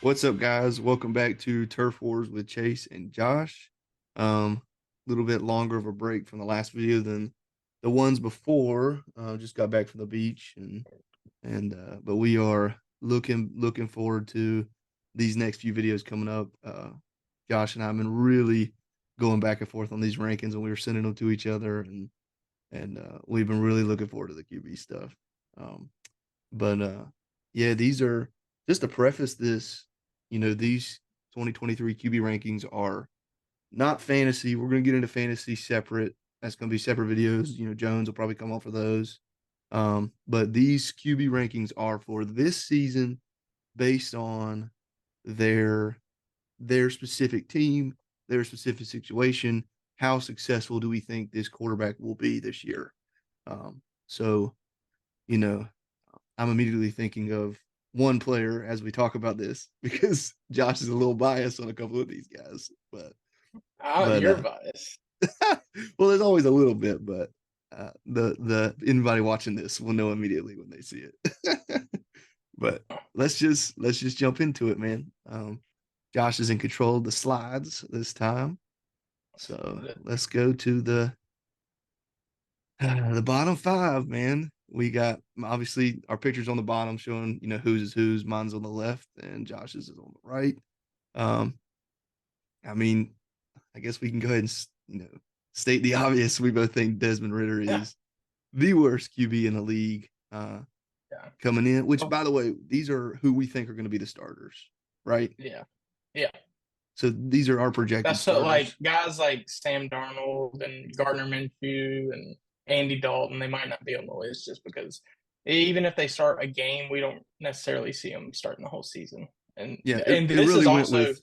What's up, guys? Welcome back to Turf Wars with Chase and Josh. A little bit longer of a break from the last video than the ones before. Just got back from the beach and but we are looking forward to these next few videos coming up. Josh and I have been really going back and forth on these rankings, and we were sending them to each other, and we've been really looking forward to the QB stuff. Um, but yeah, these are just to preface this, these 2023 QB rankings are not fantasy. We're going to get into fantasy separate. That's going to be separate videos. Jones will probably come up for those. But these QB rankings are for this season based on their their specific team, their specific situation. How successful do we think this quarterback will be this year? So, you know, I'm immediately thinking of one player as we talk about this because Josh is a little biased on a couple of these guys, but You're biased. well, there's always a little bit, but the anybody watching this will know immediately when they see it. But let's just jump into it, man. Josh is in control of the slides this time, so let's go to the bottom five, man. We got obviously our pictures on the bottom showing, whose is whose. Mine's on the left and Josh's is on the right. Um, I mean, I guess we can go ahead and state the obvious. We both think Desmond Ritter Yeah, is the worst QB in the league yeah, coming in. Which, oh, by the way, these are who we think are going to be the starters, right? yeah, yeah. So these are our projected That's so like starters. guys like Sam Darnold and Gardner Minshew and Andy Dalton. They might not be on the list just because even if they start a game, we don't necessarily see them starting the whole season. And Yeah, it, and it this is really went also with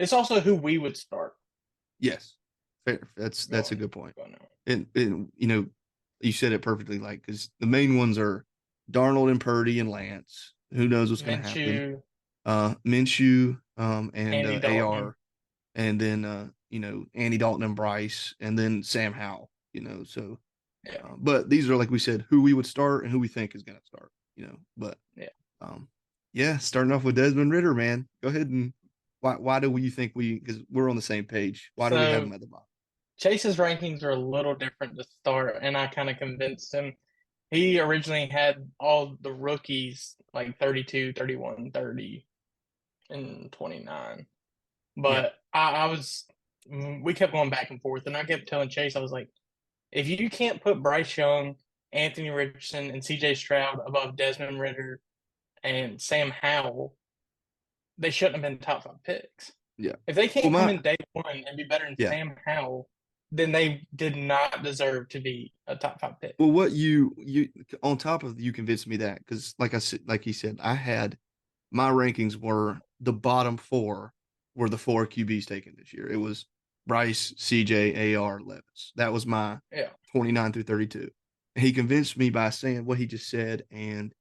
it's also who we would start yes, fair. That's a going good point. going on. And you said it perfectly. Like, because the main ones are Darnold and Purdy and Lance. Who knows what's going to happen? Minshew, Minshew, and Andy Dalton. AR, and then Andy Dalton and Bryce, and then Sam Howell. So Yeah, but these are, like we said, who we would start and who we think is going to start. But yeah. um, yeah, starting off with Desmond Ritter, man. Go ahead and why do we think because we're on the same page? Why do we have So him at the bottom? Chase's rankings are a little different to start, and I kind of convinced him. He originally had all the rookies like 32, 31, 30, and 29. Yeah, But we kept going back and forth, and I kept telling Chase, I was like, if you can't put Bryce Young, Anthony Richardson, and CJ Stroud above Desmond Ritter and Sam Howell, they shouldn't have been top five picks. yeah. If they Well, can't come my in day one and be better than yeah. Sam Howell, then they did not deserve to be a top five pick. Well, what you on top of you convinced me that because like I said, like he said, I had my rankings were the bottom four were the four QBs taken this year. It was Bryce, CJ, AR, Levis. That was my Yeah. 29 through 32. And he convinced me by saying what he just said. And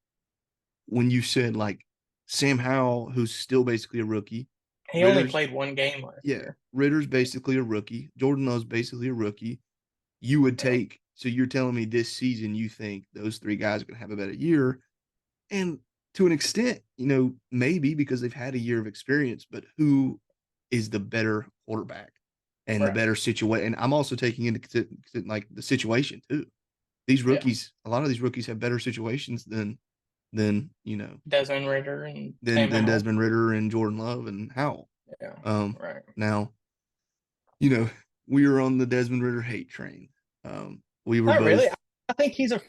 when you said like Sam Howell, who's still basically a rookie, He only Ritter's, played one game last yeah, year. Ritter's basically a rookie. Jordan Love's basically a rookie. You would Yeah. take, so you're telling me this season you think those three guys are going to have a better year. And to an extent, maybe because they've had a year of experience, but who is the better quarterback and the Right. better situation? And I'm also taking into like the situation too. These Yeah. rookies, a lot of these rookies have better situations than Desmond Ritter and than Sam than Howell. Desmond Ritter and Jordan Love and Howell. Yeah. Um, Right. now, you know, we were on the Desmond Ritter hate train. We were Not really. both, I think he's a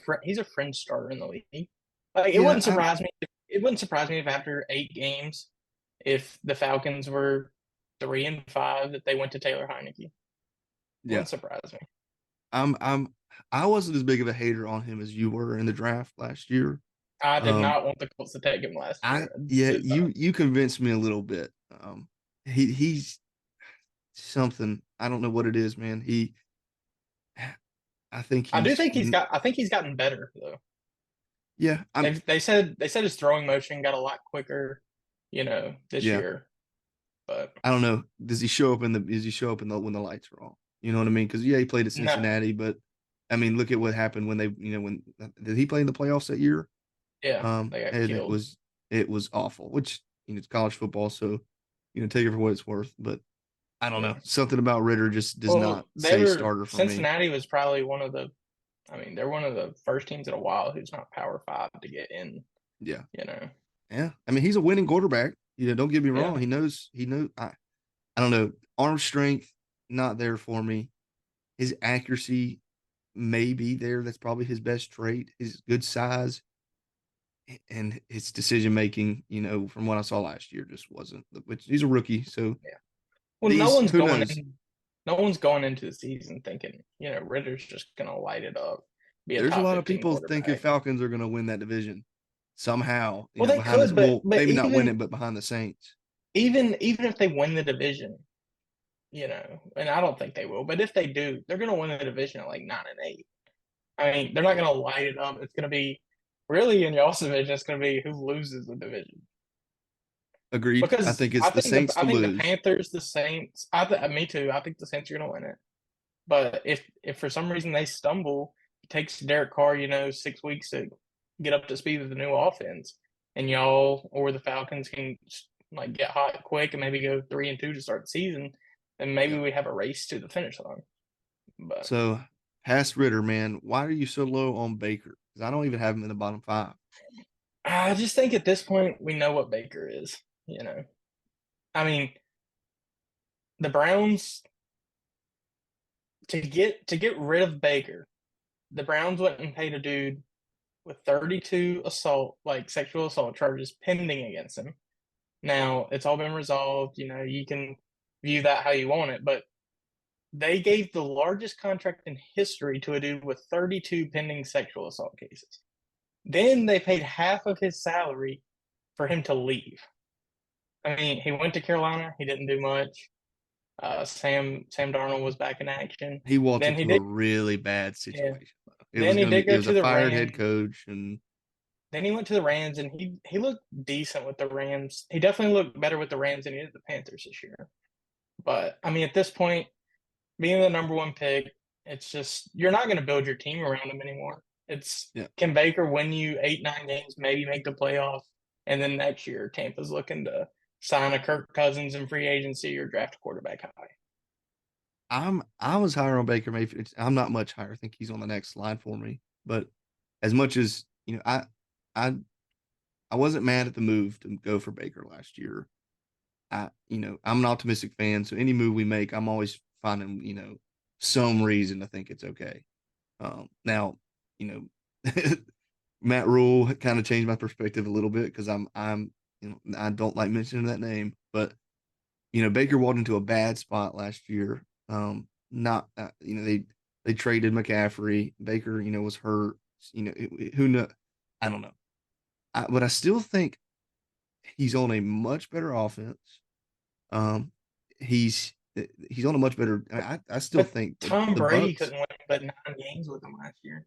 fringe starter in the league. Like it yeah, wouldn't surprise me. It wouldn't surprise me if after 8 games, if the Falcons were 3-5, that they went to Taylor Heineke. yeah. Wouldn't surprise me. I'm I wasn't as big of a hater on him as you were in the draft last year. I did Um, not want the Colts to take him last I year. I yeah, did not. you convinced me a little bit. He's something. I don't know what it is, man. I think I do he's think I think he's gotten better though. yeah. They said his throwing motion got a lot quicker, this Yeah. year. But I don't know. Does he show up when the lights are on? You know what I mean? Because yeah, he played at no, Cincinnati, but I mean, look at what happened when when did he play in the playoffs that year? yeah, they got And killed. it was awful. Which it's college football, so take it for what it's worth. But I don't know. Yeah. Something about Ritter just does Well, not say starter for me. Cincinnati was probably one of the. I mean, they're one of the first teams in a while who's not Power Five to get in. Yeah. You know. Yeah. I mean, he's a winning quarterback. Don't get me wrong. Yeah. He knows I don't know. Arm strength, not there for me. His accuracy may be there. That's probably his best trait. His good size and his decision making, from what I saw last year, just wasn't. Which he's a rookie, so Yeah. Well, these who knows. No one's going into the season thinking Ritter's just gonna light it up, be a There's a top lot of 15 people thinking quarterback. Falcons are going to win that division somehow. Well, they Behind this. could, Well, but maybe not win it, but behind the Saints. even if they win the division, and I don't think they will, but if they do, they're gonna win the division at like 9-8. I mean, they're not gonna light it up. It's gonna be really in y'all's division. It's gonna be who loses the division. Agreed. I Because think it's the Saints I to think the lose. Panthers, the Saints, me too. I think the Saints are gonna win it. But if for some reason they stumble, it takes Derek Carr, 6 weeks to get up to speed with the new offense, and y'all or the Falcons can like get hot quick and maybe go 3-2 to start the season, then maybe Yeah. we have a race to the finish line. But So past Ritter, man, why are you so low on Baker? Because I don't even have him in the bottom five. I just think at this point we know what Baker is. I mean, the Browns to get rid of Baker, the Browns went and paid a dude with 32 sexual assault charges pending against him. Now it's all been resolved. You can view that how you want it, but they gave the largest contract in history to a dude with 32 pending sexual assault cases. Then they paid half of his salary for him to leave. I mean, he went to Carolina. He didn't do much. Sam Darnold was back in action. He walked Then he into a did, really bad yeah. situation. It was Then he going to did be. It go was to a the fired head Rams. coach, and Then he went to the Rams, and he looked decent with the Rams. He definitely looked better with the Rams than he did the Panthers this year. But I mean, at this point, being the number one pick, it's just you're not going to build your team around him anymore. It's yeah, can Baker win you 8-9 games, maybe make the playoffs, and then next year Tampa's looking to sign a Kirk Cousins in free agency or draft a quarterback high. I was higher on Baker Mayfield. I'm not much higher. I think he's on the next slide for me. But as much as I I wasn't mad at the move to go for Baker last year. I'm an optimistic fan, so any move we make, I'm always finding, some reason to think it's okay. Now, you know, Matt Rule kind of changed my perspective a little bit because I don't like mentioning that name, but Baker walked into a bad spot last year. Not, they traded McCaffrey. Baker, was hurt. Who know? I don't know. But I still think he's on a much better offense. Um, he's on a much better. I still But think Tom the Brady Bucks. couldn't win but 9 games with him last year.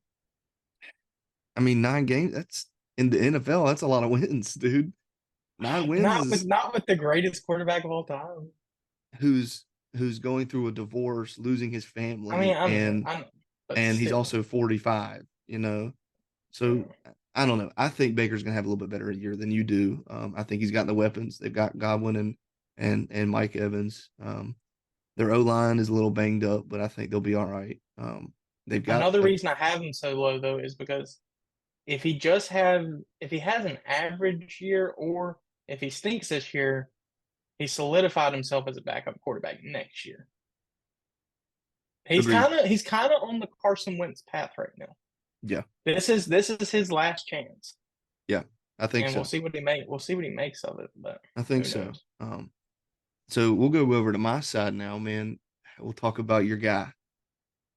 I mean, 9 games. That's in the NFL. That's a lot of wins, dude. 9 wins is Not with the greatest quarterback of all time. who's who's going through a divorce, losing his I mean, family, and I know, but and he's still, also 45. So yeah. I don't know. I think Baker's gonna have a little bit better year than you do. I think he's got the weapons. They've got Godwin and Mike Evans. Their O line is a little banged up, but I think they'll be all right. They've got Another reason I have him so low though is because if he has an average year or if he stinks this year, he solidified himself as a backup quarterback next year. agreed. He's kind of on the Carson Wentz path right now. Yeah, This is his last chance, yeah, I think and so. We'll see what he makes of it, but I think who so. knows? So we'll go over to my side now, man. We'll talk about your guy.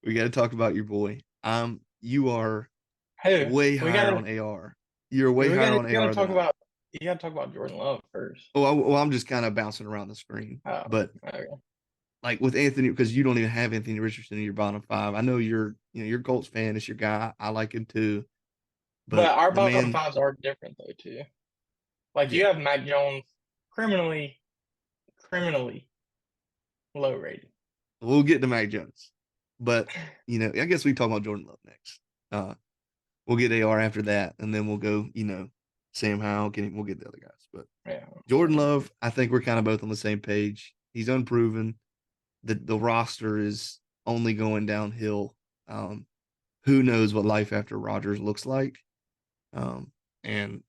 We got to talk about your boy. You are Who way we higher gotta on AR. You're way we higher gotta on AR than I am. you gotta talk about Jordan Love first. Well, I'm just kind of bouncing around the screen, Oh, but okay. like with Anthony, because you don't even have Anthony Richardson in your bottom five. I know you're a Colts fan. It's your guy. I like him too, but But our the bottom man, fives are different though too. Like you yeah, have Mac Jones criminally criminally low rated. we'll get to Mac Jones, but I guess we talk about Jordan Love next. Uh, we'll get AR after that, and then we'll go, Sam Howell, we'll get the other guys. But Yeah. Jordan Love, I think we're kind of both on the same page. He's unproven. The roster is only going downhill. Um, who knows what life after Rodgers looks like? And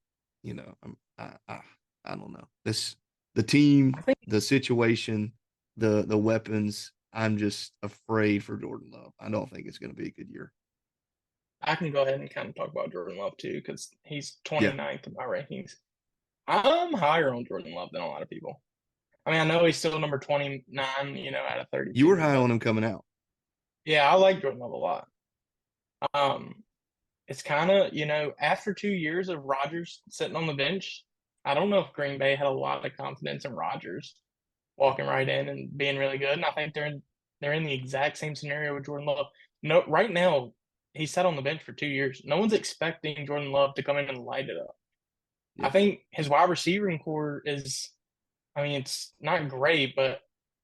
I don't know this the I team, think the situation, the weapons. I'm just afraid for Jordan Love. I don't think it's going to be a good year. I can go ahead and kind of talk about Jordan Love too, because he's Yeah, 29th in my rankings. I'm higher on Jordan Love than a lot of people. I mean, I know he's still number 29, out of you were 32, high but on him coming out. yeah, I like Jordan Love a lot. Um, it's kind of, after 2 years of Rodgers sitting on the bench, I don't know if Green Bay had a lot of confidence in Rodgers Yeah, walking right in and being really good. And I think they're in the exact same scenario with Jordan Love. No, right now he sat on the bench for 2 years. No one's expecting Jordan Love to come in and light it up. I yeah, think his wide receiving core is, I mean, it's not great, but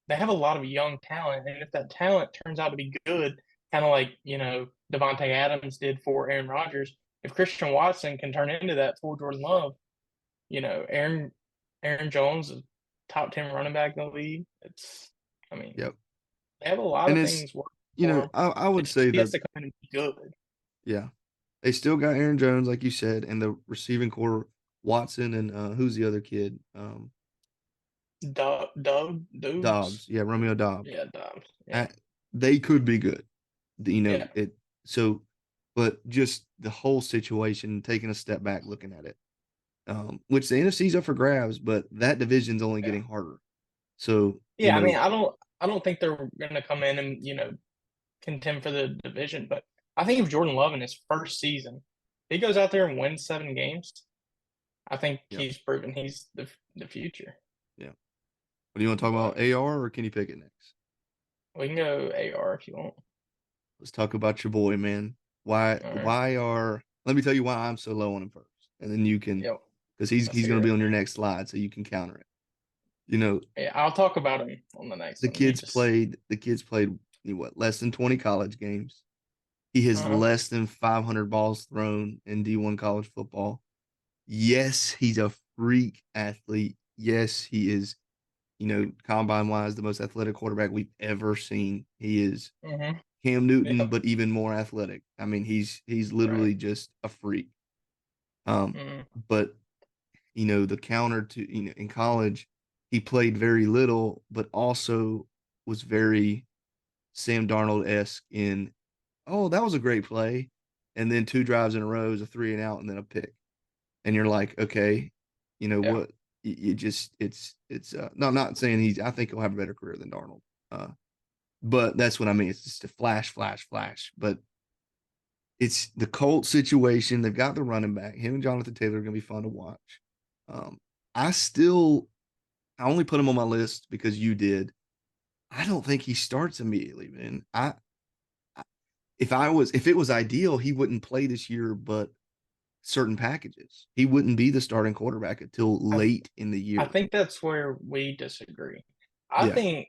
they have a lot of young talent. And if that talent turns out to be good, kind of like, Devontae Adams did for Aaron Rodgers, if Christian Watson can turn into that for Jordan Love, Aaron Jones is top 10 running back in the league. I mean, yep. they have a lot And of it's things working for him. I would say He has that to come in and be good. yeah, they still got Aaron Jones, like you said, and the receiving core, Watson and who's the other kid? Dubs. Dobbs. Yeah, Romeo Dobbs. Yeah, Dubs. Yeah. Uh, they could be good. Yeah. It so, but just the whole situation, taking a step back, looking at it, which the NFC's up for grabs, but that division's only Yeah. getting harder. So, Yeah. I mean, I don't think they're gonna come in and, contend for the division, but I think if Jordan Love in his first season, he goes out there and wins 7 games, I think yeah, he's proven he's the future. yeah. What do you want to talk But about, AR, or can you pick it next? we can go AR if you want. Let's talk about your boy, man. All right. Why are let me tell you why I'm so low on him first, and then you can, Yep. because he's Let's he's going hear to be it. on your next slide, so you can counter it. You know, Yeah, I'll talk about him on the next one. You just the kids played what, less than 20 college games. He has uh less than 500 balls thrown in D1 college football. Yes, he's a freak athlete. Yes, he is, combine wise, the most athletic quarterback we've ever seen. He is mm-hmm. Cam Newton, Yep. but even more athletic. I mean, he's Right. literally just a freak. Um, Mm-hmm. but the counter to, in college, he played very little, but also was very Sam Darnold esque in, oh, that was a great play. And then two drives in a row is a 3 and out and then a pick. And you're like, okay, Yeah. what? You just, it's, no, I'm not saying I think he'll have a better career than Darnold. But that's what I mean. It's just a flash, flash, flash. But it's the Colts situation. They've got the running back. Him and Jonathan Taylor are going to be fun to watch. Um, I still, I only put him on my list because you did. I don't think he starts immediately, man. If it was ideal, he wouldn't play this year, but certain packages, he wouldn't be the starting quarterback until I late in the I year. think that's where we disagree. I Yeah, think,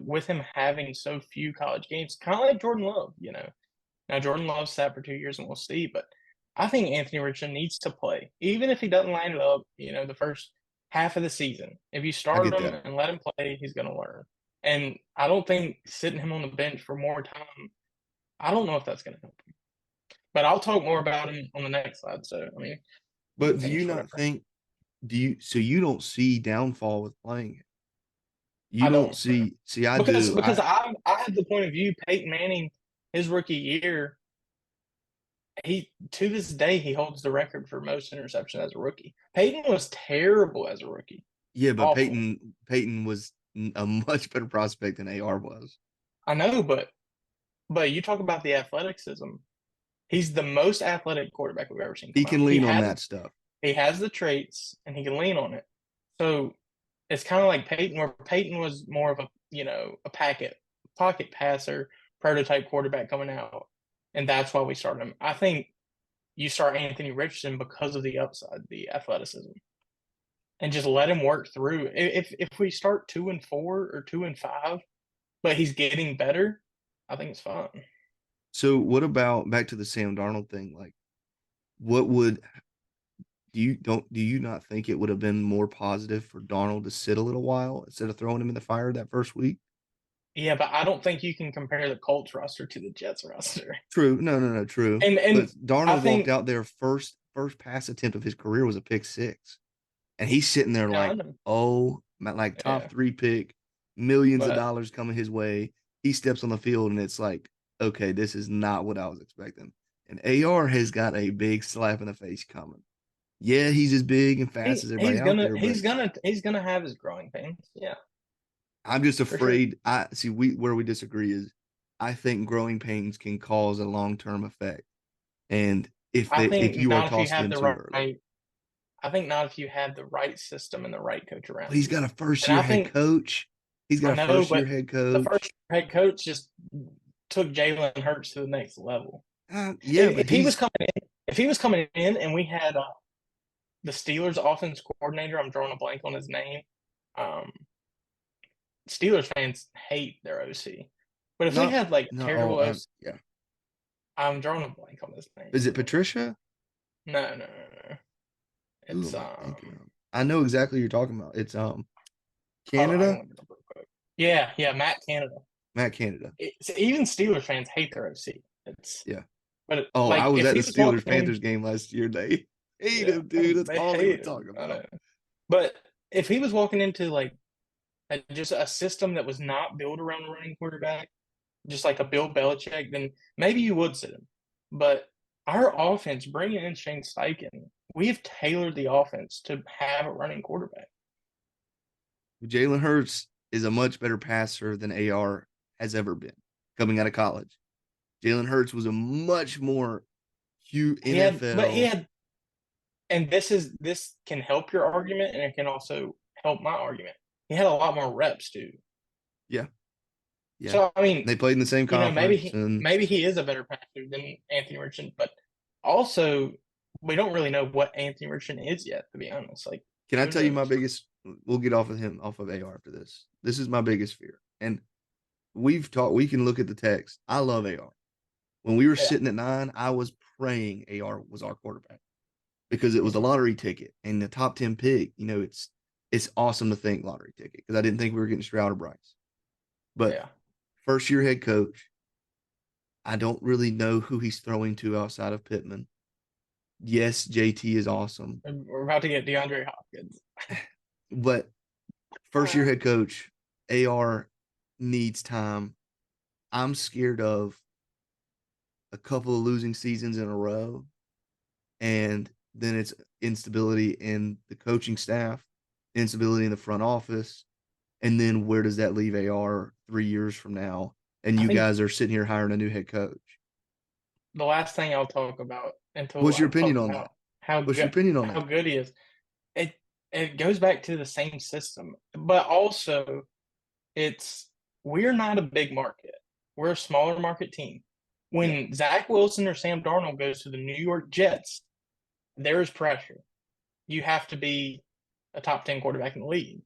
with him having so few college games, kind of like Jordan Love. Now Jordan Love sat for 2 years and we'll see, but I think Anthony Richardson needs to play. Even if he doesn't line it up, the first half of the season. If you I start get him that. and let him play, he's gonna learn. And I don't think sitting him on the bench for more time, I don't know if that's gonna help him. But I'll talk more about him on the next slide. So I mean, you But can do you finish not whatever. think? So you don't see downfall with playing it? You I don't don't. see? See, I Because do. because I have the point of view Peyton Manning, his rookie year, he to this day he holds the record for most interceptions as a rookie. Peyton was terrible as a rookie. Yeah, but Awful. Peyton was a much better prospect than AR was. I know, but you talk about the athleticism. He's the most athletic quarterback we've ever seen He come out. can lean on that stuff. He has the traits and he can lean on it. So it's kind of like Peyton, where Peyton was more of a pocket passer, prototype quarterback coming out, and that's why we started him. I think you start Anthony Richardson because of the upside, the athleticism, and just let him work through. If we start 2-4 or 2-5, but he's getting better, I think it's fine. So what about back to the Sam Darnold thing? Like, what would Do you not think it would have been more positive for Darnold to sit a little while instead of throwing him in the fire that first week? Yeah, but I don't think you can compare the Colts roster to the Jets roster. True. No, no, no, true. But And I Darnold walked think out there first pass attempt of his career was a pick six. And he's sitting there I like, know, oh, like top yeah, three pick, millions of but dollars coming his way. He steps on the field and it's like, okay, this is not what I was expecting. And AR has got a big slap in the face coming. Yeah, he's as big and fast as everybody he's out gonna there, but he's gonna he's gonna have his growing pains. Yeah, I'm just for sure. afraid. I see we where we disagree is I think growing pains can cause a long term effect. And I if think you are not if you tossed have in the too early. right. I think not if you have the right system and the right coach But around he's you. got a first And year I head think coach. He's got I a know, first year but head the coach. first head coach just took Jalen Hurts to the next level. Yeah, but he's If he was coming in, and we had the Steelers offense coordinator, I'm drawing a blank on his name. Um, Steelers fans hate their OC, but if we not had like a not terrible all. OC, Yeah. I'm drawing a blank on his name. Is it Patricia? No, no, no, no. Who It's am I thinking of? I know exactly what you're talking about. It's hold on, I can Canada, look it up real quick. Yeah, yeah, Matt Canada. Matt Canada. Even Steelers fans hate their OC. Yeah. But Oh, I like was if at the he was Steelers walking in, Panthers game last year. They hate yeah, him, dude. That's they all they were hate him. talking I about. know. But if he was walking into like just a system that was not built around a running quarterback, just like a Bill Belichick, then maybe you would sit him. But our offense, bringing in Shane Steichen, we've tailored the offense to have a running quarterback. Jalen Hurts is a much better passer than AR has ever been coming out of college. Jalen Hurts was a much more But he NFL. had, and this can help your argument, and it can also help my argument. He had a lot more reps too. Yeah, yeah. So I mean, They played in the same conference, and maybe he is a better passer than Anthony Richardson, but also we don't really know what Anthony Richardson is yet, to be honest. Like, can I who tell you my knows? biggest? We'll get off of him, off of AR after this. This is my biggest fear, and we've talked. We can look at the text. I love AR. When we were Yeah, sitting at 9, I was praying AR was our quarterback because it was a mhm, lottery ticket and the top 10 pick. You know, it's awesome to think lottery ticket because I didn't think we were getting Stroud or Bryce. But yeah. first year head coach, I don't really know who he's throwing to outside of Pittman. Yes, JT is awesome, We're about to get DeAndre Hopkins. but first year head coach, AR needs time. I'm scared of a couple of losing seasons in a row, and then it's instability in the coaching staff, instability in the front office, and then where does that leave AR 3 years from now? And I you think guys are sitting here hiring a new head coach. the last thing I'll talk about until What's your I opinion talk on that? about how What's your good opinion on how that? good he is, it it goes back to the same system, but also it's we're not a big market. We're a smaller market team. Yeah, When Zach Wilson or Sam Darnold goes to the New York Jets, there is pressure. You have to be a top 10 quarterback in the league.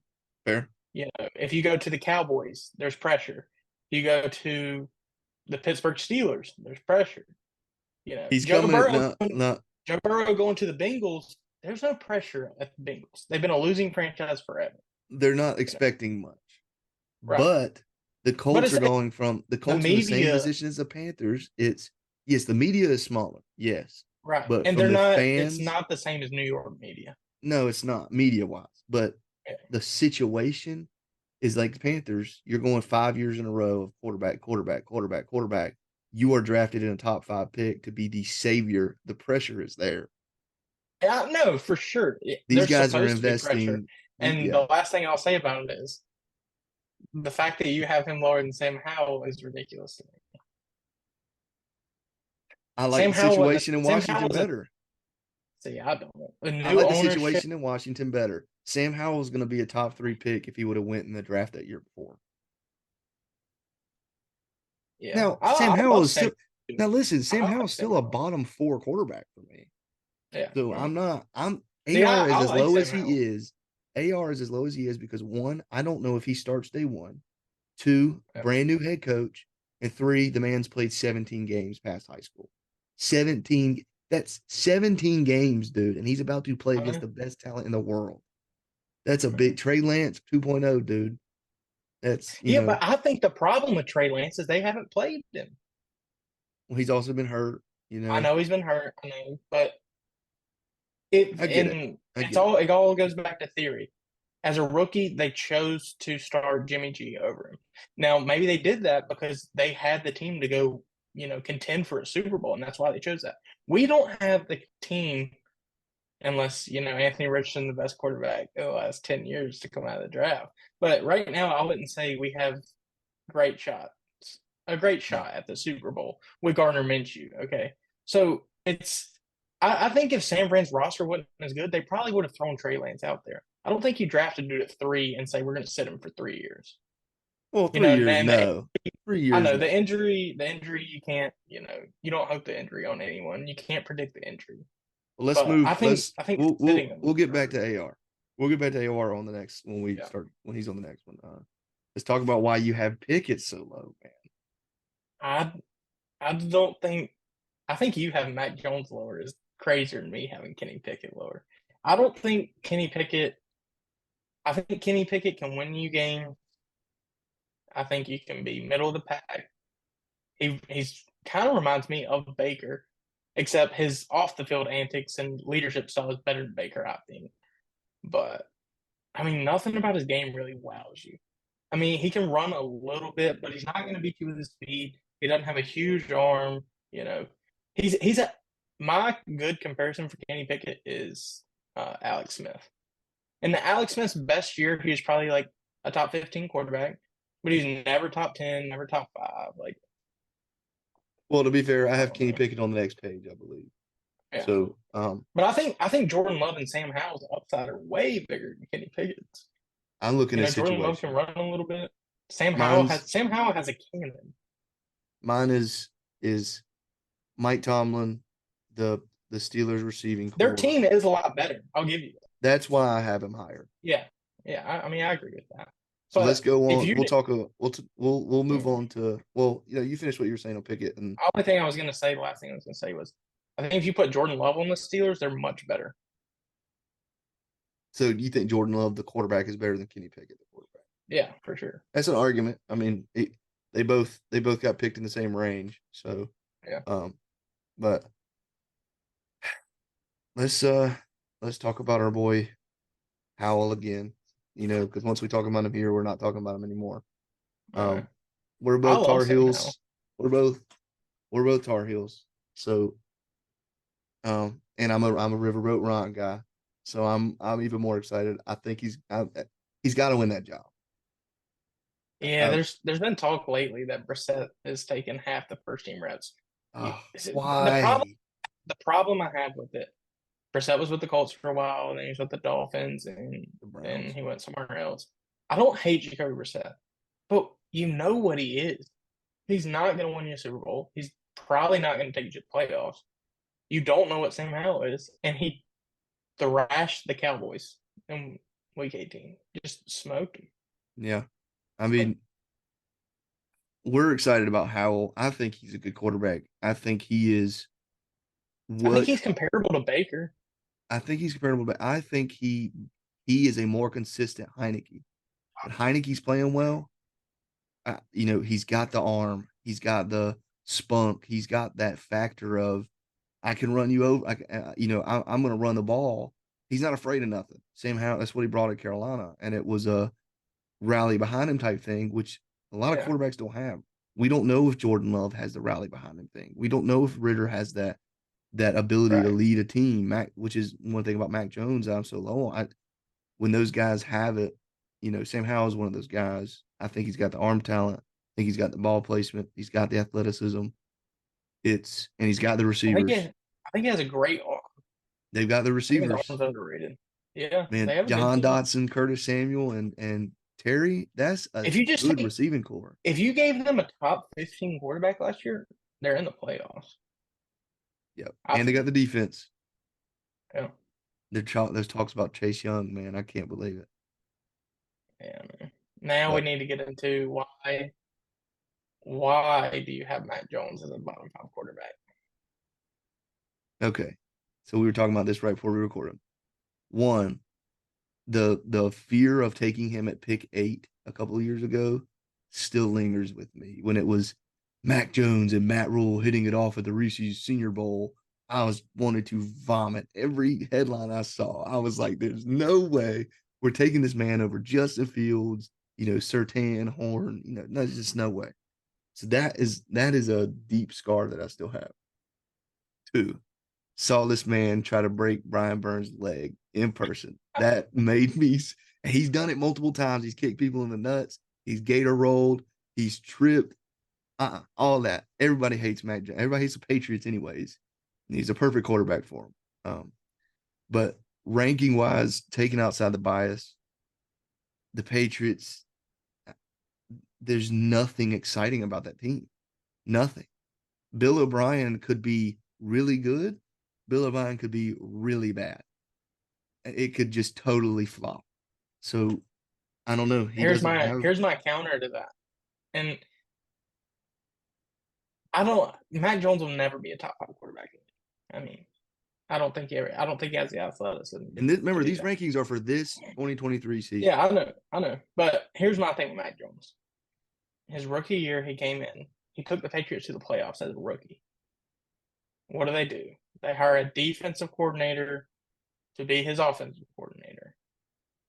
fair. You know, if you go to the Cowboys, there's pressure. You go to the Pittsburgh Steelers, there's pressure. You know, He's coming at not not Joe Burrow going to the Bengals, there's no pressure at the Bengals. They've been a losing franchise forever. they're not You know, expecting much. right. But But the it's the Colts are in the same media, position as the Panthers. It's yes, the media is smaller, yes. right. But And from the it's fans, not the same as New York media. no, it's not media wise. But Yeah. the situation is like the Panthers, you're going 5 years in a row of quarterback, quarterback, quarterback, quarterback. You are drafted in a top five pick to be the savior. The pressure is there. Yeah, no, for sure. These There's guys are supposed to be pressure. investing. And Yeah, the last thing I'll say about it is the fact that you have him lower than Sam Howell is ridiculous to me. I like the situation in Sam Washington Howell wasn't. better. See, I don't know. The I new like the ownership, situation in Washington better. Sam Howell is going to be a top three pick if he would have went in the draft that year before. yeah. Now, Sam I Howell love is Sam. still now listen, Sam I like Howell's Sam still a Howell. bottom four quarterback for me. Yeah. So I'm See, AR is I as like low as Sam he Howell. is. AR is as low as he is because one, I don't know if he starts day one. Two, Yeah. brand new head coach. And three, the man's played 17 games past high school. 17. That's 17 games, dude, and he's about to play I against know. the best talent in the world. That's a big Trey Lance 2.0, dude. That's, Yeah, but I think the problem with Trey Lance is they haven't played him. well, he's also been hurt, I know he's been hurt, I know, but I get it. I get it. it all goes back to theory. As a rookie, they chose to start Jimmy G over him. Now, maybe they did that because they had the team to go, contend for a Super Bowl, and that's why they chose that. We don't have the team unless, Anthony Richardson, the best quarterback in the last 10 years to come out of the draft. But right now, I wouldn't say we have great shots, a great No. shot at the Super Bowl with Gardner Minshew. Okay. So I think if San Fran's roster wasn't as good, they probably would have thrown Trey Lance out there. I don't think you drafted dude at 3 and say we're going to sit him for 3 years. Well, 3 years, And no. three I years, know no. the injury, you can't, you don't hope the injury on anyone. You can't predict the injury. Well, let's But move. I think We'll sitting him we'll get back for to AR. We'll get back to AR on the next when we yeah. start when he's on the next one. Let's talk about why you have Pickett so low, man. I I don't think I think you have Mac Jones lower is crazier than me having Kenny Pickett lower. I don't think Kenny Pickett. I think Kenny Pickett can win you games. I think you can be middle of the pack. He's kind of reminds me of Baker, except his off the field antics and leadership style is better than Baker, I think. But I mean, nothing about his game really wows you. I mean, he can run a little bit, but he's not going to beat you with his speed. He doesn't have a huge arm. He's a my good comparison for Kenny Pickett is Alex Smith. In Alex Smith's best year, he was probably like a top 15 quarterback, but he's never top 10, never top five. Like, Well, to be fair, I I have don't Kenny know. Pickett on the next page, I believe. Yeah. So, But I think Jordan Love and Sam Howell's upside are way bigger than Kenny Pickett's. I'm looking at Jordan Love can situation. run a little bit. Mine's Sam Howell has a cannon. mine is Mike Tomlin, the the Steelers receiving Their core. team is a lot better. I'll give you that. That's why I have him higher. Yeah. Yeah. I mean, I agree with that. So let's But go if on. you We'll did, talk. We'll move the on to. Well, you finish what you were saying on Pickett, and only thing I was going to say, the last thing I was going to say was, I think if you put Jordan Love on the Steelers, they're much better. so you think Jordan Love, the quarterback, is better than Kenny Pickett, the quarterback? Yeah, for sure. That's an argument. I mean, they both got picked in the same range. So, Yeah. um, but let's talk about our boy Howell again. Because once we talk about him here, we're not talking about him anymore. Uh, Um, we're I both love Tar Sam Howell. Heels. We're both Tar Heels. So, and I'm a Riverboat Ron guy. So I'm even more excited. I think he's got to win that job. Yeah, I, there's been talk lately that Brissett has taken half the first team reps. The problem why the problem I have with it, Brissett was with the Colts for a while, and then he was with the Dolphins, and the then Browns? he went somewhere else. I don't hate Jacoby Brissett, but you know what he is. He's not going to win you a Super Bowl. He's probably not going to take you to the playoffs. You don't know what Sam Howell is, and he thrashed the Cowboys in Week 18. Just smoked them. Yeah, I Like, mean, we're excited about Howell. I think he's a good quarterback. I think he is I think what he's comparable to Baker. I think he's comparable, but I think he is a more consistent Heineke. But Heineke's playing well. He's got the arm, he's got the spunk, he's got that factor of I can run you over. I'm going to run the ball. He's not afraid of nothing. Sam Howell, that's what he brought at Carolina, and it was a rally behind him type thing, which a lot of Yeah, quarterbacks don't have. We don't know if Jordan Love has the rally behind him thing. We don't know if Ritter has that ability to right. lead a team. Which is one thing about Mac Jones I'm so low on. When those guys have it, Sam Howell is one of those guys. I think he's got the arm talent. I think he's got the ball placement. He's got the athleticism. And he's got the receivers. I think he has a great arm. They've got the I think his receivers. arm's underrated. Yeah, Man, they have a good Jahan team. Dotson, Curtis Samuel, and Terry. That's a If you just good take, receiving core. if you gave them a top 15 quarterback last year, they're in the playoffs. Yep. I And they got think. the defense. Yeah, There's talks about Chase Young, man. I can't believe it. yeah, man. Now we But need to get into why do you have Matt Jones as a bottom five quarterback? Okay. So we were talking about this right before we recorded. One, the fear of taking him at pick 8 a couple of years ago still lingers with me. When it was Mac Jones and Matt Rule hitting it off at the Reese's Senior Bowl, I was wanted to vomit every headline I saw. I was like, "There's no way we're taking this man over Justin Fields, Sertan, Horn. No, just no way." So that is a deep scar that I still have. Two, saw this man try to break Brian Burns' leg in person. That made me. He's done it multiple times. He's kicked people in the nuts. He's gator rolled. He's tripped. All that. Everybody hates Mac Jones. Everybody hates the Patriots, anyways. And he's a perfect quarterback for him. But ranking wise, taking outside the bias, the Patriots. There's nothing exciting about that team. Nothing. Bill O'Brien could be really good. Bill O'Brien could be really bad. It could just totally flop. So I don't know. He Here's doesn't my have. here's my counter to that. And I don't Mac Jones will never be a top five quarterback in the league. I mean, I don't think he has the athleticism And to remember, do these that. rankings are for this 2023 season. Yeah, I know. But here's my thing with Mac Jones. His rookie year, he came in. He took the Patriots to the playoffs as a rookie. What do? They hire a defensive coordinator to be his offensive coordinator.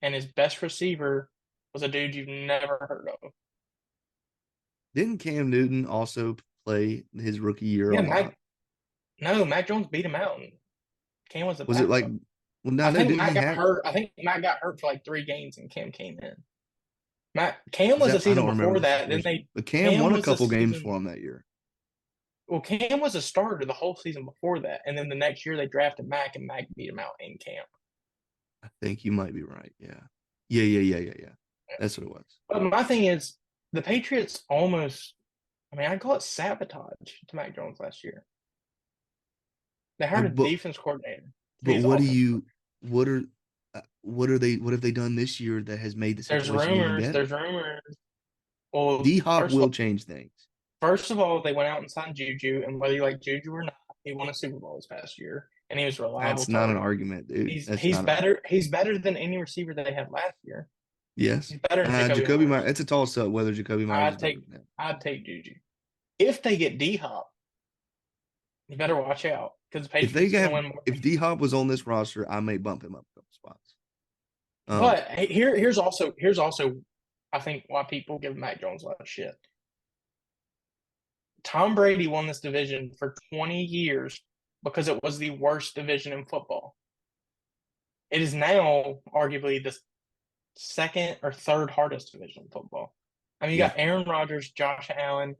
And his best receiver was a dude you've never heard of. Didn't Cam Newton also play his rookie year a Yeah, lot? Mac Jones beat him out, and Cam was a Was it like, backup. well, no, no, didn't he have, I think Matt got hurt for like 3 games, and Cam came in. Cam is was the that, I season don't remember before the that. situation. But Cam Cam won a was the couple games season. for him that year. Well, Cam was a starter the whole season before that, and then the next year they drafted Mac, and Mac beat him out in camp. I think you might be right. Yeah. Yeah, yeah, yeah, yeah, yeah. That's what it was. But my thing is, the Patriots almost. I mean, I call it sabotage to Mac Jones last year. They hired a But defense coordinator to be but his what do offense. you what have they done this year that has made the situation even better? There's rumors. Well, D Hop will change things. first of all, they went out and signed Juju, and whether you like Juju or not, he won a Super Bowl this past year, and he was a reliable That's not an target. argument, dude. That's He's not an argument. better. He's better than any receiver they had last year. Yes. He's better than Jacoby Jacoby Myers. Myers. It's a toss up whether Jacoby Myers is I'd better take than him. I'd take Juju. If they get D Hop, you better watch out because the Patriots are going to win more If games. D Hop was on this roster, I may bump him up a couple spots. But here's also I think why people give Mac Jones a lot of shit. Tom Brady won this division for 20 years because it was the worst division in football. It is now arguably the second or third hardest division in football. I mean, you Yeah, got Aaron Rodgers, Josh Allen,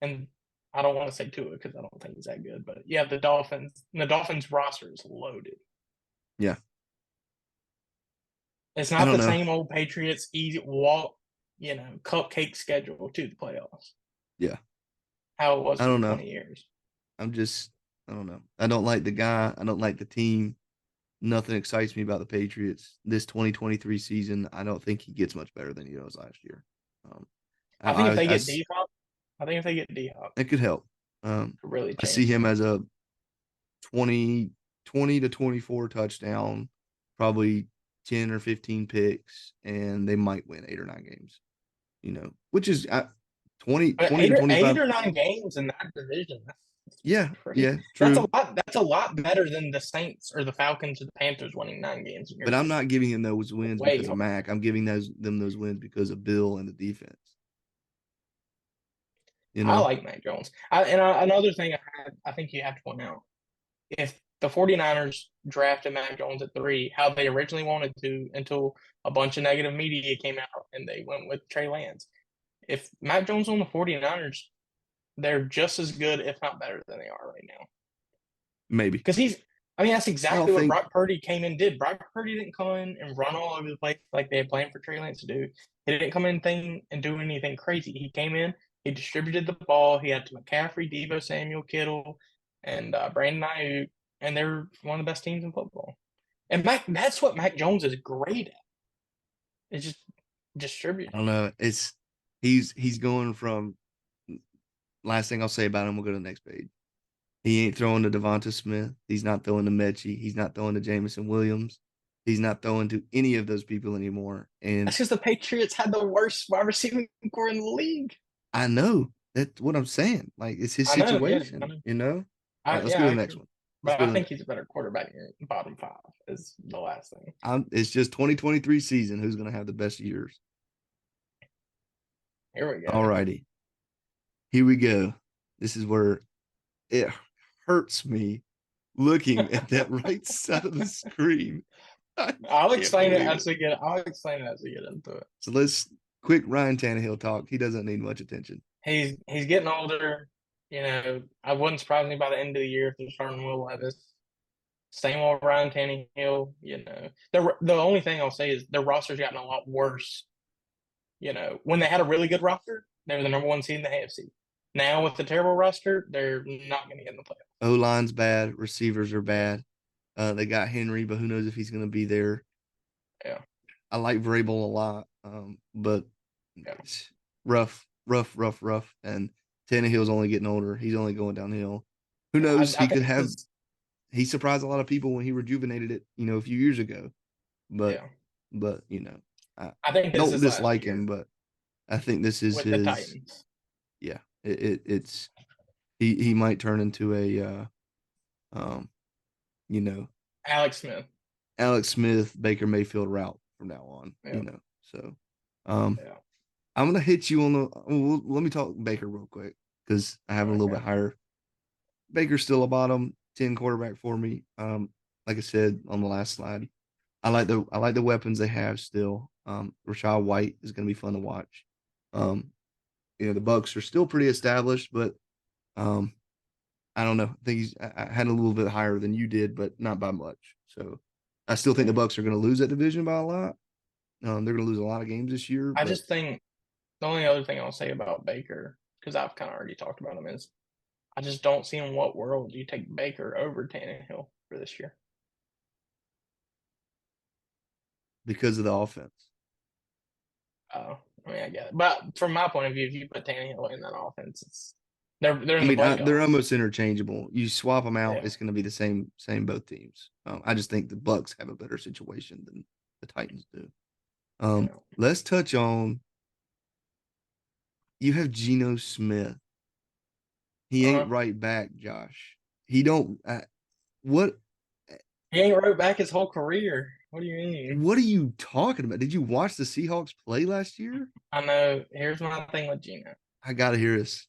and I don't want to say Tua because I don't think he's that good, but you have the Dolphins. And the Dolphins roster is loaded. yeah. It's I not don't the know. same old Patriots easy walk, cupcake schedule to the playoffs. Yeah, How it was I for don't know. 20 years. I'm just, I don't know. I don't like the guy. I don't like the team. Nothing excites me about the Patriots. This 2023 season, I don't think he gets much better than he was last year. Um, I think if they get D Hop, it could help. could really I see change him things. as a 20 to 24 touchdown, probably 10 or 15 picks, and they might win 8 or 9 games, which is 20, But 20 to 25. 8 or 9 games in that division, that's Yeah, crazy. yeah, true. That's a lot better than the Saints or the Falcons or the Panthers winning 9 games in your But I'm division. not giving him those wins Way because of hard. Mac. I'm giving them those wins because of Bill and the defense. You I know, like Mac Jones. Another thing I think you have to point out if the 49ers drafted Mac Jones at 3, how they originally wanted to until a bunch of negative media came out and they went with Trey Lance. If Mac Jones on the 49ers, they're just as good, if not better, than they are right now. maybe. Because I mean, that's I don't exactly what think. Brock Purdy came in and did. Brock Purdy didn't come in and run all over the place like they had planned for Trey Lance to do. He didn't come in and do anything crazy. He came in, he distributed the ball. He had McCaffrey, Deebo Samuel, Kittle, and Brandon Ayuk, and they're one of the best teams in football. And that's what Mac Jones is great at. It's just I distributing. don't know. He's going from. Last thing I'll say about him. We'll go to the next page. He ain't throwing to Devonta Smith. He's not throwing to Mechie. He's not throwing to Jamison Williams. He's not throwing to any of those people anymore. And That's because the Patriots had the worst wide receiving core in the league. I know that's what I'm saying. Like it's his I know, yeah, I situation, know. you know? All right, let's go Yeah, to I the next agree. one. Let's But go I to the think next. he's a better quarterback in bottom five is the last thing. It's just 2023 season. Who's going to have the best years? Here we All go. righty. Here we go. This is where it hurts me looking at that right side of the screen. I I'll can't explain it believe as it. we get. I'll explain it as we get into it. So let's quick Ryan Tannehill talk. He doesn't need much attention. He's getting older. You know, I wouldn't surprise me by the end of the year if they're starting Will Levis. Same old Ryan Tannehill. You know, the only thing I'll say is their roster's gotten a lot worse. You know, when they had a really good roster, they were the number one seed in the AFC. Now with the terrible roster, they're not going to get in the playoffs. O line's bad. Receivers are bad. They got Henry, but who knows if he's going to be there. Yeah, I like Vrabel a lot, but yeah. it's rough. And Tannehill's only getting older. He's only going downhill. Who knows? I He think could this have. is He surprised a lot of people when he rejuvenated it, a few years ago. But, yeah. but I I think this don't is last dislike year him. But I think this is with the his. Titans. Yeah, it's he might turn into a um you know Alex Smith. Alex Smith, Baker Mayfield route from now on. Yeah, So um yeah. I'm gonna hit you on the. Well, let me talk Baker real quick because I have a little bit Okay. higher. Baker's still a bottom 10 quarterback for me. Like I said on the last slide, I like the weapons they have still. Rashad White is gonna be fun to watch. Um, the Bucks are still pretty established, but um, I don't know. I think I had a little bit higher than you did, but not by much. So I still think the Yeah. Bucks are going to lose that division by a lot. They're going to lose a lot of games this year, I but just think the only other thing I'll say about Baker, because I've kind of already talked about him, is I just don't see in what world you take Baker over Tannehill for this year. because of the offense. I mean, I get it, but from my point of view, if you put Tannehill in that offense, they're I in the mean, they're playoffs. almost interchangeable. You swap them out, Yeah, it's going to be the same both teams. I just think the Bucks have a better situation than the Titans do. yeah. Let's touch on. You have Geno Smith. He ain't Uh-huh. right back, Josh. He don't. What He ain't wrote back his whole career. What do you mean? What are you talking about? Did you watch the Seahawks play last year? I know. Here's my thing with Gino. I gotta hear this.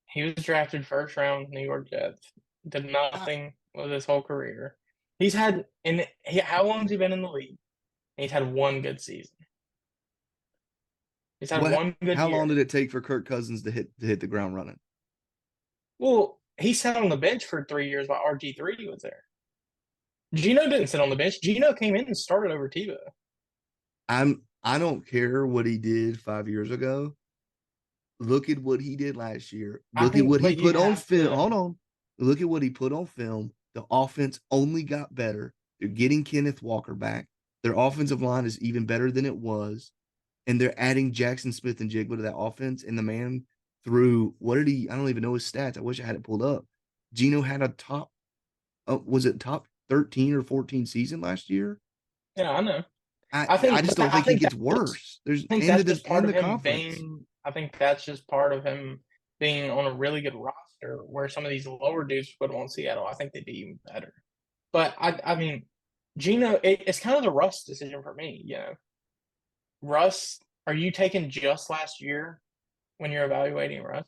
He was drafted first round New York Jets. Did I, nothing with his whole career. He's had how long has he been in the league? He's had one good season. He's had what? one good How long year. did it take for Kirk Cousins to hit the ground running? Well, he sat on the bench for 3 years while RG3 was there. Gino didn't sit on the bench. Gino came in and started over Tebow. I don't care what he did 5 years ago. Look at what he did last year. I Look at think, what he but you put on have film. to. Hold on. Look at what he put on film. The offense only got better. They're getting Kenneth Walker back. Their offensive line is even better than it was. And they're adding Jackson Smith and Jigba to that offense. And the man threw, what did he? I don't even know his stats. I wish I had it pulled up. Gino had a top, was it top 13 or 14 season last year? Yeah, I know. I I I think, just but don't I think he think gets that's worse. There's I think and that's the just part and of the him conference. being. I think that's just part of him being on a really good roster where some of these lower dudes put him on Seattle. I think they'd be even better. But I mean, Gino, it's kind of the Russ decision for me. You know, Russ, are you taking just last year when you're evaluating Russ?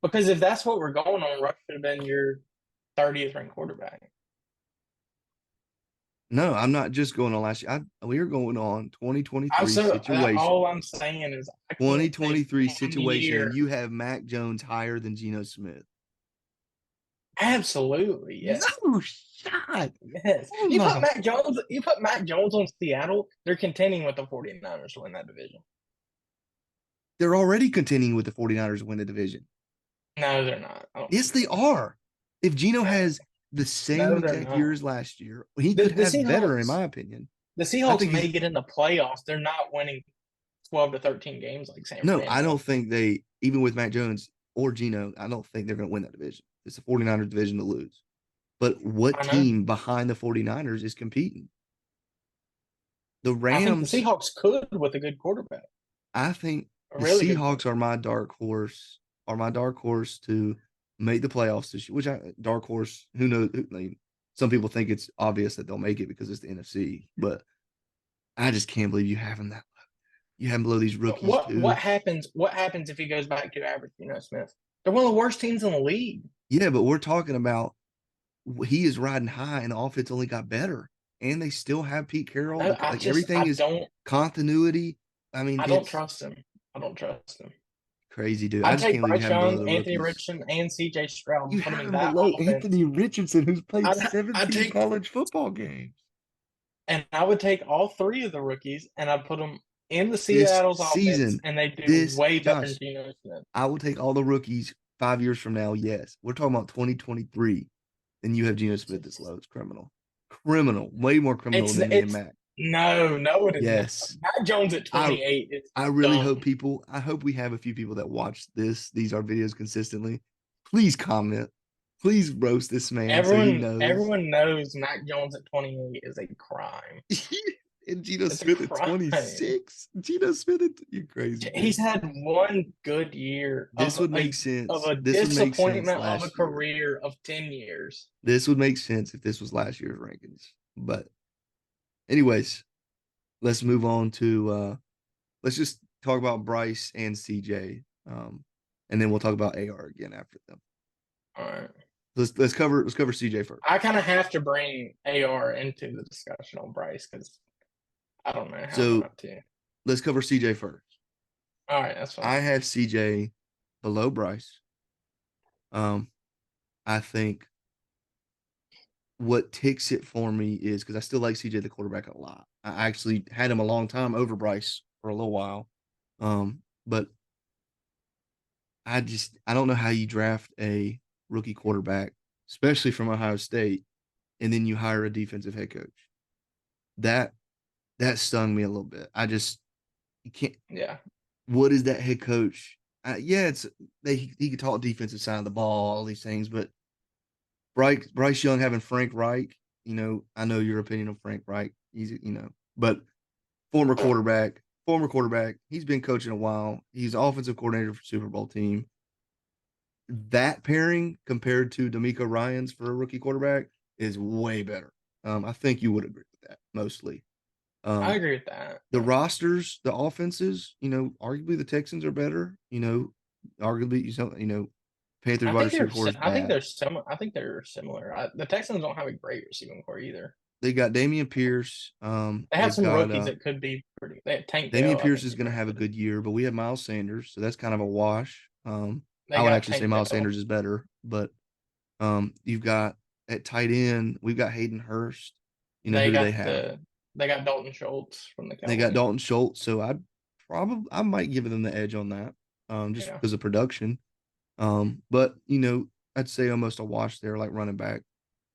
Because if that's what we're going on, Russ should have been your 30th ranked quarterback. No, I'm not just going on last year. We are going on 2023 All situation. I'm saying is I can't take 2023 one situation, and year. you have Mac Jones higher than Geno Smith. Absolutely, yes. No shot. Yes. Oh my. You put Mac Jones on Seattle, they're contending with the 49ers to win that division. They're already contending with the 49ers to win the division. No, they're not. I don't Yes, think they so. are. If Geno No, has the same no, they're exact year not. as last year, he The could the have better, in Seahawks my opinion. the I Seahawks think may he's get in the playoffs. They're not winning 12 to 13 games like San no, I Fran will. don't think they, even with Mac Jones or Geno, I don't think they're going to win that division. It's the 49ers division to lose. But what I know. team behind the 49ers is competing? The I think the Rams, Seahawks could with a good quarterback, I think a the really good Seahawks quarterback. are my dark horse to make the playoffs this year, which dark horse, who knows? Some people think it's obvious that they'll make it because it's the NFC, but I just can't believe you have them below these rookies What too. happens? What happens if he goes back to average? Smith. They're one of the worst teams in the league. Yeah, but we're talking about he is riding high and the offense only got better. And they still have Pete Carroll. No, Like everything is continuity. I mean, I don't it's trust him. I don't trust him. crazy, dude. I I'd just take can't believe you Bryce have him below Young, the Anthony rookies. Richardson, and C.J. Stroud You and put them have in him that below offense. Anthony Richardson, who's played I'd 17 take college football games. and I would take all three of the rookies and I'd put them in the This Seattle's offense, season, and they do this way better than Josh, Geno Smith. I will take all the rookies 5 years from now. Yes, we're talking about 2023. And you have Geno Smith this low. It's criminal. Criminal. Way more criminal than me and It's Mac. no, it is not. Yes. Matt Jones at I 28 is I really hope dumb. people, I hope we have a few people that watch these our videos consistently. Please comment. Please roast this man so he knows. Everyone knows Mac Jones at 28 is a crime. And Geno It's a Smith at crime. 26. Geno Smith at, you crazy, He's dude. had one good year This would make of sense. a This would make sense disappointment of a last year. career of 10 years. This would make sense if this was last year's rankings. But anyways, let's move on to let's just talk about Bryce and CJ. And then we'll talk about AR again after them. All right. Let's cover CJ first. I kind of have to bring AR into the discussion on Bryce because I don't know how So not to. let's cover CJ first. All right, that's fine. I have CJ below Bryce. I think what ticks it for me is because I still like CJ the quarterback a lot. I actually had him a long time over Bryce for a little while. But I don't know how you draft a rookie quarterback, especially from Ohio State, and then you hire a defensive head coach. That that stung me a little bit. You can't. Yeah. What is that head coach? Yeah, he could talk defensive side of the ball, all these things, but Bryce Young having Frank Reich, I know your opinion of Frank Reich. But former quarterback. He's been coaching a while. He's offensive coordinator for Super Bowl team. That pairing compared to D'Amico Ryans for a rookie quarterback is way better. I think you would agree with that mostly. I Um, agree with that. the rosters, the offenses, arguably the Texans are better. Arguably, Panthers wide receiver core is I think bad. they're similar. I think they're similar. The Texans don't have a great receiving core either. They got Damian Pierce. They have They've some got rookies that could be pretty. They have Tank Damian Dell, I Pierce think, is they going to have a drafted. good year, but we have Miles Sanders, so that's kind of a wash. They I would got actually say Tank Miles Dell. Sanders is better, but you've got at tight end, we've got Hayden Hurst. They Who do they got have? Dalton Schultz from the They got Cowboys. Dalton Schultz, so I might give them the edge on that, just Yeah, because of production. But I'd say almost a wash there, like running back,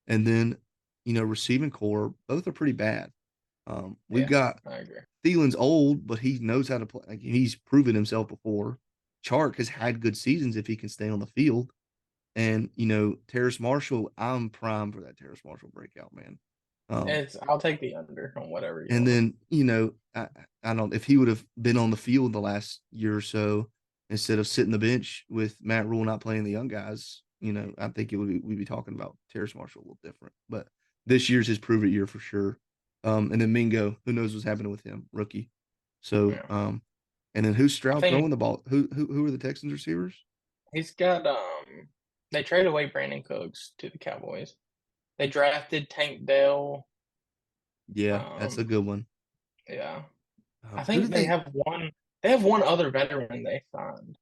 and then receiving core, both are pretty bad. We've yeah, got I agree. Thielen's old, but he knows how to play. Like, he's proven himself before. Chark has had good seasons if he can stay on the field. And Terrace Marshall, I'm prime for that Terrace Marshall breakout, man. Um, I'll take the under on whatever you and want. then I don't if he would have been on the field the last year or so instead of sitting the bench with Matt Rule not playing the young guys, I think we'd be talking about Terrace Marshall a little different. But this year's his prove it year for sure. And then Mingo, who knows what's happening with him, rookie. So Yeah, and then who's I Stroud throwing think the ball? Who are the Texans receivers? he's got. They traded away Brandon Cooks to the Cowboys. They drafted Tank Dell. Yeah, that's a Um, good one. yeah, I Who think did they? They have one other veteran they signed.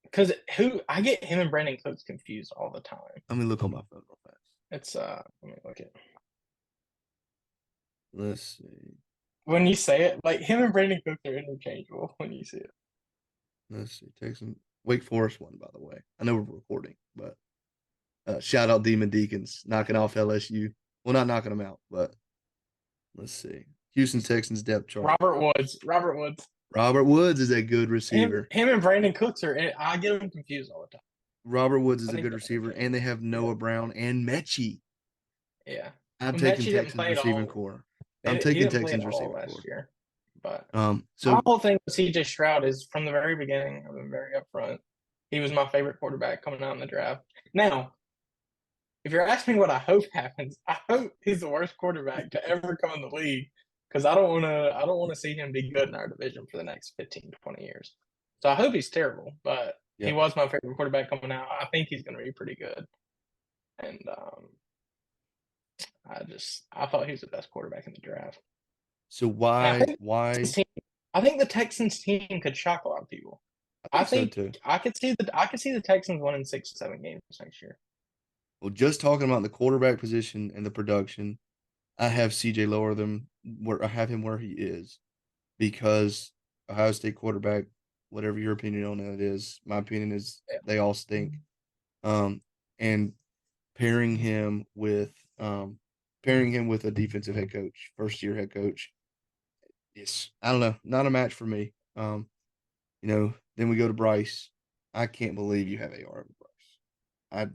Because who I get him and Brandon Cooks confused all the time. Let me look on my phone real fast. It's let me look at Let's see. when you say it, like him and Brandon Cooks are interchangeable when you see it. Let's see. Texans. Wake Forest won, by the way. I know we're recording, but shout out Demon Deacons knocking off LSU. Well, not knocking them out, but let's see. Houston Texans depth chart. Robert Woods. Robert Woods is a good receiver. Him and Brandon Cooks are. I get them confused all the time. Robert Woods is I a think good they'll win receiver, the and game. they have Yeah, Noah Brown and Mechie. yeah. I'm Well, taking Mechie didn't Texans play at receiving all. core. I'm He taking didn't play at Texans all receiving last core. year. But my So whole thing with CJ Stroud is from the very beginning, I've been very upfront. He was my favorite quarterback coming out in the draft. Now, if you're asking me what I hope happens, I hope he's the worst quarterback to ever come in the league because I don't want to see him be good in our division for the next 15, 20 years. So I hope he's terrible, but he yeah. was my favorite quarterback coming out. I think he's going to be pretty good. And I thought he was the best quarterback in the draft. So And why? I think the Texans team could shock a lot of people. I I think so think too. I could see the Texans winning 6 or 7 games next year. Well, just talking about the quarterback position and the production, I have CJ lower than where I have him where he is because Ohio State quarterback, whatever your opinion on that is, my opinion is Yeah. they all stink. Um, and pairing him with um pairing him with a defensive head coach, first year head coach, is I don't know, not a match for me. Then we go to Bryce. I can't believe you have AR over Bryce.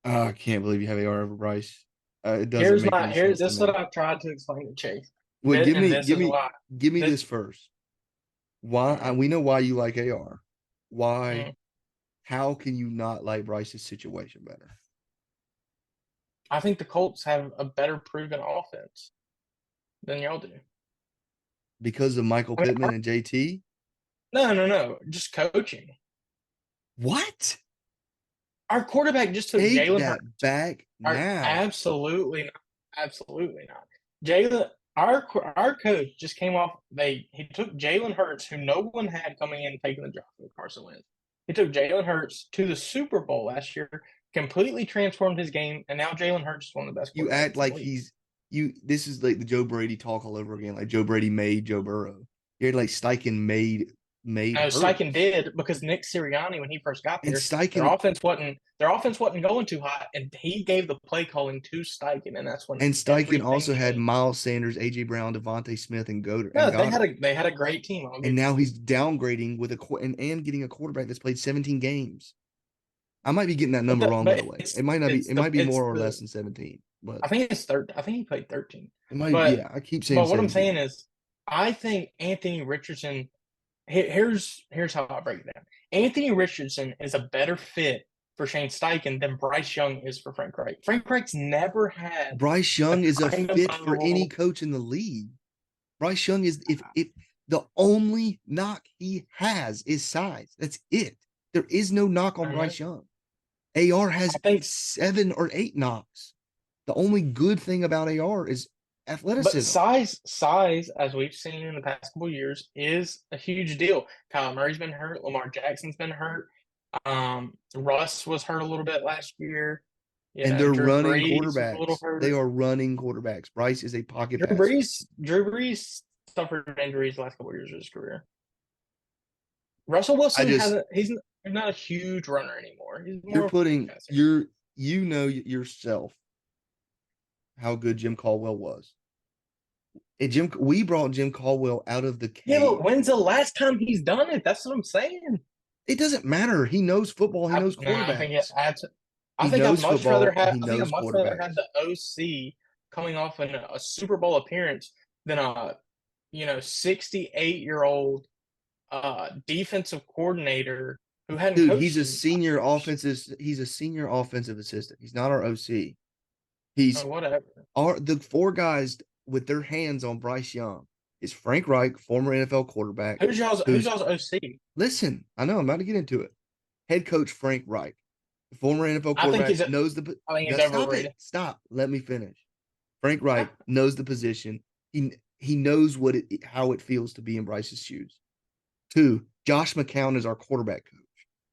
I can't believe you have AR over Bryce. It doesn't make any Here's sense to this is what me. I've tried to explain to Chase. Well, give And me, this give is me, why. give me This, this first. Why? mm, We know why you like AR. Why? mm, How can you not like Bryce's situation better? I think the Colts have a better proven offense than y'all do. Because of Michael I mean, Pittman and JT? no, just coaching. What? Our quarterback just took Take Jalen that Hurts. back Our, now. absolutely not. Absolutely not. Jalen, our coach just came off. He took Jalen Hurts, who no one had coming in taking the job from Carson Wentz. He took Jalen Hurts to the Super Bowl last year, completely transformed his game, and now Jalen Hurts is one of the best You act quarterbacks in the like league. he's you. This is like the Joe Brady talk all over again. Like Joe Brady made Joe Burrow. You're like Steichen made No, Steichen Hurts, did because Nick Sirianni, when he first got and there, their Steichen offense wasn't going too hot, and he gave the play calling to Steichen, and that's when and Steichen everything also had changed. Miles Sanders, AJ Brown, Devontae Smith, and No, they had Goddard. a great team. I'll And give now you. he's downgrading with and getting a quarterback that's played 17 games. I might be getting that But number wrong, by the but way. It might not be. It might be it's more or less the than 17, but I think it's third. I think he played 13. it might. But Yeah, I keep saying but what I'm 17. saying is, I think Anthony Richardson. Here's how I break it down. Anthony Richardson is a better fit for Shane Steichen than Bryce Young is for Frank Reich. Frank Reich's never had Bryce the Young is a kind of fit for any coach in the league. Bryce Young is if the only knock he has is size. That's it. There is no knock on I know. Bryce Young. AR has I think, 7 or 8 knocks. The only good thing about AR is but athleticism. size, as we've seen in the past couple of years, is a huge deal. Kyle Murray's been hurt. Lamar Jackson's been hurt. Russ was hurt a little bit last year. And they're Drew running Brees was a little quarterbacks. They hurt. are running quarterbacks. Bryce is a pocket Drew passer. Brees, Drew Brees suffered injuries the last couple of years of his career. Russell I Wilson just hasn't. He's not a huge runner anymore. He's you're more of a pocket putting passer. you know yourself how good Jim Caldwell was. And we brought Jim Caldwell out of the Yeah, but cave. when's the last time he's done it? That's what I'm saying. It doesn't matter. He knows football. He knows No, I think it quarterbacks. adds. I He think I'd knows much rather football and have. he I think I'd knows much rather have quarterbacks. the OC coming off in a Super Bowl appearance than a 68-year-old defensive coordinator who hadn't Dude, coached in 5 years. he's a senior offensive assistant. He's not our OC. He's Or whatever. the 4 guys with their hands on Bryce Young is Frank Reich, former NFL quarterback, Who's who's y'all's OC? listen, I know I'm about to get into it. Head coach Frank Reich, the former NFL I think quarterback, he's knows the I think he's just stop it. overrated. Stop. Let me finish. Frank Reich knows the position. He knows how it feels to be in Bryce's shoes. 2, Josh McCown is our quarterback coach.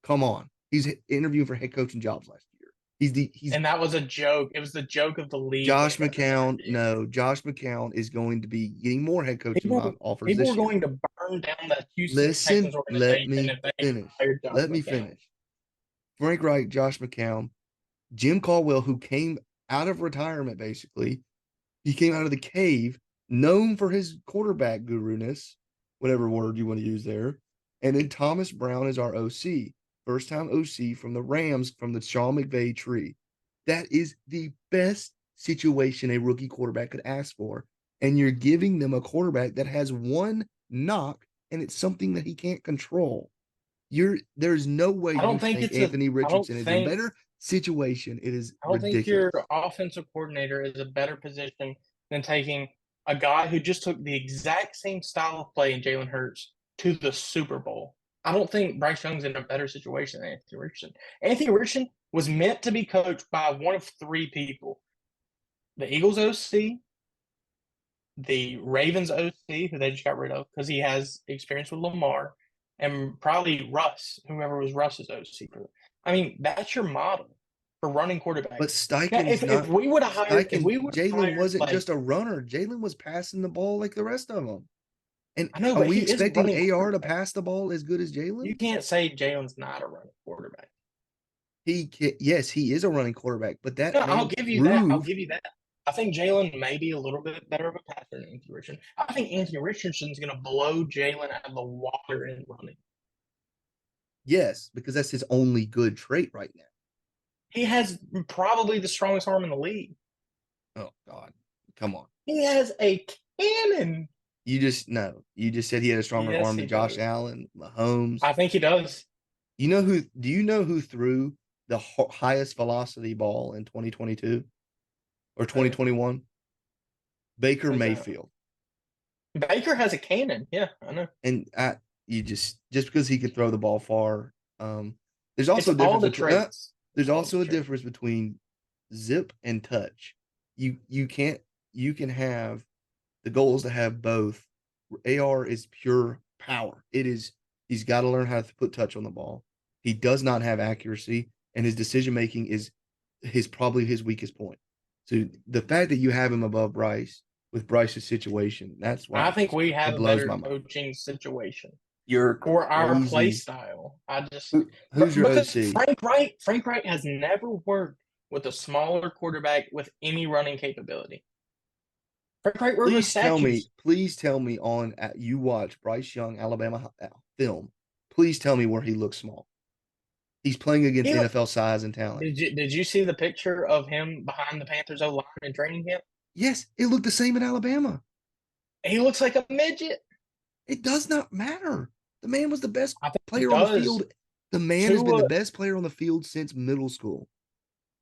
Come on. He's interviewing for head coaching jobs last year. He's And that was a joke. It was the joke of the league when Josh he got that McCown. interview. No, Josh McCown is going to be getting more head coaching People offers people were this year. going to burn down the Houston Listen, Texans let organization me if they finish. hired Josh Let me McCown. finish. Frank Reich, Josh McCown, Jim Caldwell, who came out of retirement basically. He came out of the cave, known for his quarterback guru ness, whatever word you want to use there. And then Thomas Brown is our OC. first time OC from the Rams from the Sean McVay tree. That is the best situation a rookie quarterback could ask for. And you're giving them a quarterback that has one knock, and it's something that he can't control. There's no way I don't you think think it's a. Anthony I don't Richardson is a think. better situation. It is I don't think your ridiculous. offensive coordinator is a better position than taking a guy who just took the exact same style of play in Jalen Hurts to the Super Bowl. I don't think Bryce Young's in a better situation than Anthony Richardson. Anthony Richardson was meant to be coached by one of three people: the Eagles OC, the Ravens OC, who they just got rid of because he has experience with Lamar, and probably Russ, whoever was Russ's OC. I mean, that's your model for running But quarterbacks. Now, Steichen's if not we would have hired, if Steichen. we would have Jalen hired, wasn't like, just a runner. Jalen was passing the ball like the rest of them. And I know, are but we he is a expecting running AR to quarterback. pass the ball as good as You Jalen? can't say Jalen's not a running quarterback. Yes, he is a running quarterback, but that No, I'll man give you that. I'll proved give you that. I think Jalen may be a little bit better of a passer than Anthony Richardson. I think Anthony Richardson's going to blow Jalen out of the water in running. yes, because that's his only good trait right now. He has probably the strongest arm in the league. Oh God, come on. He has a cannon. You just no. You just said he had a stronger Yes, arm he than Josh does. Allen, Mahomes. I think he does. You know who? Do you know who threw the highest velocity ball in 2022 or Who? 2021? Baker Who's that? Mayfield. Baker has a cannon. Yeah, I know. And you just because he could throw the ball far. There's It's also a all difference the between traits. there's All the also a traits. difference between zip and touch. You can't you can have the goal is to have both. AR is pure power. He's got to learn how to put touch on the ball. He does not have accuracy, and his decision making is probably his weakest point. So the fact that you have him above Bryce with Bryce's situation, that's why I think we have it a blows better my mind. coaching situation You're for our play crazy. style. I just Who's your because OC? Frank Wright has never worked with a smaller quarterback with any running capability. Frank Wright worked with statues. Please tell me on you watch Bryce Young Alabama film. Please tell me where he looks small. He's playing against He, NFL size and talent. did you see the picture of him behind the Panthers O line in training camp? Yes, it looked the same in Alabama. He looks like a midget. It does not matter. The man was the best I think he player on the does. field. The man has been the Tua, best player on the field since middle school.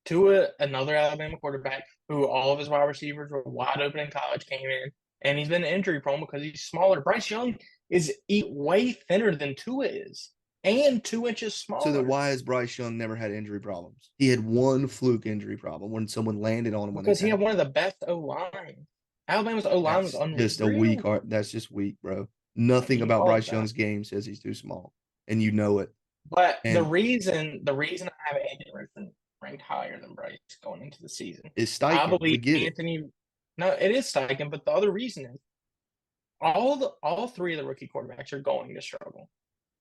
Tua, another Alabama quarterback who all of his wide receivers were wide open in college, came in, and he's been injury prone because he's smaller. Bryce Young is way thinner than Tua is, and 2 inches So then smaller why has Bryce Young never had injury problems? He had one fluke injury problem when someone landed on him when they because he had tackled one of him. the best O line. Alabama's O line was That's just a unreal. weak art. That's just weak, bro. Nothing You about call it Bryce that. Young's game says he's too small, and you know it. But the And reason I have Anthony Richardson ranked higher than Bryce going into the season, it's I Steichen. We believe get it. Anthony. No, it is Steichen, but the other reason is all three of the rookie quarterbacks are going to struggle.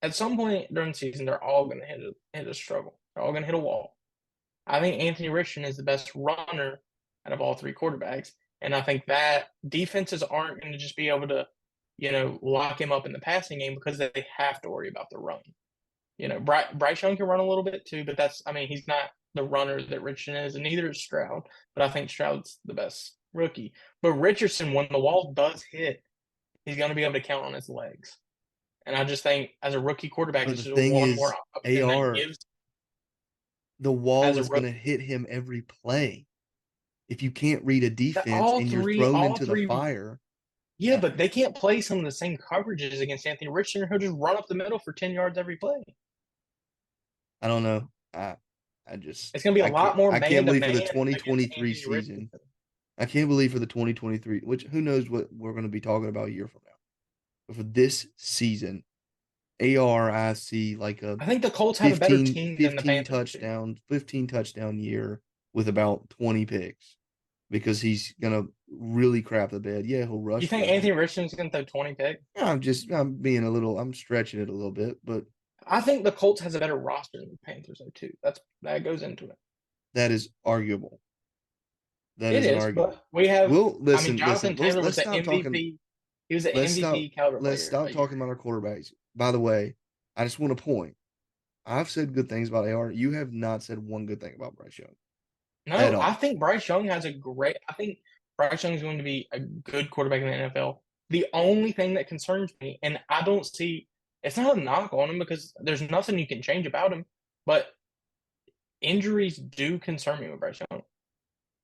At some point during the season, they're all going to hit a struggle. They're all going to hit a wall. I think Anthony Richardson is the best runner out of all three quarterbacks, and I think that defenses aren't going to just be able to, lock him up in the passing game because they have to worry about the run. Bryce Young can run a little bit too, but he's not the runner that Richardson is, and neither is Stroud. But I think Stroud's the best rookie. But Richardson, when the wall does hit, he's going to be able to count on his legs. And I just think as a rookie quarterback, But it's the just thing one more is, option that AR, gives the wall as a is going rookie. to hit him every play. If you can't read a That defense and you're thrown all into the three, fire, yeah, but they can't play some of the same coverages against Anthony Richardson. He'll just run up the middle for 10 yards every play. I don't know. I just It's going to be a lot more I can't man to believe for the man against 2023 Anthony season. Richardson. I can't believe for the 2023, which who knows what we're going to be talking about a year from now. But for this season, I see like a I think the Colts have a better 15, team than the 15 Panthers do. touchdown, 15 touchdown year with about 20 picks because he's going to really crap the bed. Yeah, he'll You rush think well. Anthony Richardson's going to throw 20 picks? I'm stretching it a little bit, but I think the Colts has a better roster than the Panthers, though, too. That goes into it. that is arguable. That It is an is, argument. but we have. Well, listen. Jonathan Taylor was Let's the stop talking. MVP. He was the Let's stop. MVP caliber Let's player stop a year talking about our quarterbacks. By the way, I just want to point. I've said good things about AR. You have not said one good thing about Bryce Young at No, I all. think Bryce Young has a great. I think Bryce Young is going to be a good quarterback in the NFL. The only thing that concerns me, and I don't see, it's not a knock on him because there's nothing you can change about him, but injuries do concern me with Bryce Young.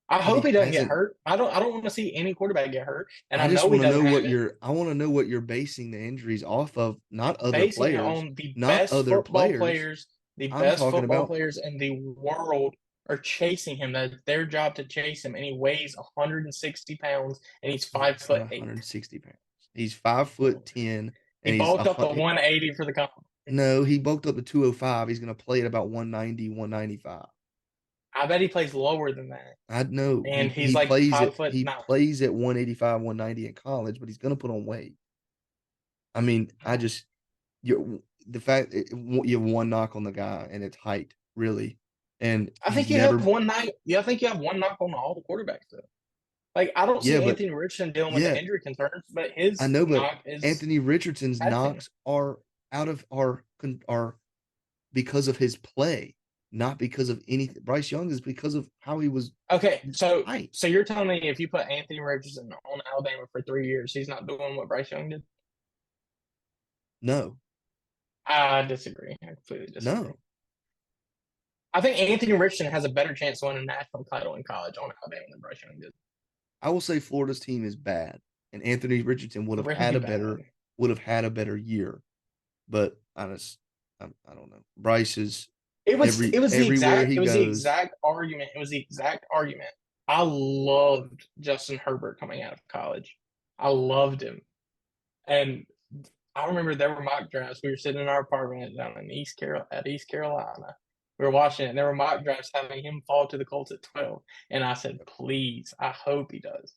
I But hope he he doesn't get hasn't. hurt. I don't want to see any quarterback get hurt, and I I just know he want to doesn't know have what it. you're. I want to know what you're basing the injuries off of. Not other Basing it players. on Not other players. the I'm best talking football about players in the world are chasing him. That's their job to chase him, and he weighs 160 pounds, and he's he's five not foot eight. 160 pounds. He's 5'10", He and he's bulked a up to 180 for the combine. no. He bulked up to 205. He's going to play at about 190, 195. I bet he plays lower than that, I know and he's he like plays five it. foot He nine. plays at 185, 190 in college, but he's going to put on weight. I mean, I just the fact you have one knock on the guy and it's height, really, and I he's think you have never. one night. Yeah, I think you have one knock on all the quarterbacks though. Like I don't Yeah, see but Anthony Richardson dealing with the yeah, injury concerns, but I his know, but knock is Anthony Richardson's passing. knocks are out of are because of his play, not because of anything. Bryce Young is because of how he was Okay, his so height. so you're telling me if you put Anthony Richardson on Alabama for 3 years, he's not doing what Bryce Young did? No, I disagree. I completely disagree. no. I think Anthony Richardson has a better chance to win a national title in college on Alabama than Bryce Young did. I will say Florida's team is bad, and Anthony Richardson Really bad. would have had a better year. But I don't know. Bryce is everywhere he It was the goes. exact argument. It was the exact argument. I loved Justin Herbert coming out of college. I loved him. And I remember there were mock drafts. We were sitting in our apartment down in East Carolina. We were watching it, and there were mock drafts having him fall to the Colts at 12. And I said, please, I hope he does.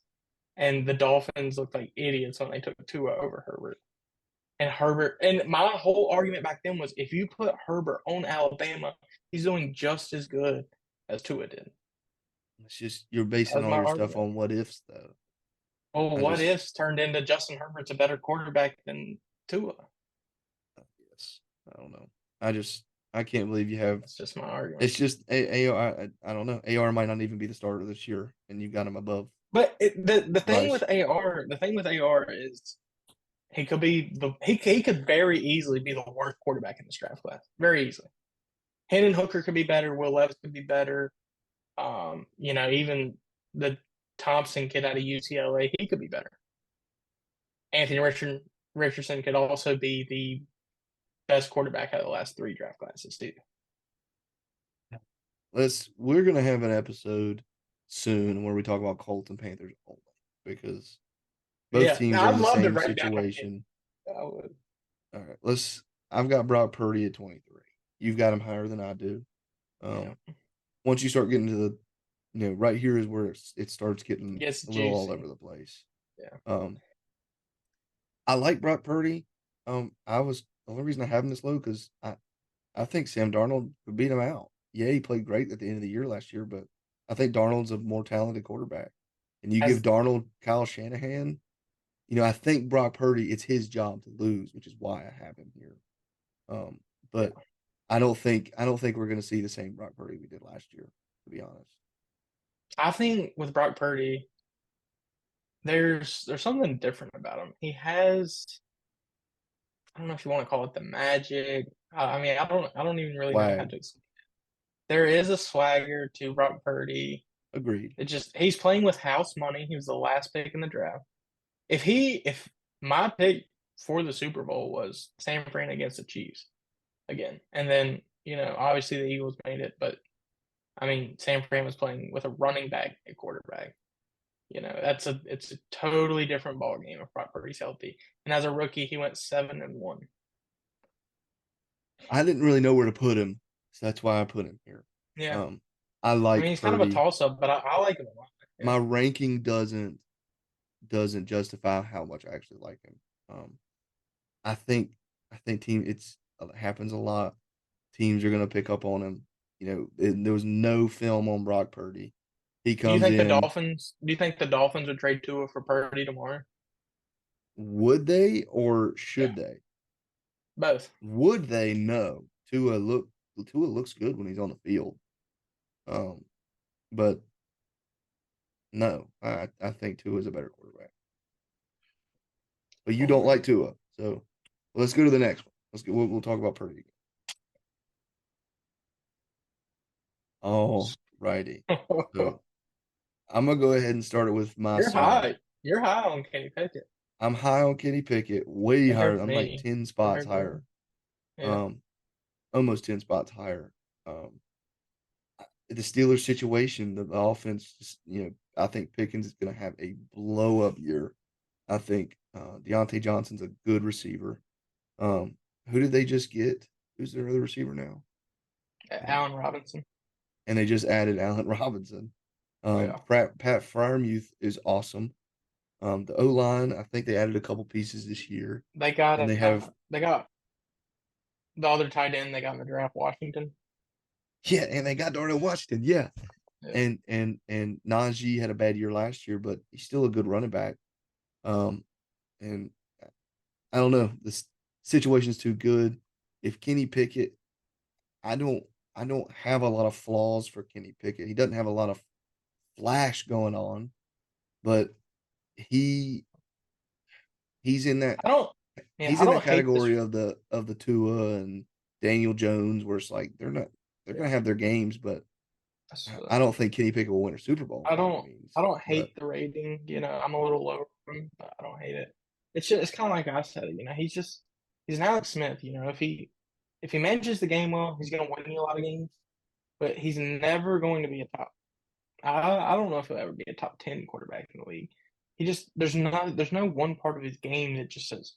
And the Dolphins looked like idiots when they took Tua over Herbert. And my whole argument back then was if you put Herbert on Alabama, he's doing just as good as Tua did. It's just you're That basing was all my your stuff argument. on what ifs, though. Well, I what just ifs turned into Justin Herbert's a better quarterback than Tua? yes, I don't know. I can't believe you have. That's just my argument. It's just AR. I don't know. AR might not even be the starter this year, and you got him above But the thing with Bryce. AR is he could very easily be the worst quarterback in this draft class. Very easily. Hendon Hooker could be better. Will Levis could be better. Even the Thompson kid out of UCLA, he could be better. Richardson could also be the best quarterback out of the last three draft classes too. We're gonna have an episode soon where we talk about Colts and Panthers only because both Yeah, teams are I'd in the love to same break down. situation. I would. All right, let's. I've got Brock Purdy at 23. You've got him higher than I do. Yeah, Once you start getting to the, right here is where it starts getting gets a little all juicy. over the place. Yeah, Um, I like Brock Purdy. I was the only reason I have him this low because I think Sam Darnold could beat him out. Yeah, he played great at the end of the year last year, but I think Darnold's a more talented quarterback. And you give as Darnold Kyle Shanahan, I think Brock Purdy, it's his job to lose, which is why I have him here. yeah, But I don't think we're going to see the same Brock Purdy we did last year, to be honest. I think with Brock Purdy, there's something different about him. He has I don't know if you want to call it the magic. I mean, I don't even really know how Swag, to explain. There is a swagger to Brock Purdy. agreed. He's playing with house money. He was the last pick in the draft. If my pick for the Super Bowl was San Fran against the Chiefs again, and then obviously the Eagles made it, but I mean San Fran was playing with a running back at quarterback. It's a totally different ball game if Brock Purdy's healthy. And as a rookie, he went 7-1. I didn't really know where to put him, so that's why I put him here. Yeah, Um, I I mean like he's kind of a Purdy. toss up, but I like him a lot. Yeah, My ranking doesn't justify how much I actually like him. Um, I think it happens a lot. Teams are going to pick up on him. There was no film on Brock Purdy. He comes in. Do you think the Dolphins would trade Tua for Purdy tomorrow? Would they or Yeah, should they? both. Would they? No. Tua look. Tua looks good when he's on the field. But no, I think Tua is a better quarterback. But you don't like Tua, so well, let's go to the next one. We'll talk about Purdy. All righty. So I'm gonna go ahead and start it with my You're side. high. You're high on Kenny Pickett I'm high on Kenny Pickett, way higher. compared to I'm like me. 10 spots Compared to higher. me. Yeah. Um, almost 10 spots higher. The Steelers situation, the offense, I think Pickens is going to have a blow up year. I think Deontay Johnson's a good receiver. Who did they just get? Who's their other receiver now? Um, Allen Robinson. and they just added Allen Robinson. Yeah. Pat Fryermuth is awesome. The O line, I think they added a couple pieces this year, They got and they got the other tight end they got in the draft, Washington. and they got Darnell Washington, yeah, Yeah. and Najee had a bad year last year, but he's still a good running back. Um, and I don't know, this situation is too good. If Kenny Pickett, I don't, I don't have a lot of flaws for Kenny Pickett. He doesn't have a lot of flash going on, but he he's in that I don't yeah, he's I in that don't hate this. category of the Tua and Daniel Jones, where it's like they're Yeah. gonna have their games, but So, I don't think Kenny Pickett will win a Super Bowl I by any don't means. I don't But hate the rating, I'm a little lower on him, but I don't hate it. It's kinda like I said, he's an Alex Smith, if he manages the game well, he's gonna win you a lot of games, but he's never going to be a top I don't know if he'll ever be a top 10 quarterback in the league. He just there's no one part of his game that just says,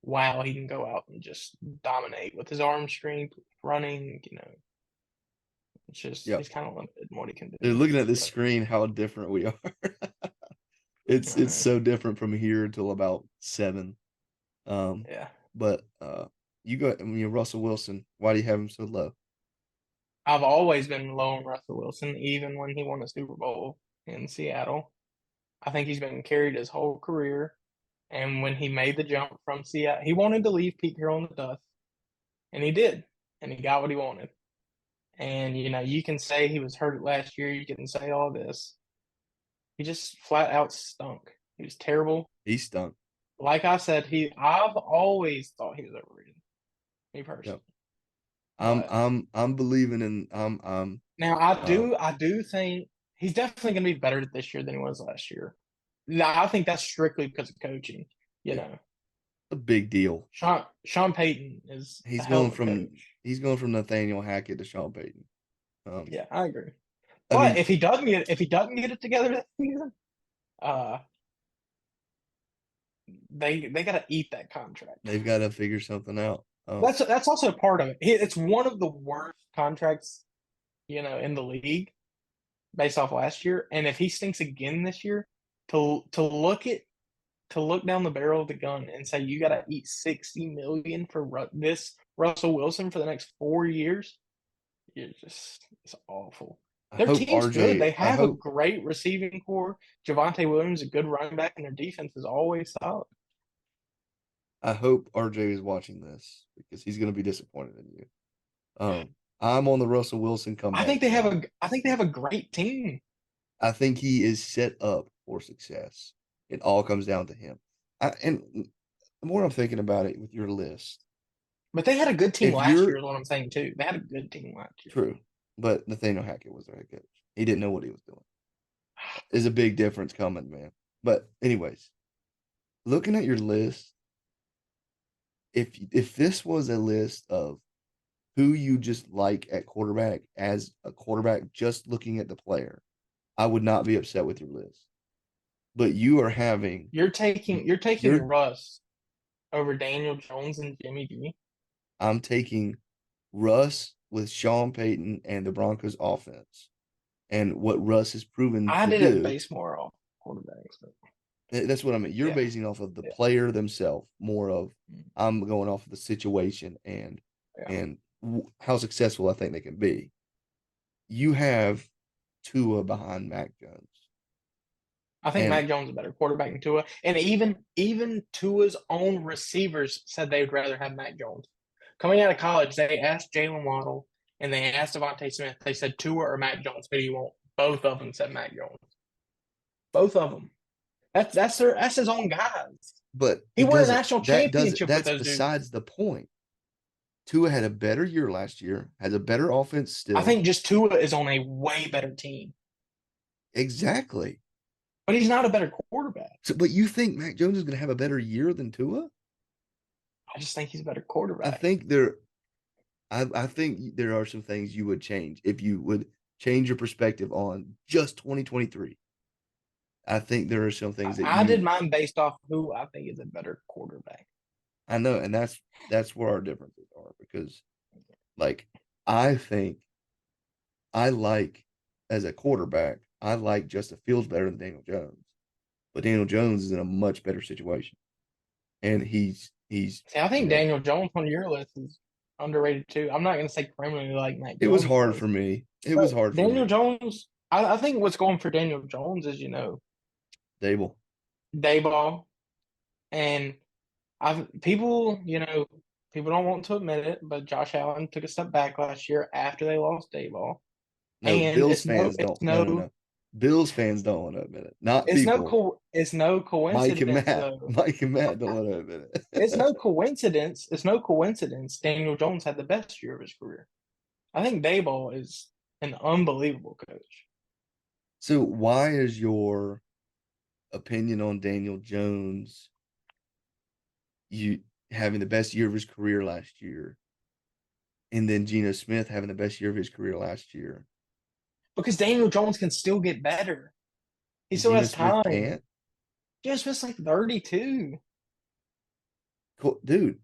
wow, he can go out and just dominate with his arm strength, running. It's just yeah, he's kind of limited in what he can they're do. looking at this But screen how different we are. It's uh, so different from here until about 7. Um, yeah, but you got Russell Wilson. Why do you have him so low? I've always been low on Russell Wilson, even when he won a Super Bowl in Seattle. I think he's been carried his whole career. And when he made the jump from Seattle, he wanted to leave Pete Carroll in the dust, and he did, and he got what he wanted. And you can say he was hurt last year. You can say all this. He just flat out stunk. He was terrible. He stunk. Like I said, I've always thought he was overrated, me Yep. personally. I'm But I'm I'm believing in I'm now I uh do I do think he's definitely going to be better this year than he was last year. Now, I think that's strictly because of coaching. You yeah, know, a big deal. Sean Payton is a He's hell going of a from coach. he's going from Nathaniel Hackett to Sean Payton. Um, Yeah, I agree. I But mean, if he doesn't get it together this season, uh, they got to eat that contract. they've got to figure something out. That's also part of it. It's one of the worst contracts, in the league based off last year. And if he stinks again this year, to look down the barrel of the gun and say you got to eat 60 million for this Russell Wilson for the next 4 years, it's awful. I Their hope team's good. RJ. They have a great receiving core. Javante Williams, a good running back, and their defense is always solid. I hope RJ is watching this because he's going to be disappointed in you. I'm on the Russell Wilson comeback train. I think they have a great team. I think he is set up for success. It all comes down to him. And the more I'm thinking about it with your list, But they had a good team if last year, you're is what I'm saying too. They had a good team last year. true, but Nathaniel Hackett was their head coach. He didn't know what he was doing. There's a big difference coming, man. But anyways, looking at your list, if this was a list of who you just like at quarterback as a quarterback, just looking at the player, I would not be upset with your list. But you are having You're taking you're Russ over Daniel Jones and Jimmy G. I'm taking Russ with Sean Payton and the Broncos offense and what Russ has proven I to did it do. based more off quarterbacks, but That's what I mean. You're yeah, basing off of the yeah, player themselves more of mm, I'm going off of the situation yeah. and how successful I think they can be. You have Tua behind Mac Jones. I think And Mac Jones is a better quarterback than Tua, and even Tua's own receivers said they would rather have Mac Jones. Coming out of college, they asked Jalen Waddle, and they asked Devontae Smith, they said Tua or Mac Jones. Who do you want? Both of them said Mac Jones. Both of them. That's his own guys. But He it won a doesn't. national That doesn't. championship with That's those dudes. besides the point. Tua had a better year last year. Has a better offense I still. think just Tua is on a way better team, Exactly. but he's not a better quarterback. So, but you think Mac Jones is going to have a better year than Tua? I just think he's a better I quarterback. think there. I think there are some things you would change if you would change your perspective on just 2023. I think there are some things that I did you. mine based off who I think is a better quarterback. I know, and that's where our differences are because, like, I think I like as a quarterback, I like Justin Fields better than Daniel Jones, but Daniel Jones is in a much better situation, and he's See, I you think know Daniel Jones on your list is underrated too. I'm not going to say criminally like Mac it was Jones hard was, for me. It was but hard for Daniel me. Jones, I think what's going for Daniel Jones is Dable, Dayball, and I've people people don't want to admit it, but Josh Allen took a step back last year after they lost Dayball, no and Bills fans don't. No. Bills fans don't want to admit it. Not people. it's no Mike and coincidence Matt. though. Mike and Matt don't want to admit It's it. no coincidence. It's no coincidence. Daniel Jones had the best year of his career. I think Dayball is an unbelievable coach. So why is your opinion on Daniel Jones you having the best year of his career last year, and then Geno Smith having the best year of his career last year, Because Daniel Jones can still get better. He and still Geno has Smith time. can't? Daniel Smith's like 32. Dude,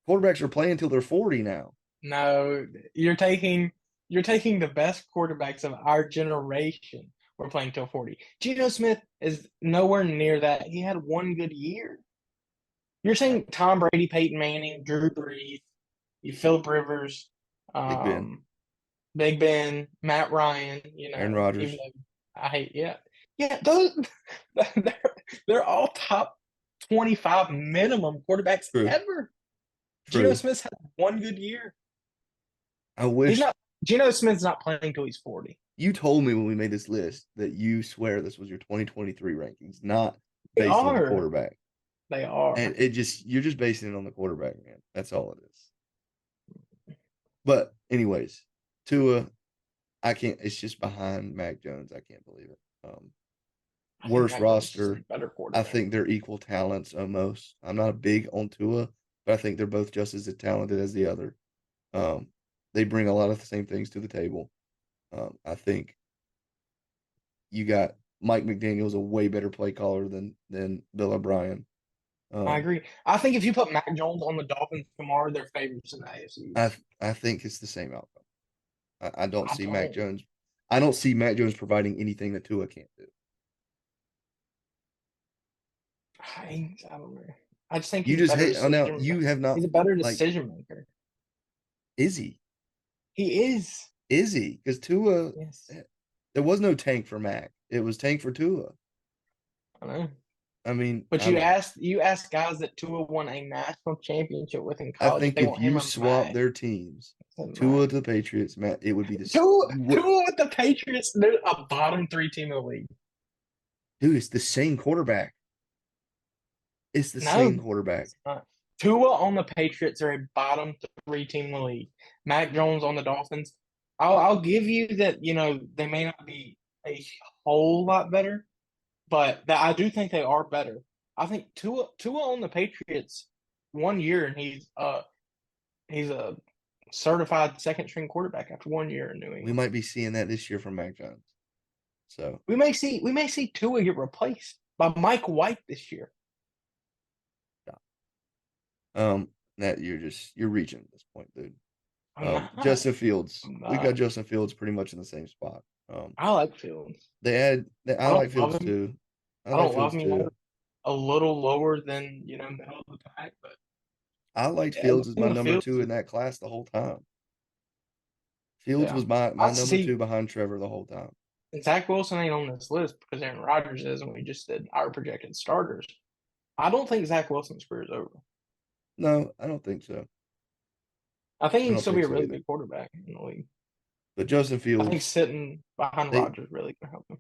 quarterbacks are playing until they're 40 now. No, you're taking the best quarterbacks of our generation. We're playing till 40. Geno Smith is nowhere near that. He had one good year. You're saying Tom Brady, Peyton Manning, Drew Brees, Philip Rivers, Big Ben, um, Big Ben, Matt Ryan, Aaron even Rodgers, though I hate, yeah, those they're, they're all top 25 minimum quarterbacks true, ever. Geno true. Smith's had one good year. I He's wish not. Geno Smith's not playing till he's 40. you told me when we made this list that you swear this was your 2023 rankings, not They based on the are. quarterback. They And are. you're just basing it on the quarterback, man. That's all it is. But anyways, Tua, I can't. It's just behind Mac Jones. I can't believe it. I think Worst Mac Jones is a roster. better I quarterback. think they're equal talents almost. I'm not a big on Tua, but I think they're both just as talented as the other. Um, they bring a lot of the same things to the table. I think you got Mike McDaniel's a way better play caller than Bill O'Brien. I Um, agree. I think if you put Mac Jones on the Dolphins tomorrow, they're favorites in the AFC I East. I think it's the same outcome. I don't I see Mac don't. Jones. I don't see Mac Jones providing anything that Tua can't do. I don't know. I just think You he's a just better hate. Oh, now decision. you have not He's a better like. decision maker. Is he? He is. Is he? Because Tua, Yes. there was no tank for Mac. It was tank for Tua. I know. I mean, But I don't know. you ask guys that Tua won a national championship with in I college if think they if want him you or swap Mac. their teams, Mac. Tua to the Patriots, Matt, it would be this. Tua, You would, Tua with the Patriots, they're a bottom three team in the league. dude. It's the same quarterback. It's the same No, quarterback. it's not. Tua on the Patriots are a bottom three team in the league. Mac Jones on the Dolphins. I'll give you that. They may not be a whole lot better, but that I do think they are better. I think Tua on the Patriots 1 year and he's a certified second string quarterback after 1 year in New We England. might be seeing that this year from Mac Jones. So, We may see Tua get replaced by Mike White this year. that you're reaching at this point, dude. I'm not. Justin Fields, I'm we got not. Justin Fields pretty much in the same spot. I like Fields. I I like don't love Fields him. too. I I like don't love Fields him. too. A little lower than middle of the pack, but I liked yeah, Fields as my Justin number Fields. two in that class the whole time. Fields Yeah, was my I number two see. behind Trevor the whole time. Zach Wilson ain't on this list because Aaron Rodgers is, and we just did our projected starters. I don't think Zach Wilson's career is over. No, I don't think so. I think he I can don't still be think a so really either. good quarterback in the league. But Justin I think Fields, sitting behind they Rodgers really gonna help him.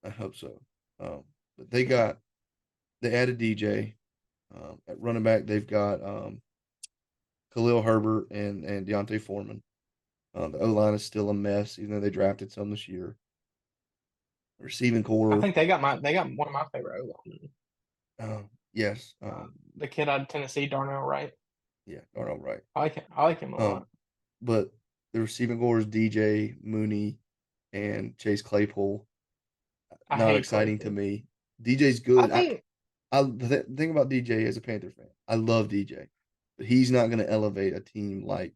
I hope so. But Yeah. they added DJ. At running back, they've got Khalil Herbert and Deontay Foreman. The O line is still a mess, even though they drafted some this year. Receiving I core, think they got one of my favorite O linemen. yes, The kid out of Tennessee, Darnell Wright. yeah, Darnell Wright. I like him. I like him a Um, lot. but the receiving core is DJ Mooney and Chase Claypool. I Not hate exciting to Claypool. me. DJ's I good. think The thing about DJ as a Panther fan, I love DJ, but he's not going to elevate a team like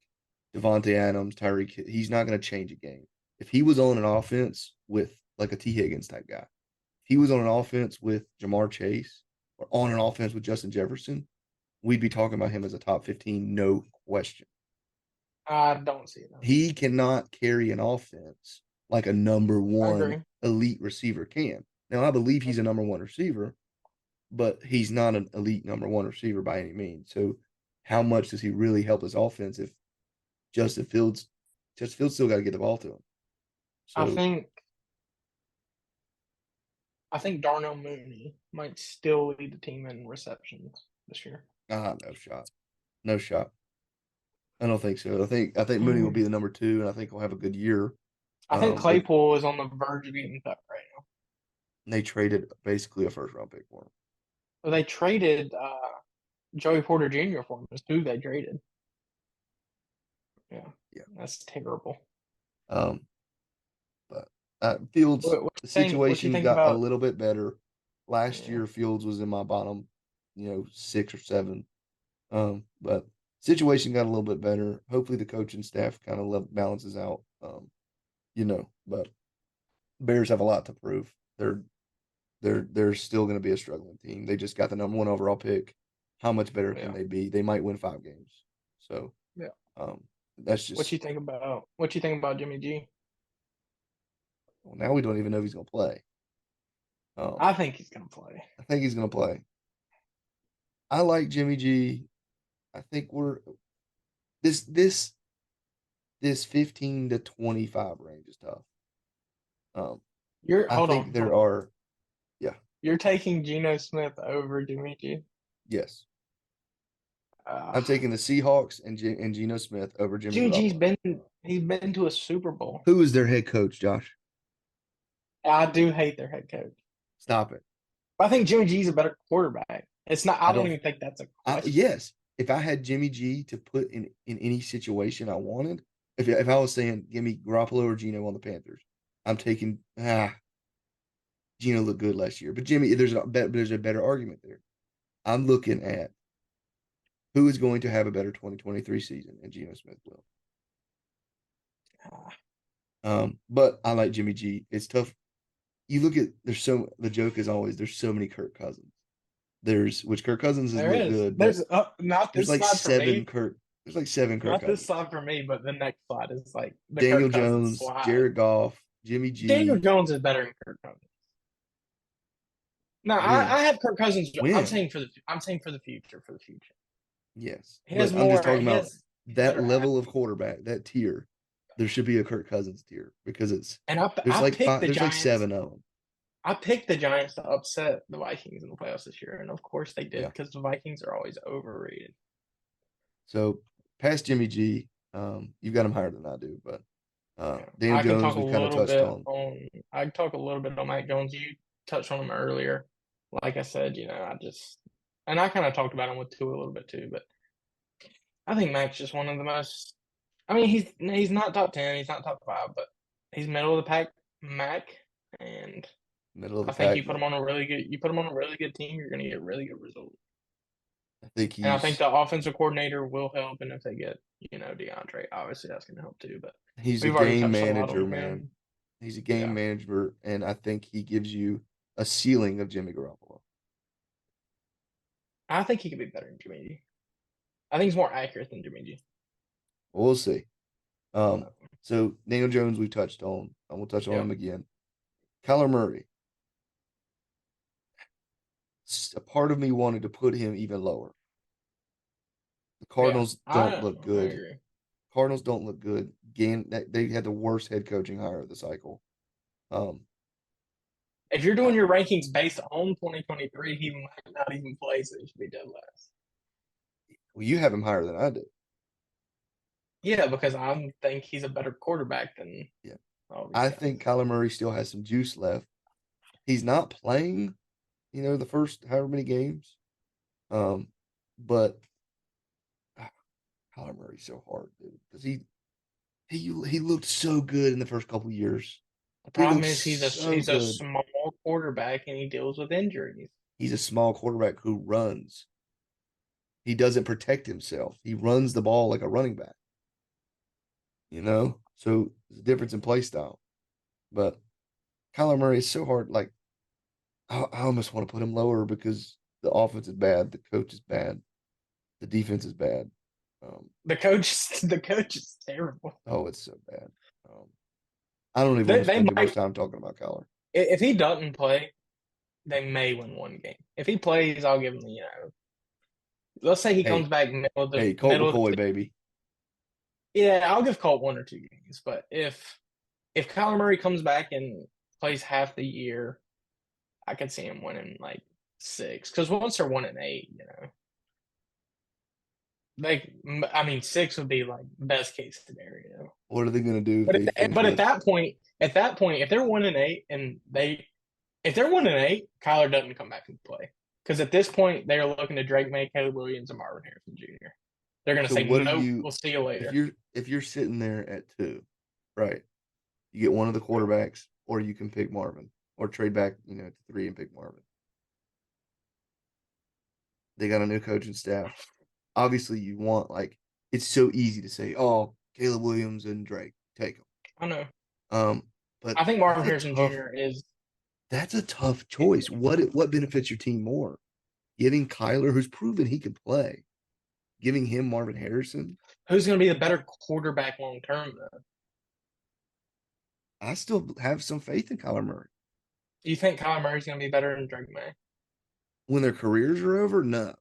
Devontae Adams, Tyreek. He's not going to change a game. If he was on an offense with like a T Higgins type guy, if he was on an offense with Jamar Chase or on an offense with Justin Jefferson, we'd be talking about him as a top 15, no question. I don't see that. He cannot carry an offense like a number I one agree. elite receiver can. Now, I believe he's a number one receiver, but he's not an elite number one receiver by any means. So, how much does he really help his offense if Justin Fields, Justin Fields still got to get the ball to him? I So, think I think Darnell Mooney might still lead the team in receptions this year. no shot, no shot. I don't think so. I think Mooney will Mm. be the number two, and I think he'll have a good year. I think But Claypool is on the verge of getting cut right now. they traded basically a first round pick for him. So they traded Joey Porter Jr. for him. Is who they traded. Yeah, Yeah. that's terrible. Um, but Fields, What the you think? What you situation think got a about? little bit better. Last Yeah, year, Fields was in my bottom, 6 or 7. But situation got a little bit better. Hopefully, the coaching staff kind of balances out. But Bears have a lot to prove. They're still going to be a struggling team. They just got the number one overall pick. How much better can yeah, they be? They might win 5 games. So yeah. um, that's What you just think about? What you think about Jimmy G? well, now we don't even know if he's going to play. Um, I think he's gonna play. I think he's going to play. I like Jimmy G. I think we're this this this 15 to 25 range is tough. Um, You're I hold think on, hold there on. are, yeah, You're taking Geno Smith over Jimmy G. yes. Uh, I'm taking the Seahawks and Geno Smith over Jimmy Jimmy G's Garoppolo. been to a Super Bowl. Who is their head coach, Josh? I do hate their head coach. Stop it. I think Jimmy G's a better quarterback. It's not. I I don't don't. even think that's a question. Yes, if I had Jimmy G to put in any situation I wanted, if I was saying give me Garoppolo or Geno on the Panthers, I'm taking Geno looked good last year, but Jimmy, there's a better argument there. I'm looking at who is going to have a better 2023 season, and Geno Smith will. Uh, But I like Jimmy G. It's tough. You look at the joke is always there's so many Kirk Cousins. Which Kirk Cousins has there looked is. good, but There's not there's this like slide for seven me. Kirk. There's like seven Kirk Not this Cousins. slide for me, but the next slide is like the Daniel Kirk Cousins Jones, slide. Jared Goff, Jimmy Daniel G. Jones is better than Kirk Cousins. No, When? I have Kirk Cousins. When? I'm saying for the future. For the future, Yes. he has But I'm just more. talking He about has he's a that better level of athlete. quarterback, that tier. There should be a Kirk Cousins tier because And I picked the there's like Giants. 7 of them. I picked the Giants to upset the Vikings in the playoffs this year, and of course they did Yeah. because the Vikings are always overrated. So past Jimmy G, you've got him higher than I do, but Yeah, Daniel Jones we've kind of touched on. I can talk a little bit on Mac Jones. You touched on him earlier. Like I said, and I kind of talked about him with Tua a little bit too, but I think Mac's just one of the most. I mean, he's not top 10, he's not top 5, but he's middle of the pack Mac, and Middle of the I think pack, Mac. you put him on a really good team, you're going to get really good results. I think And I think he's the offensive coordinator will help, and if they get DeAndre, obviously that's going to help too. But he's a we've already game touched a lot manager, on man. him. He's a game Yeah, manager, and I think he gives you a ceiling of Jimmy Garoppolo. I think he could be better than Jimmy G. I think he's more accurate than Jimmy G. We'll see. Um, But, so Daniel Jones we touched on, and we'll touch on yeah, him again. Kyler Murray. A part of me wanted to put him even lower. The yeah, Cardinals don't look I good. agree. Cardinals don't look good. Again, they had the worst head coaching hire of the cycle. Um, If you're I, doing your rankings based on 2023, he might not even play, so he should be dead last. well, you have him higher than I do. Yeah, because I think he's a better quarterback than Yeah, all these I guys. think Kyler Murray still has some juice left. He's not playing, the first however many games. Um, but ah, Kyler Murray's so hard, dude, because he looked so good in the first couple years. The He problem looked is so he's a good. small quarterback and he deals with injuries. He's a small quarterback who runs. He doesn't protect himself. He runs the ball like a running back, So there's a difference in play style. But Kyler Murray is so hard. Like, I almost want to put him lower because the offense is bad, the coach is bad, the defense is bad. Um, The coach is terrible. oh, it's so bad. Um, I don't even want to They spend too much might time talking about Kyler. if he doesn't play, they may win one game. If he plays, I'll give him let's say he comes Hey, back middle of the hey, Colt middle of McCoy, the baby. yeah, I'll give Colt 1 or 2 games. But if Kyler Murray comes back and plays half the year, I could see him winning like six. Because once they're 1-8, like I mean, six would be like best case scenario. What are they going to do if But they finish but with? at that point, if they're 1-8 and if they're 1-8, Kyler doesn't come back and play. Because at this point, they're looking to Drake May, Caleb Williams, and Marvin Harrison Jr. They're going to So say, what do nope, you we'll see you if later. you're sitting there at two, right? You get one of the quarterbacks, or you can pick Marvin, or trade back, to three and pick Marvin. They got a new coaching staff. Obviously, you want like it's so easy to say, "Oh, Caleb Williams and Drake, take them." I know. But I think Marvin Harrison Jr. is that's a tough choice. What benefits your team more? Giving Kyler, who's proven he can play, giving him Marvin Harrison. who's going to be the better quarterback long term, though. I still have some faith in Kyler Murray. Do you think Kyler Murray's going to be better than Drake May? When their careers are over, no.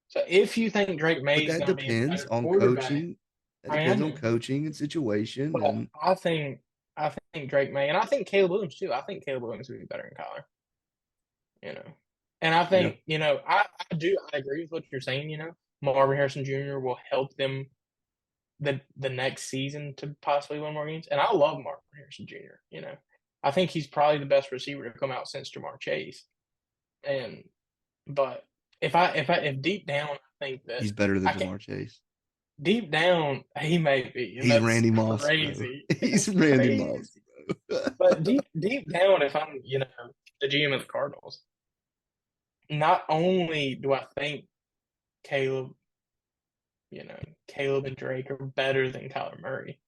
So if you think Drake But May is that going to be a depends better on quarterback, coaching. That I depends on know, coaching and situation. but And I think Drake May, and I think Caleb Williams too. I think Caleb Williams would be better than Kyler. You know. And I yeah, think, I agree with what you're saying, Marvin Harrison Jr. will help them the next season to possibly win more games. And I love Marvin Harrison Jr., I think he's probably the best receiver to come out since Jamar Chase. And but if deep down I think that he's better than I can Jamar Chase. deep down he may be, and He's that's Randy Moss, bro. crazy. He's That's Randy Moss, crazy. bro. But deep down, if I'm, the GM of the Cardinals, not only do I think Caleb, Caleb and Drake are better than Kyler Murray.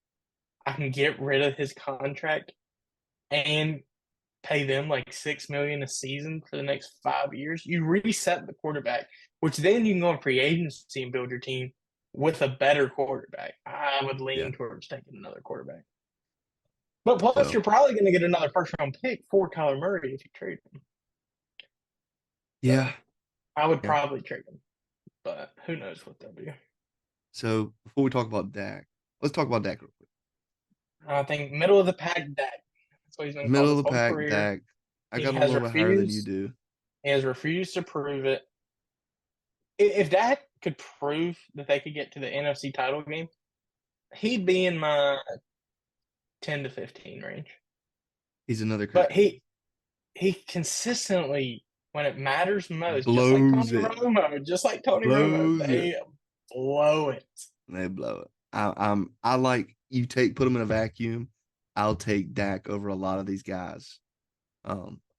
I can get rid of his contract and pay them like $6 million a season for the next 5 years. You reset the quarterback, which then you can go on free agency and build your team with a better quarterback. I would Yeah. lean towards taking another quarterback. But plus, So you're probably going to get another first round pick for Kyler Murray if you trade him. yeah, So I would yeah. probably trade him, but who knows what they'll do. So before we talk about Dak, let's talk about Dak real quick. I think middle of the pack Dak. That's what he's been called Middle of his the whole pack, career. Dak. I He got him a has little bit higher than you refused. do. He has refused to prove it. If Dak could prove that they could get to the NFC title game, he'd be in my 10 to 15 range. He's another But cut. he consistently, when it matters most, Blows it. Just like Tony Romo, Blows it. they blow it. They blow it. I like you put them in a vacuum. I'll take Dak over a lot of these guys.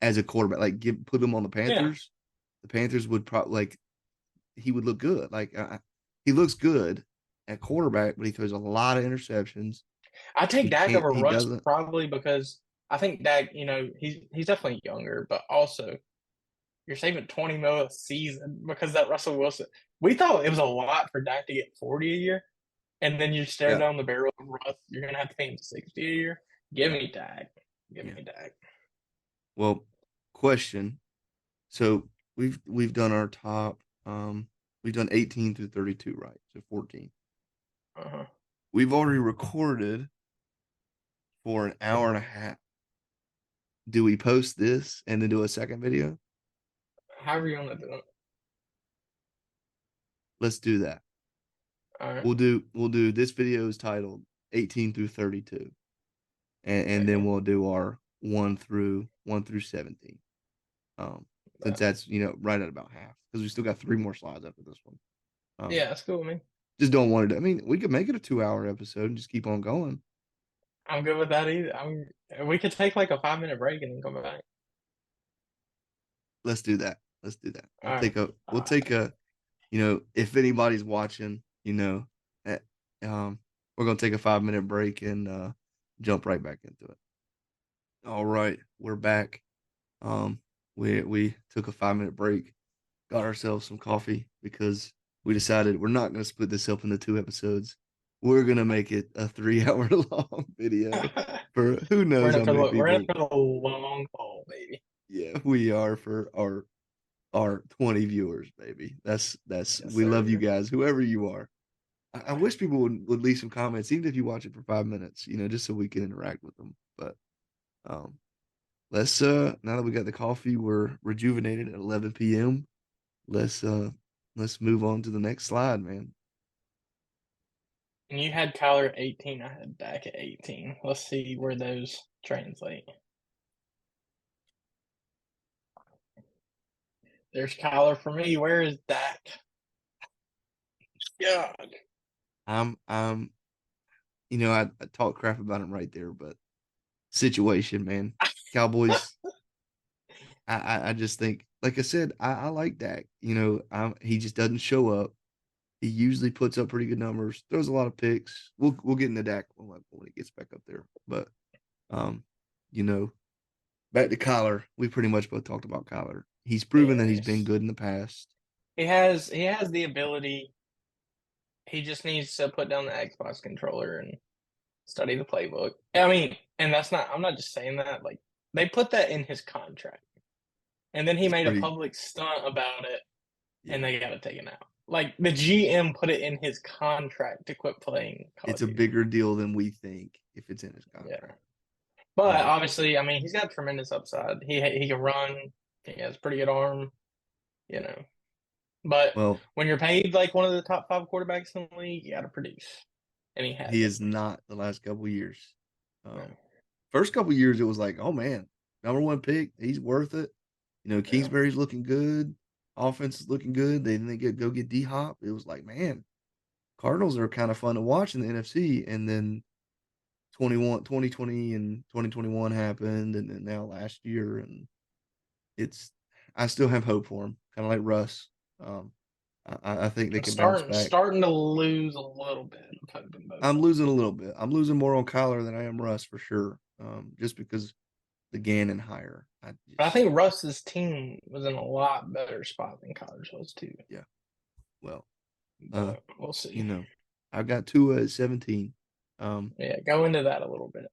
As a quarterback, like put him on the Yeah, Panthers. The Panthers would probably he would look good. Like he looks good at quarterback, but he throws a lot of interceptions. I take He Dak can't. over He Russ doesn't. probably because I think Dak, he's definitely younger, but also you're saving 20 mil a season because that Russell Wilson. We thought it was a lot for Dak to get 40 a year, and then you stare Yeah. down the barrel of Russ. You're gonna have to pay him 60 a year. Give Yeah. me Dak. Give Yeah. me Dak. Well, question. So we've done our top. We've done 18 through 32, right? So 14. Uh-huh. we've already recorded for an hour and a half. Do we post this and then do a second video? However you want to do it. Let's do that. All right. We'll do this video is titled 18 through 32. And then Okay. we'll do our one through 17. Since that's right at about half because we still got three more slides after this one. Yeah, that's cool with me. Just don't want it. I mean, we could make it a 2 hour episode and just keep on going. I'm good with that either. We could take like a 5 minute break and then come back. Let's do that. Let's do that. All We'll right. take a we'll All take a if anybody's watching, eh, we're gonna take a 5 minute break and jump right back into it. All right, we're back. Um, we took a 5 minute break, got ourselves some coffee because we decided we're not gonna split this up into two episodes. We're gonna make it a 3 hour long video right. for who knows how many We're in it people. for the long haul, baby. Yeah, we are for our 20 viewers, baby. That's Yes, we love you sir. guys, whoever you are. I wish people would leave some comments, even if you watch it for 5 minutes, just so we can interact with them. But um let's now that we got the coffee, we're rejuvenated at 11 p.m. Let's let's move on to the next slide, man. And you had Kyler at 18. I had Dak at 18. Let's see where those translate. There's Kyler for me. Where is Dak? God. I'm I talk crap about him right there, but situation, man. Cowboys, I just think, like I said, I like Dak. He just doesn't show up. He usually puts up pretty good numbers, throws a lot of picks. We'll get into Dak when he gets back up there. But um, you know, back to Kyler. We pretty much both talked about Kyler. He's proven that he's been Yes. good in the past. He has the ability. He just needs to put down the Xbox controller and study the playbook. I mean, and that's not. I'm not just saying that. Like they put that in his contract, and then he It's made a pretty, public stunt about it, and yeah. they got it taken out. Like the GM put it in his contract to quit playing Call It's of a Duty. bigger deal than we think if it's in his Yeah, contract. but Um, obviously, I mean, he's got tremendous upside. He can run. He has pretty good arm. You know, but well, when you're paid like one of the top five quarterbacks in the league, you got to produce, and he he hasn't. is not the last couple years. No, First couple years, it was like, oh man, number one pick, he's worth it. yeah. Kingsbury's looking good. Offense is looking good. They go get D Hop. It was like, man, Cardinals are kind of fun to watch in the NFC. And then 2020 and 2021 happened, and then now last year, and it's I still have hope for him, kind of like Russ. Um, I think they I'm can bounce starting back. starting to lose a little bit of hope in both I'm of them. losing a little bit. I'm losing more on Kyler than I am Russ for sure. Just because the Gannon hire, I But I just think Russ's team was in a lot better spot than Kyler's was too. yeah. Well, uh, But we'll you see. know, I've got Tua at 17. Yeah, go into that a little bit.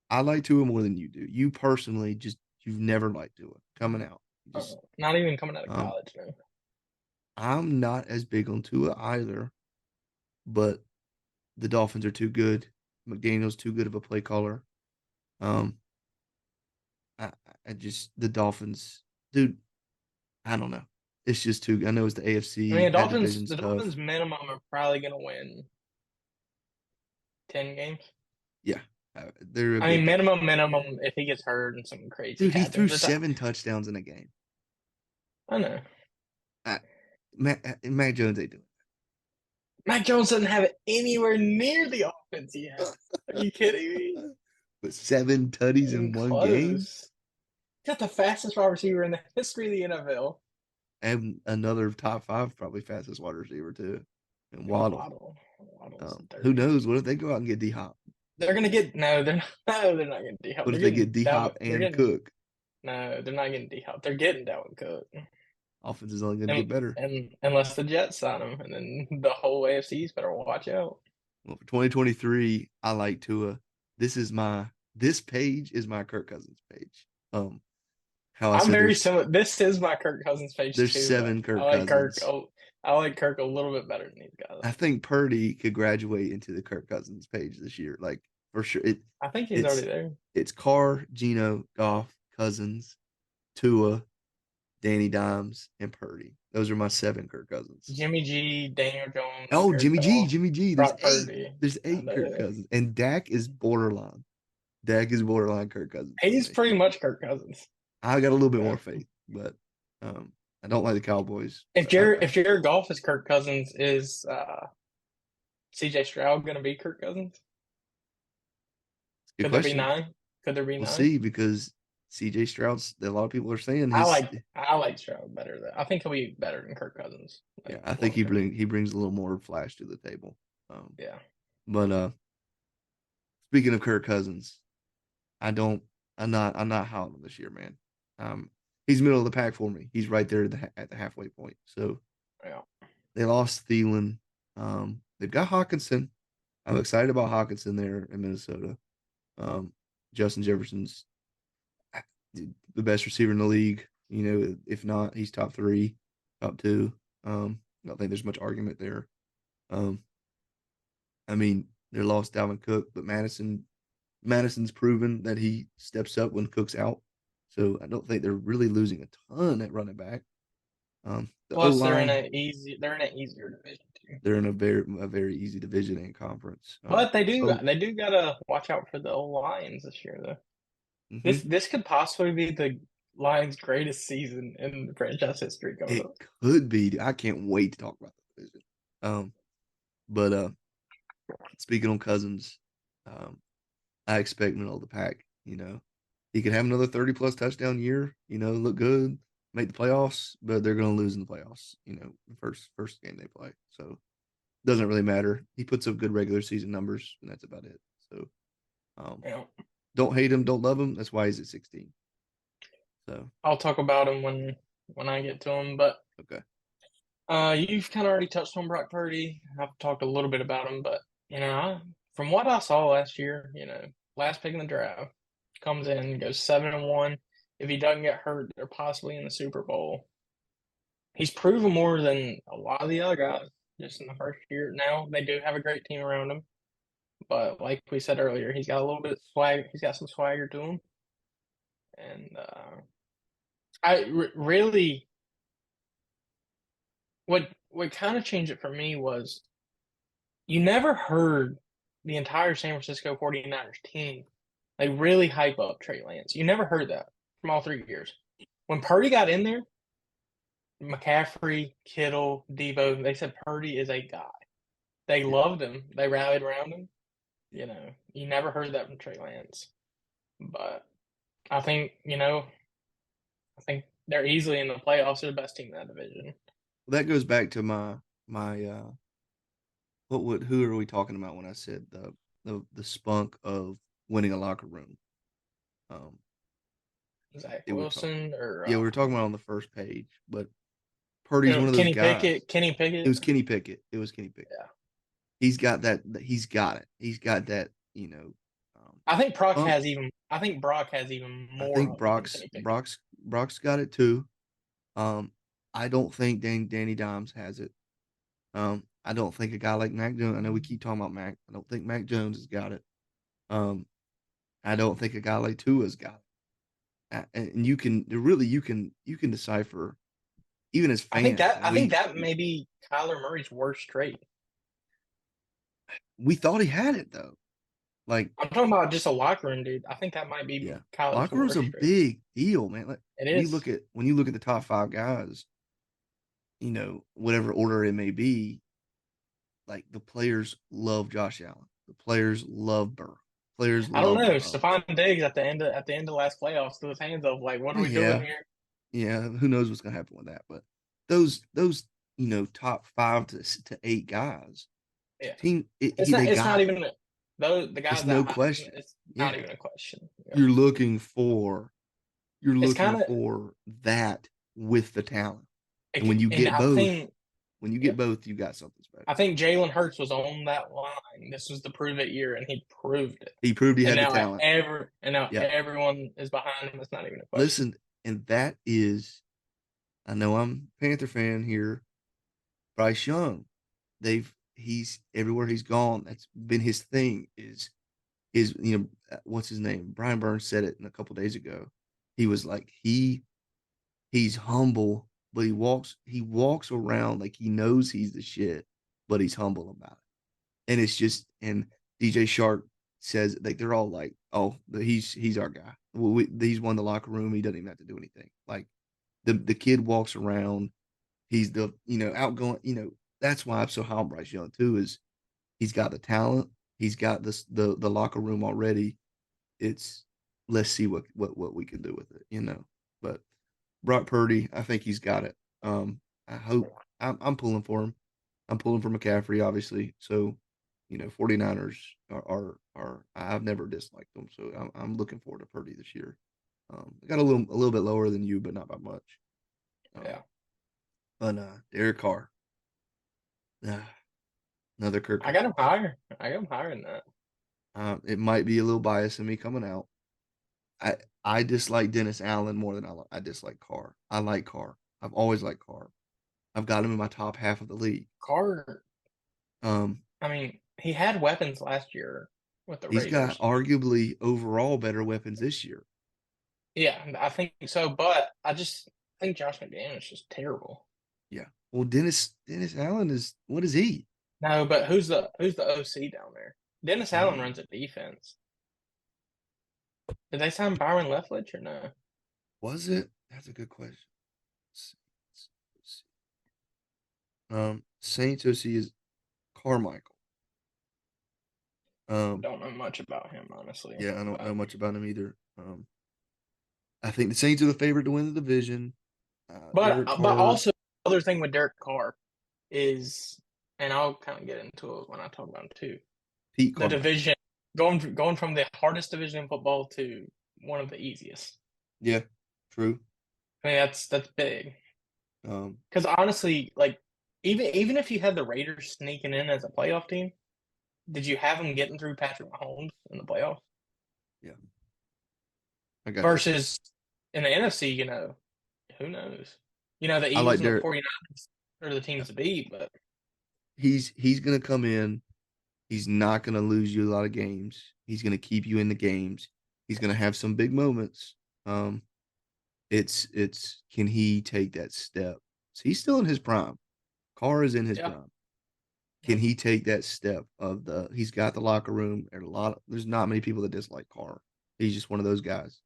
I like Tua more than you do. You personally, just you've never liked Tua coming out. You just Not even coming out of um, college now. I'm not as big on Tua either, but the Dolphins are too good. McDaniel's too good of a play caller. Um, I, I just the Dolphins, dude. I don't know. It's just too. I know it's the I mean, AFC. That division's The tough. Dolphins minimum are probably going to win 10 games. Yeah, they're a I mean, good team. minimum. If he gets hurt and something crazy Dude, he threw happens, it's a, 7 touchdowns in a game. I know. I, Mac Jones ain't doing Mac Jones doesn't have it anywhere near the offense he has. Are you kidding me? it. But 7 tutties Even in one game, close. Got the fastest wide receiver in the history of the NFL. and another top five, probably fastest wide receiver too, and And Waddle. Waddle. Waddle's Who dirty. knows? What if they go out and get D Hop? They're gonna get no. They're not. No, they're not getting D Hop. What They're if they get getting D Dalvin. Hop They're and getting Cook? no. They're not getting D Hop. They're getting Dalvin Cook. Offense is only going to get better. And unless the Jets sign him, and then the whole AFC's better watch out. Well, for 2023, I like Tua. This page is my Kirk Cousins page. Um, how I I'm said very similar. This is my Kirk Cousins page there's too, but 7 I Kirk like Kirk. Cousins. Oh, I like Kirk a little bit better than these guys. I think Purdy could graduate into the Kirk Cousins page this year, like for sure. I think he's already It's there. it's Carr, Geno, Goff, Cousins, Tua, Danny Dimes, and Purdy. Those are my 7 Kirk Cousins. Jimmy G, Daniel Jones, Oh, Jared Jimmy G, Goff, Jimmy G. There's Brock 8. Purdy. There's I 8 Kirk know. Cousins, and Dak is borderline. Dak is borderline Kirk Cousins for He's me. pretty much Kirk Cousins. I got a little bit Yeah. more faith, but um, I don't like the Cowboys. If But I, Jared Goff is Kirk Cousins, is CJ Stroud going to be Kirk Cousins? it's a good Could there be question. 9? Could there be We'll 9? see because CJ Stroud's. A lot of people are saying I his. like I like Stroud better. I think he'll be better than Kirk Cousins, Yeah, like I think long term. he brings a little more flash to the table. Um, Yeah. but speaking of Kirk Cousins, I don't. I'm not high on him this year, man. He's middle of the pack for me. He's right there at the halfway point. So Yeah. they lost Thielen. They've got Hawkinson. I'm excited about Hawkinson there in Minnesota. Justin Jefferson's the best receiver in the league. You know, if not, he's top 3, top 2. I don't think there's much argument there. Um, I mean, they lost Dalvin Cook, but Madison's proven that he steps up when Cook's out. So I don't think they're really losing a ton at running back. The O Plus, line, they're in an easier division too. they're in a very easy division and conference. But Oh, they do gotta watch out for the Lions this year though. mm-hmm. This could possibly be the Lions' greatest season in the franchise history coming It up. could be. I can't wait to talk about the division. But speaking on Cousins, um, I expect middle of the pack. You know, he could have another 30 plus touchdown year. You know, look good, make the playoffs, but they're going to lose in the playoffs. You know, the first game they play. So doesn't really matter. He puts up good regular season numbers, and that's about it. So um, You know, don't hate him, don't love him. That's why he's at 16. So I'll talk about him when I get to him. But okay, you've kind of already touched on Brock Purdy. I've talked a little bit about him, but from what I saw last year, last pick in the draft, comes in, goes 7-1. If he doesn't get hurt, they're possibly in the Super Bowl. He's proven more than a lot of the other guys just in the first year. Now they do have a great team around him, but like we said earlier, he's got a little bit of swag. He's got some swagger to him, and really what kind of changed it for me was you never heard the entire San Francisco 49ers team like really hype up Trey Lance. You never heard that from all 3 years. When Purdy got in there, McCaffrey, Kittle, Debo, they said Purdy is a guy. They yeah. loved him. They rallied around him. You never heard that from Trey Lance. But I think they're easily in the playoffs. They're the best team in that division. Well, that goes back to my who are we talking about when I said the spunk of winning a locker room? Um, Zach it would talk. Wilson or Yeah, we were talking about on the first page, but Purdy's one of those Kenny guys. Pickett. Kenny It Pickett. was Kenny Pickett. It was Kenny Pickett. Yeah. He's got that. He's got it. He's got that. I think Pump. I think Brock has even I more think of it than Kenny Pickett. Brock's got it too. I don't think Danny Dimes has it. I don't think a guy like Mac Jones. I know we keep talking about Mac. I don't think Mac Jones has got it. Um, I don't think a guy like Tua's got it. And you can decipher even as fans. I think that may be Kyler Murray's worst trait. We thought he had it though. Like I'm talking about just a locker room, dude. I think that might be yeah, Kyler's locker room's a worst trait. big deal, man. Like It is. when you look at the top 5 guys, whatever order it may be, like the players love Josh Allen. The players love Burrow. Players I don't love know. Mahomes. Stephon Diggs at the end of last playoffs threw his hands up like, what are we doing Yeah, here? yeah. Who knows what's gonna happen with that? But those top 5 to 8 guys, Yeah. they It's not got it. even those the It's guys no that question. it's not Yeah, even a question. Yeah. you're looking for you're It's looking kind of for that with the talent, and and when you yeah, get both, you got something I special. think Jalen Hurts was on that line. This was the prove it year, and he proved it. He proved he And had the now talent. Yeah. everyone is behind him. It's not even a question. Listen, and that is, I know I'm a Panther fan here. Bryce Young, he's everywhere he's gone. That's been his thing. Is what's his name? Brian Burns said it a couple days ago. He was like he's humble, but he walks around like he knows he's the shit, but he's humble about it. And it's just and DJ Shark says like they're all like, oh, he's our guy. Well, he's won the locker room. He doesn't even have to do anything. Like the kid walks around. He's the outgoing. That's why I'm so high on Bryce Young too. Is he's got the talent. He's got the locker room already. It's let's see what we can do with it. But Brock Purdy, I think he's got it. I hope I'm pulling for him. I'm pulling for McCaffrey, obviously. So, 49ers are I've never disliked them. So I'm looking forward to Purdy this year. I got a little bit lower than you, but not by much. Um, Yeah. but Derek Carr, uh, another Kirk I got Cousins. him higher. I got him higher than that. It might be a little bias in me coming out. I I dislike Dennis Allen more than I dislike Carr. I like Carr. I've always liked Carr. I've got him in my top half of the league. Carr, Um, I mean, he had weapons last year with the he's got Raiders. arguably overall better weapons this year. Yeah, I think so, but I just think Josh McDaniels is just terrible. Yeah. Well, Dennis Allen is what is he? No, but who's the OC down there? Dennis Allen Um, runs a defense. Did they sign Byron Leftwich or no? was it? That's a good question. Saints OC is Carmichael. Um, Don't know much about him, honestly. yeah, I don't know But much about him either. I think the Saints are the favorite to win the division. but Derek but Carr, also the other thing with Derek Carr is, and I'll kind of get into it when I talk about him too. Pete The Carmichael. division going from the hardest division in football to one of the easiest. Yeah, true. I mean that's big Um, because honestly, like even if you had the Raiders sneaking in as a playoff team, did you have them getting through Patrick Mahomes in the playoffs? yeah, I got you. Versus in the NFC, who knows? The I Eagles like and the Derek. 49ers are the Yeah. teams to beat, but He's gonna come in. He's not gonna lose you a lot of games. He's gonna keep you in the games. He's gonna have some big moments. Um, it's can he take that step? So he's still in his prime. Carr is in his yeah, prime. Can yeah, he take that step of he's got the locker room and there's not many people that dislike Carr. He's just one of those guys.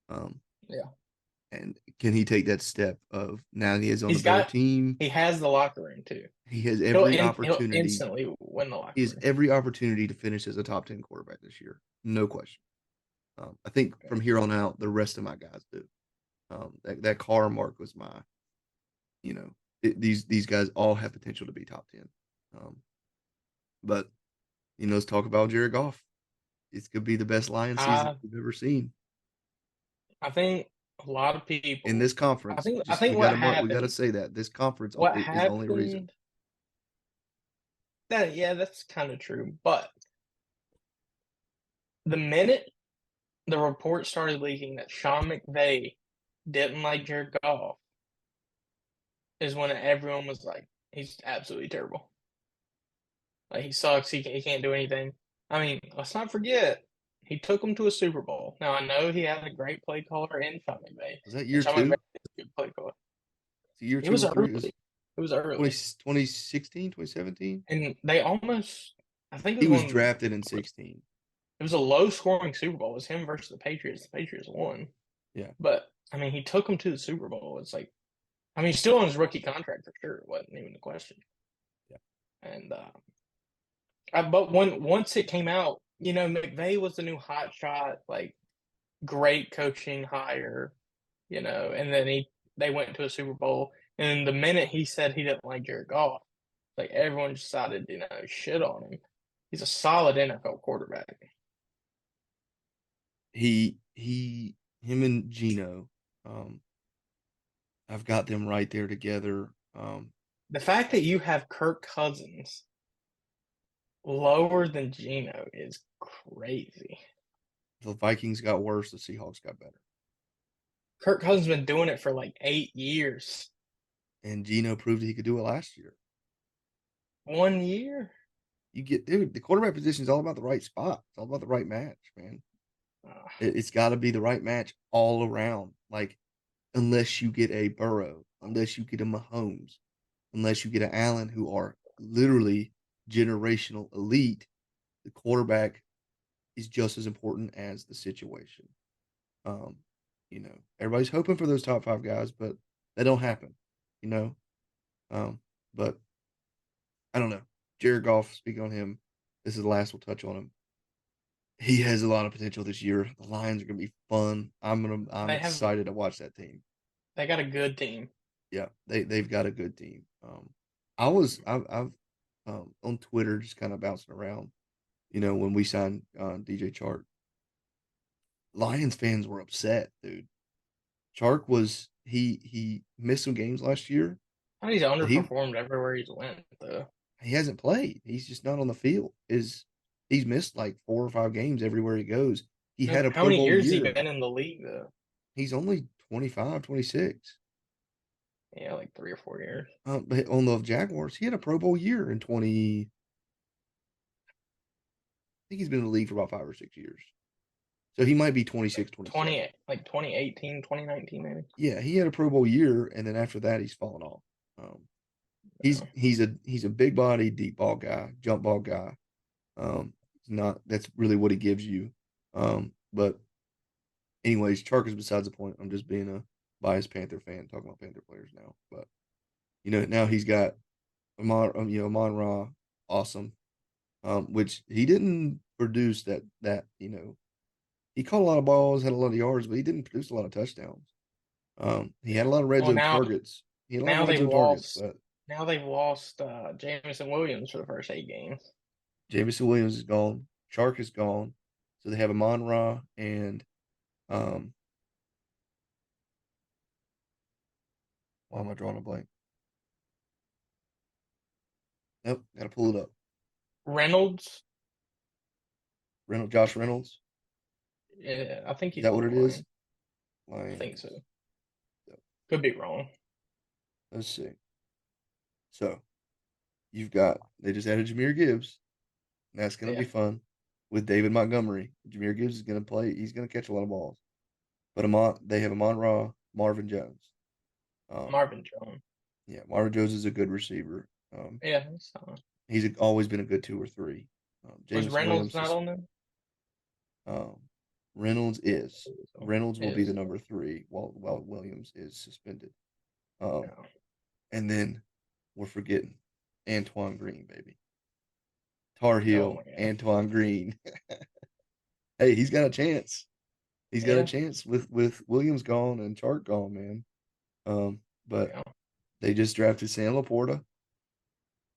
Um, yeah. and can he take that step of now that he is on a He's better got team? he has the locker room too. He has He'll every he'll opportunity. instantly win the He locker has room. every opportunity to finish as a top 10 quarterback this year. No question. I think from here on out, the rest of my guys do. That Carr mark was you know, these guys all have potential to be top 10. Um, but let's talk about Jared Goff. It could be the best Lions season I we've ever seen I think a lot of in people. this I conference. think I Just think we got to what say that this conference what is the only reason. happened. That yeah, that's kind of true. But the minute the report started leaking that Sean McVay didn't like Jared Goff, is when everyone was like, he's absolutely terrible. Like he sucks. He can't do anything. I mean, let's not forget he took him to a Super Bowl. Now I know he had a great play caller in Sean McVay, Was that and year Sean McVay two? is a good play caller. Year It two was or three? It early. was It was early, 2016, 2017. and they almost. I think it He was was one. drafted in 16. It was a low scoring Super Bowl. It was him versus the Patriots. The Patriots won, Yeah. but I mean, he took him to the Super Bowl. It's like, I mean, he's still on his rookie contract for sure. It wasn't even a question. Yeah. And but once it came out, McVay was the new hot shot, like great coaching hire, and then they went to a Super Bowl. And the minute he said he didn't like Jared Goff, like everyone decided, shit on him. He's a solid NFL quarterback. Him and Gino, um, I've got them right there together. The fact that you have Kirk Cousins lower than Geno is crazy. The Vikings got worse, the Seahawks got better. Kirk Cousins been doing it for like 8 years. and Geno proved he could do it last year. 1 year? Dude, the quarterback position is all about the right spot. It's all about the right match, man. Uh, It's got to be the right match all around. Like, unless you get a Burrow, unless you get a Mahomes, unless you get an Allen, who are literally generational elite, the quarterback is just as important as the situation. Um, everybody's hoping for those top five guys, but that don't happen. You know, but I don't know. Jared Goff, speaking on him, this is the last we'll touch on him. He has a lot of potential this year. The Lions are gonna be fun. I'm they have excited to watch that team. they got a good team. Yeah, they've got a good team. I've on Twitter just kind of bouncing around. When we signed DJ Chark, Lions fans were upset, dude. Chark was he missed some games last year, I he's but he underperformed everywhere he's went though. he hasn't played. He's just not on the field. He's missed like 4 or 5 games everywhere he goes. He had a How Pro many Bowl years has he year. been in the league though? He's only 25, 26. Yeah, like 3 or 4 years. But on the Jaguars, he had a Pro Bowl year in 20. I think he's been in the league for about 5 or 6 years. So he might be 26, 27. 2018, 2019 maybe. Yeah, he had a Pro Bowl year, and then after that, he's fallen off. Um, he's Yeah. he's a big body, deep ball guy, jump ball guy. Not that's really what he gives you. But anyways, Chark is besides the point. I'm just being a biased Panther fan talking about Panther players now. But now he's got Amon Ra, awesome. Which he didn't produce that. He caught a lot of balls, had a lot of yards, but he didn't produce a lot of touchdowns. He had a lot of red Well, zone now targets. He had a lot of now red they've zone targets, lost. but Now they've lost Jameson Williams for the first 8 games. Jameson Williams is gone. Chark is gone. So they have Amon Ra and um, why am I drawing a blank? Nope, gotta pull it up. Reynolds, Josh Reynolds. yeah, I think Is he's that on what the it is? line. I think so. Lions. So, Could be wrong. let's see. So they just added Jameer Gibbs. That's gonna Yeah, be fun with David Montgomery. Jameer Gibbs is gonna play. He's gonna catch a lot of balls. But they have Amon Ra, Marvin Jones. Um, Marvin Jones. yeah, Marvin Jones is a good receiver. Yeah, that's fine. He's always been a good 2 or 3. Was Jameson Reynolds Williams not is on there? um, Reynolds is Reynolds will be the Is number 3 while Williams is suspended. Um, yeah. and then we're forgetting Antoine Green, baby. Tar Oh Heel, my god. Antoine Green. Hey, he's got a chance. He's got a Yeah, chance with Williams gone and Chark gone, man. But yeah. they just drafted Sam Laporta.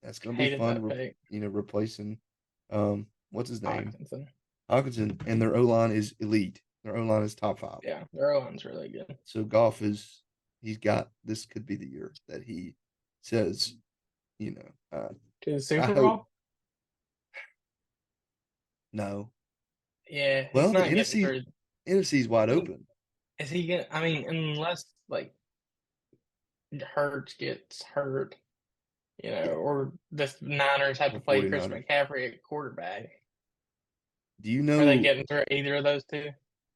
That's gonna be Hated fun. that pick. Replacing what's his name? Hawkinson. Hawkinson, and their O line is elite. Their O line is top 5. Yeah, their O-line's really good. So Goff he's got this could be the year that he says, you know, uh, To the I Super hope Bowl? no. Yeah, he's Well, the not getting NFC through. NFC's wide open. Is he getting? I mean, unless like Hurts gets hurt, Yeah, or the Niners have or to play Chris 49ers. McCaffrey at quarterback. Do you Are they know getting through either of those two?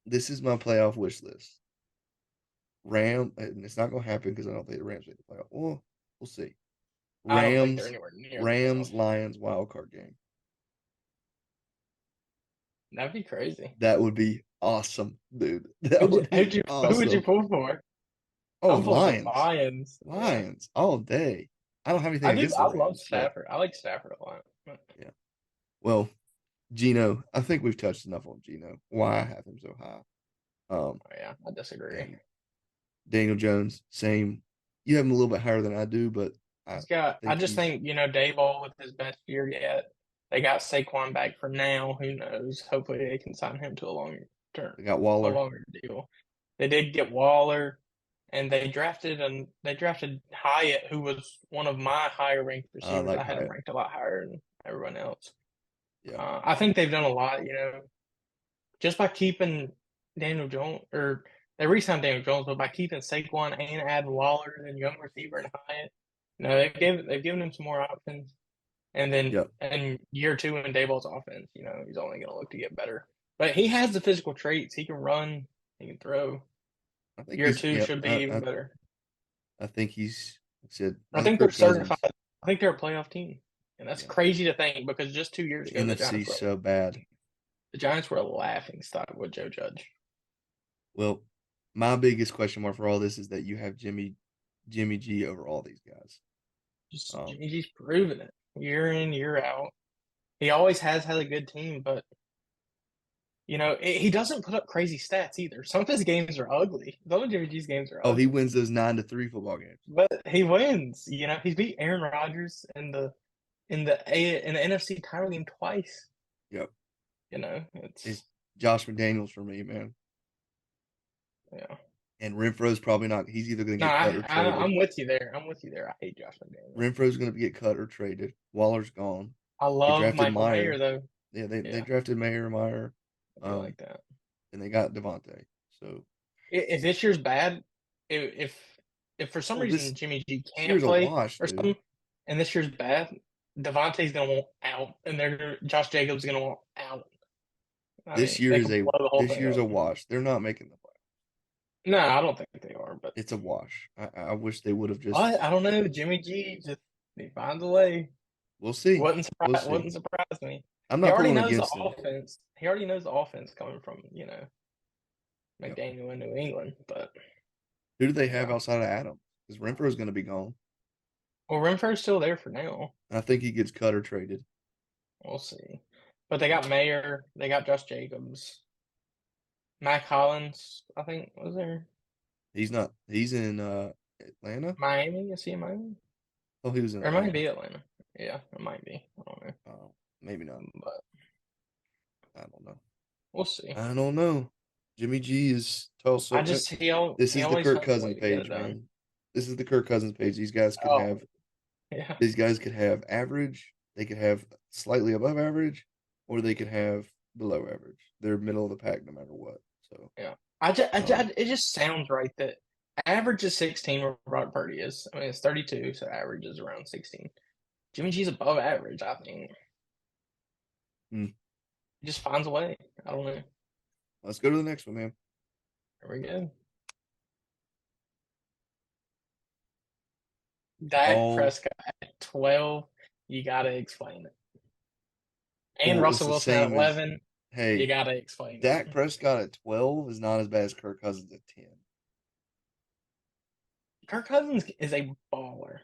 this is my playoff wish list? And it's not gonna happen because I don't think the Rams make the playoff. Well, we'll see. I don't think they're Rams, anywhere near the Rams, playoffs. Lions wild card game. That'd be crazy. That would be awesome, dude. That would be Who would you awesome. pull for? Oh, I'm pulling for the Lions. Lions. Yeah, Lions all day. I don't have anything I do. against the I love Rams, but Stafford. I like Stafford a lot. yeah. Well, Gino, I think we've touched enough on Gino. Why I have him so high. Um, Oh, yeah, I disagree. and Daniel Jones, same. You have him a little bit higher than I do, but I, He's I got. I think just he's think Dayball with his best year yet. They got Saquon back for now. Who knows? Hopefully, they can sign him to a longer term, they got a Waller. longer deal. They did get Waller, and they drafted Hyatt, who was one of my higher ranked I receivers. like I had him Hyatt. ranked a lot higher than everyone else. Yeah. I think they've done a lot. Just by keeping Daniel Jones or they re-signed Daniel Jones, but by keeping Saquon and adding Waller and young receiver and Hyatt, they've given him some more options. And then Yep. in year two in Dayball's offense, he's only going to look to get better. But he has the physical traits. He can run. He can throw. I think Year he's two yep. should be even better. I think he's like I said I another think they're Kirk certified. Cousins. I think they're a playoff team, and that's Yeah. crazy to think because just 2 years The ago NFC's so bad. The Giants were a laughing stock with Joe Judge. Well, my biggest question mark for all this is that you have Jimmy G over all these guys. Just Um, Jimmy G's proven it year in year out. He always has had a good team, but he doesn't put up crazy stats either. Some of his games are ugly. Some of Jimmy G's games are oh, he ugly, wins those 9-3 football games. but he wins. He's beat Aaron Rodgers in the NFC title game twice. Yep. It's It's Josh McDaniels for me, man. yeah. And Renfro's probably not. He's either going to No, get cut or traded. I'm with you there. I'm with you there. I hate Josh McDaniels. Renfro's going to get cut or traded. Waller's gone. I They love drafted Michael Mayer Meyer. though. Yeah, they Yeah, drafted Meyer, I do like that. and they got Devontae. So, If this year's bad, if for some oh, reason Jimmy G this can't year's a play wash, or dude. something, and this year's bad, Devontae's gonna want out, and Josh Jacobs gonna want out. I This mean, year they is could a blow the whole this thing year's a up. wash. They're not making the play. No, I don't think they are, but It's a wash. I wish they would have just. I don't know. Jimmy G just he finds a way. We'll see. We'll see. Wouldn't surprise me. I'm He not already pulling knows the against him. offense. He already knows the offense coming from Yep. McDaniel in New England. But Who do they have yeah, outside of Adam? Because Renfro's going to be gone. well, Renfro's still there for now. I think he gets cut or traded. We'll see. But they got Mayer. They got Josh Jacobs. Mac Hollins, I think, was there. He's not. He's in Atlanta. Miami? Is he in Miami? Oh, he was in Or it might Atlanta. be Atlanta. Yeah, it might be. I don't know. Maybe not. But I don't know. we'll see. I don't know. Jimmy G is I Tulsa. just This he is the always Kirk finds a way Cousins to get it page, done. man. This is the Kirk Cousins page. Oh, yeah. These guys could have average. They could have slightly above average, or they could have below average. They're middle of the pack no matter what. So, Yeah. um, It just sounds right that average is 16 where Brock Purdy is. I mean, it's 32, so average is around 16. Jimmy G's above average, I think. hmm. He just finds a way. I don't know. Let's go to the next one, man. There we go. Dak All Prescott at 12, you got to explain it. And well, it's Russell the Wilson at same as 11, you hey, got to explain Dak it. Prescott at 12 is not as bad as Kirk Cousins at 10. Kirk Cousins is a baller.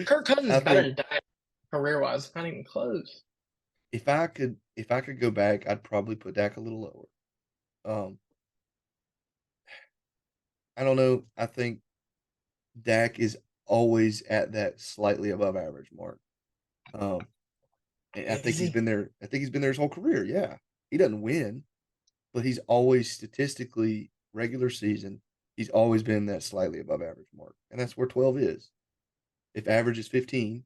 Kirk Cousins I is better think than Dak career wise. Not even close. if I could go back, I'd probably put Dak a little lower. Um, I don't know. I think Dak is always at that slightly above average mark. Um, and I think Is he's he? been there. I think he's been there his whole career. Yeah, he doesn't win, but he's always statistically regular season. He's always been that slightly above average mark, and that's where 12 is. If average is 15.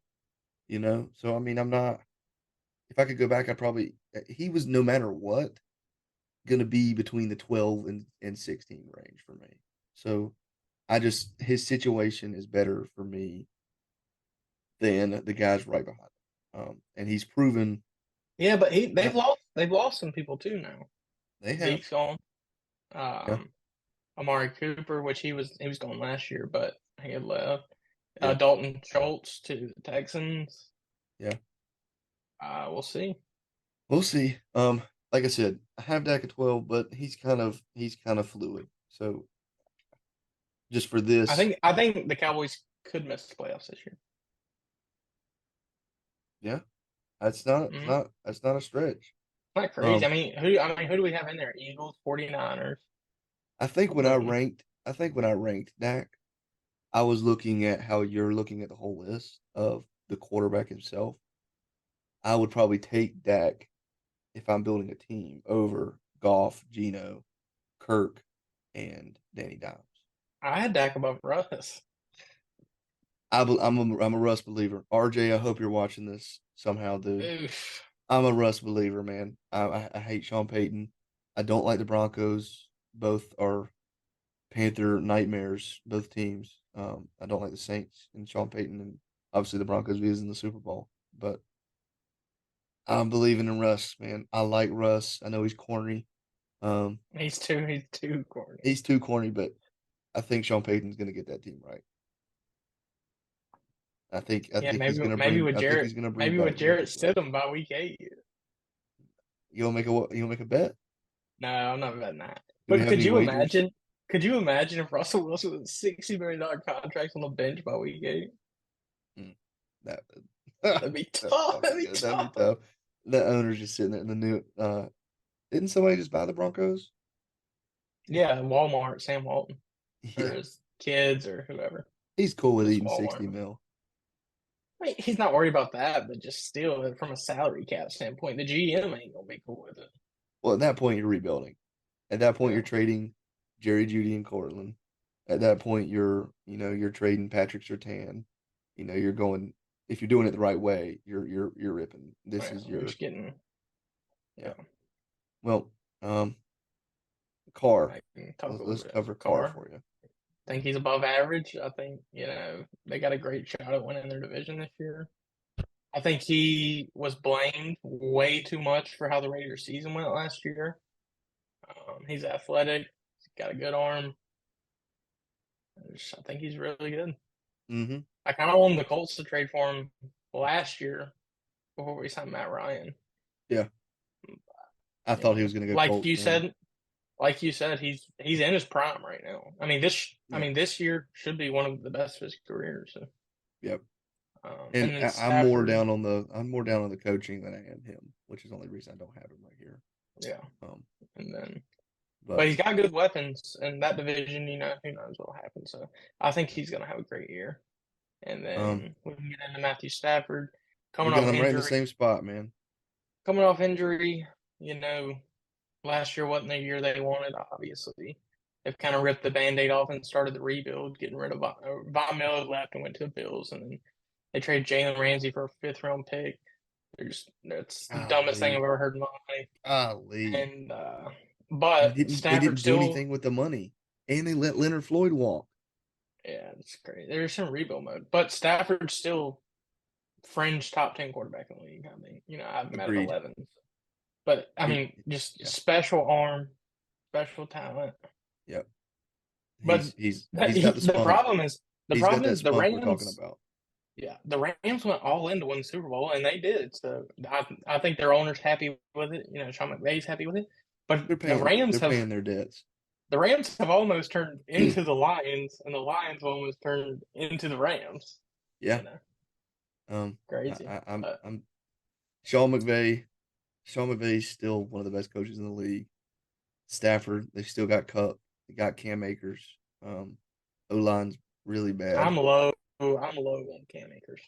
So I mean, I'm not. If I could go back, I'd probably. He was no matter what going to be between the 12 and 16 range for me. So his situation is better for me than the guys right behind him. And he's proven Yeah, but not, they've lost some people too now. they have. Zeke's gone. Yeah. Amari Cooper, which he was gone last year, but he had left. Yeah. Dalton Schultz to the Texans. Yeah. We'll see. We'll see. Like I said, I have Dak at 12, but he's kind of fluid. So just for this, I think the Cowboys could miss the playoffs this year. yeah, that's not a stretch. Not crazy. Um, I mean, who do we have in there? Eagles, 49ers. I think when I Then ranked, I think when I ranked Dak, I was looking at how you're looking at the whole list of the quarterback himself. I would probably take Dak if I'm building a team over Goff, Geno, Kirk, and Danny Dimes. I had Dak above Russ. I'm a Russ believer. RJ, I hope you're watching this somehow, dude. Oof. I'm a Russ believer, man. I hate Sean Payton. I don't like the Broncos. Both are Panther nightmares, both teams. I don't like the Saints and Sean Payton, and obviously the Broncos is in the Super Bowl. But I'm believing in Russ, man. I like Russ. I know he's corny. Um, He's too corny. he's too corny, but I think Sean Payton's going to get that team right. I Yeah, think he's going to maybe bring. with I think Jarrett, he's going to bring maybe back with Jarrett vintage Russ. Stidham by week 8. You gonna make a what? You gonna make a bet? No, I'm not betting that. Do we But have could any you wagers? imagine? Could you imagine if Russell Wilson was $60 million contract on the bench by week 8? Mm, that That'd be that's tough. gonna That'd be be good. That'd be tough. tough. The owner's just sitting there in the new. Didn't somebody just buy the Broncos? Yeah, Walmart, Sam Walton, or Yeah, his kids or whoever. he's cool with Just eating 60 Walmart. mil. I mean, he's not worried about that, but just still, from a salary cap standpoint, the GM ain't gonna be cool with it. Well, at that point, you're rebuilding. At that point, Yeah, you're trading Jerry Judy and Cortland. At that point, you're trading Patrick Surtain. You're going if you're doing it the right way, you're ripping. This yeah, is you're your just getting, yeah. yeah. Well, Carr. I can talk a little Let's bit. cover Carr Carr, for you. I think he's above average. I think they got a great shot at winning their division this year. I think he was blamed way too much for how the Raiders season went last year. He's athletic. He's got a good arm. I think he's really good. Mm-hmm. I kind of wanted the Colts to trade for him last year before we signed Matt Ryan. Yeah, I thought he was going to go Like Colts, you man. said, he's in his prime right now. Yeah, This year should be one of the best of his career. So, yep. and And then I'm more Stafford, down on the coaching than I am him, which is the only reason I don't have him right here. yeah, Um, and then but but he's got good weapons in that division. Who knows what'll happen. So I think he's gonna have a great year. And um, then we can get into Matthew Stafford we coming got off him right in the injury. same spot, man. Coming off injury, you know, last year wasn't the year they wanted. Obviously, they've kind of ripped the Band-Aid off and started the rebuild, getting rid of Von Miller left and went to the Bills, and then they traded Jalen Ramsey for a fifth-round pick. That's the dumbest thing I've Golly, ever heard in my life. golly. And They but didn't they Stafford didn't do still, anything with the money, and they let Leonard Floyd walk. yeah, it's great. There's some rebuild mode, but Stafford still fringe top 10 quarterback in the league. I mean, I have him at Agreed. 11. But I He, mean, just yeah, special arm, special talent. yep. But He's got the the spunk. problem is the He's got problem that is the spunk we're talking Rams. about. Yeah, the Rams went all in to win the Super Bowl, and they did. So I think their owner's happy with it. Sean McVay's happy with it. But They're paying their debts. the Rams have almost turned into the Lions, and the Lions have almost turned into the Rams. Yeah. Crazy. I'm Sean McVay. Sean McVay's still one of the best coaches in the league. Stafford, they still got Cup. They got Cam Akers. O line's really bad. I'm low on Cam Akers.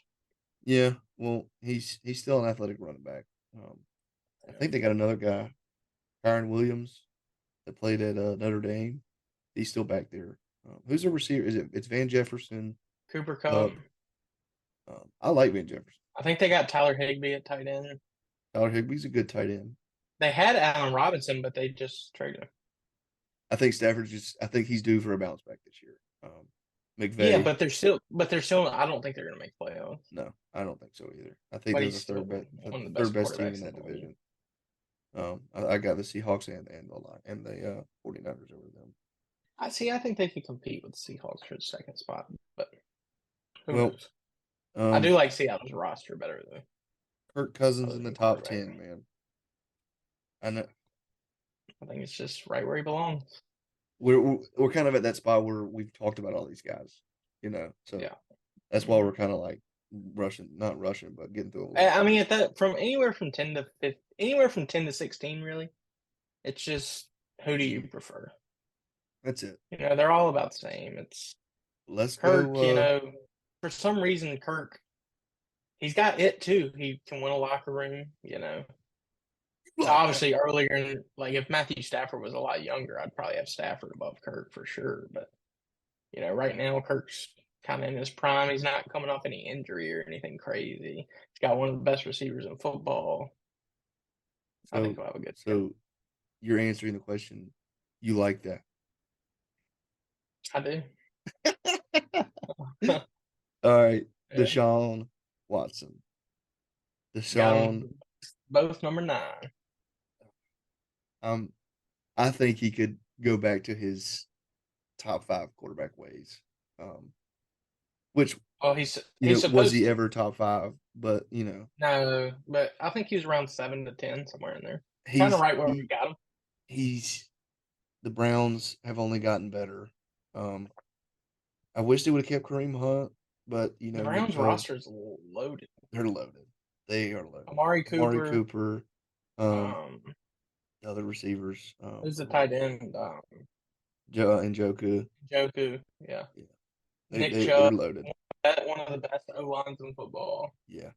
Yeah, well, he's still an athletic running back. I think they got another guy, Kyron Williams, that played at Notre Dame. He's still back there. Who's the receiver? It's Van Jefferson, Cooper Cup. Cup. I like Van Jefferson. I think they got Tyler Higbee at tight end. Tyler Higbee's a good tight end. They had Allen Robinson, but they just traded him. I think he's due for a bounce back this year. Yeah, McVay, but they're still. I don't think they're going to make playoffs. no, I don't think so either. I think But they're he's still one of the the third best best team in quarterbacks in that the league. division. I got the Seahawks and the line and the 49ers over them. I see. I think they could compete with the Seahawks for the second spot, but who Well, knows? I um, do like Seattle's roster better though, Kirk Cousins other in the than top quarterback. 10, man. I know I think it's just right where he belongs. we're kind of at that spot where we've talked about all these guys, so Yeah. that's why we're kind of like not rushing, but getting through a little I mean, fast. at that from anywhere from 10 to 15, anywhere from 10 to 16, really. It's just who do you Mhm. prefer? That's it. They're all about the same. It's Let's Kirk. go. For some reason, Kirk, he's got it too. He can win a locker room. Like that. Obviously earlier, like if Matthew Stafford was a lot younger, I'd probably have Stafford above Kirk for sure. But right now Kirk's kind of in his prime. He's not coming off any injury or anything crazy. He's got one of the best receivers in football. I think So he'll have a good year. so you're answering the question. You like that. I do. All right. Yeah. Deshaun Watson. Got Deshaun, them both number 9. um, I think he could go back to his top five quarterback ways. Which, Well, he's was supposed he to. ever top five? But, No, but I think he's around 7 to 10, somewhere in there. Kind of he's right where we he got him. he's the Browns have only gotten better. Um, I wish they would have kept Kareem Hunt, but The Nick Browns Chubb, roster is loaded. they're loaded. They are loaded. Amari Amari Cooper, Cooper, um, um, the other receivers, who's the I'm blanking tight on end? and Joku. Joku, yeah. Yeah, Nick they're Chubb, loaded. one of the best O lines in football. Yeah,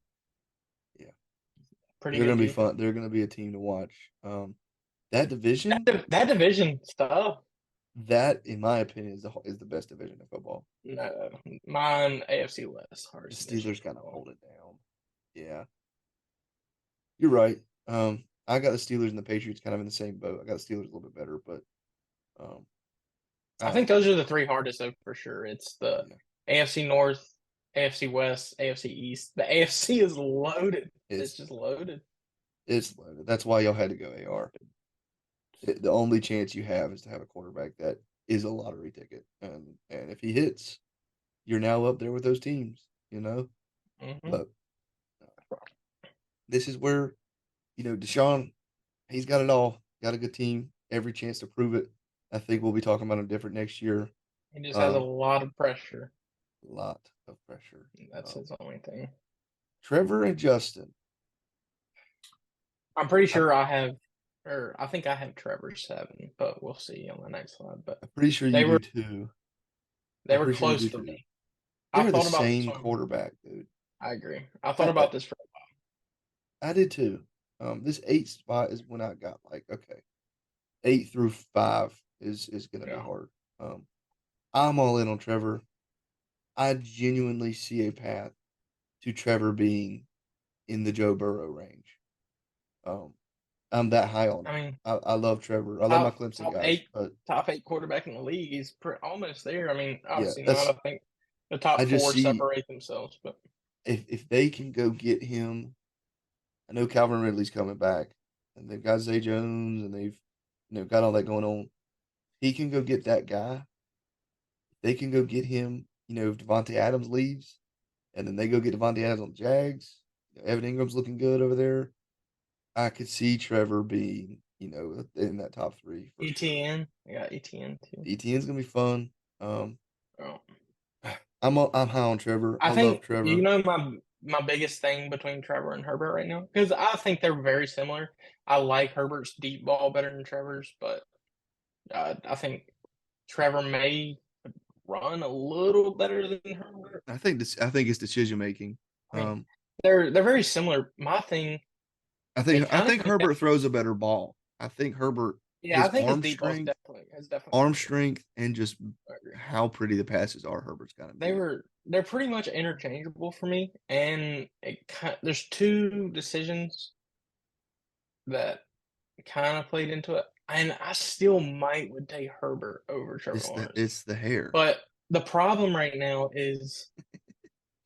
yeah. Pretty They're good gonna be defense. fun. They're gonna be a team to watch. That division, That division stuff. that in my opinion is the best division in football. No, mine AFC West, The hardest division in Steelers kind of football. hold it down. Yeah, you're right. I got the Steelers and the Patriots kind of in the same boat. I got the Steelers a little bit better, but um, I I don't think know. those are the three hardest, though, for sure. It's the Yeah, AFC North, AFC West, AFC East. The AFC is loaded. It's it's just loaded. it's loaded. That's why y'all had to go AR. The only chance you have is to have a quarterback that is a lottery ticket, and if he hits, you're now up there with those teams. Hmm. But this is where Deshaun, he's got it all. Got a good team, every chance to prove it. I think we'll be talking about him different next year. He just has a Um, lot of pressure. a lot of pressure. That's his only thing. Trevor and Justin. I'm pretty I, sure I have, or I think I have Trevor 7, but we'll see on the next slide. But I'm pretty sure you they do were too. they I'm were pretty sure you close do for too. me. They I are the thought about this same one. quarterback, dude. I agree. I thought I, I, about this for I did too. This eight spot is when I got like, okay, 8 through 5 is gonna be yeah. hard. I'm all in on Trevor. I genuinely see a path to Trevor being in the Joe Burrow range. Um, I'm that high on I him. mean, I love Trevor. I love my top Clemson top guys, eight but top eight quarterback in the league. He's almost there. I mean, yeah, obviously not. I think the top I just four see separate themselves, but if they can go get him. I know Calvin Ridley's coming back, and they've got Zay Jones, and they've got all that going on. He can go get that guy. They can go get him. If Devontae Adams leaves, and then they go get Devontae Adams on the Jags. Evan Ingram's looking good over there. I could see Trevor being, in that top three for sure. ETN, I got ETN too. ETN's gonna be fun. Um, Oh. I'm high on Trevor. I I love think Trevor. my biggest thing between Trevor and Herbert right now, because I think they're very similar. I like Herbert's deep ball better than Trevor's, but I think Trevor may run a little better than Herbert. I think it's decision making. I mean, Um, they're very similar. My thing, they I kind of think connect. Herbert throws a better ball. I think Herbert Yeah, I his think his deep ball is definitely arm better. strength, and just I agree. how pretty the passes are. Herbert's got to be. They're pretty much interchangeable for me, and there's two decisions that kind of played into it, and I still might would take Herbert over Trevor Lawrence. It's the hair. But the problem right now is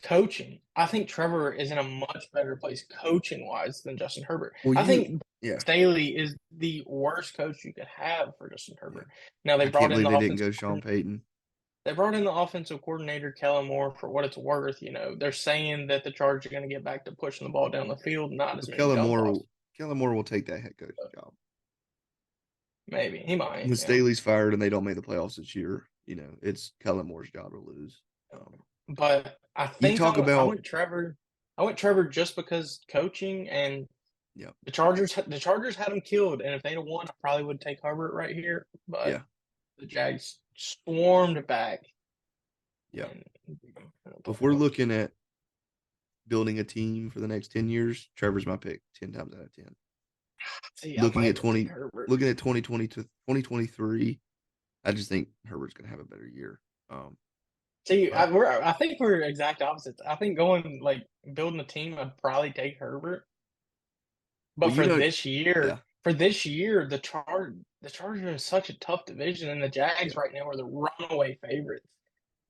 coaching. I think Trevor is in a much better place coaching wise than Justin Herbert. Well, I think yeah. Staley is the worst coach you could have for Justin Yeah. Herbert. Now I can't believe they didn't go Sean Payton. they brought in the offensive coordinator Kellen Moore for what it's worth. They're saying that the Chargers are going to get back to pushing the ball down the field, not as Well, many dump offs. Kellen Moore will take that head coaching job. Maybe he might. When Yeah. Staley's fired and they don't make the playoffs this year, it's Kellen Moore's job to lose. But I You think talk I about went Trevor. I went Trevor just because coaching and yeah, the Chargers had him killed, and if they'd have won, I probably would take Herbert right here. But yeah, the Jags swarmed back. yeah. And If we're looking at building a team for the next 10 years, Trevor's my pick 10 times out of 10. see, I Looking might at have to take 20, Herbert. looking at 2020 to 2023, I just think Herbert's going to have a better year. See, But I think we're exact opposites. I think building a team, I'd probably take Herbert. well, But for this year, yeah, for this year, the Chargers are in such a tough division, and the Jags Yeah, right now are the runaway favorites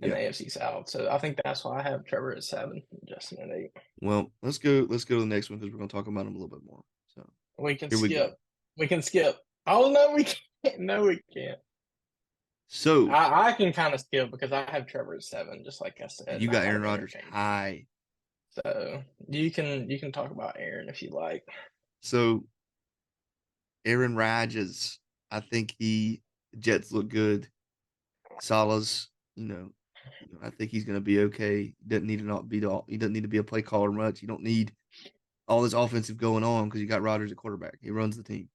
in the yeah. AFC South. So I think that's why I have Trevor at 7, Justin at 8. Well, let's go. Let's go to the next one because we're going to talk about him a little bit more. So We can here we skip. go. We can skip. Oh no, we can't. No, we can't. So I can kind of skip because I have Trevor at 7, just like I said, you and I got got Aaron him Rodgers interchange. high. So you can talk about Aaron if you like. So Aaron Rodgers, I think the Jets look good. Salah's, I think he's going to be okay. He doesn't need to not be all. He doesn't need to be a play caller much. You don't need all this offensive going on because you got Rodgers at quarterback. He runs the team.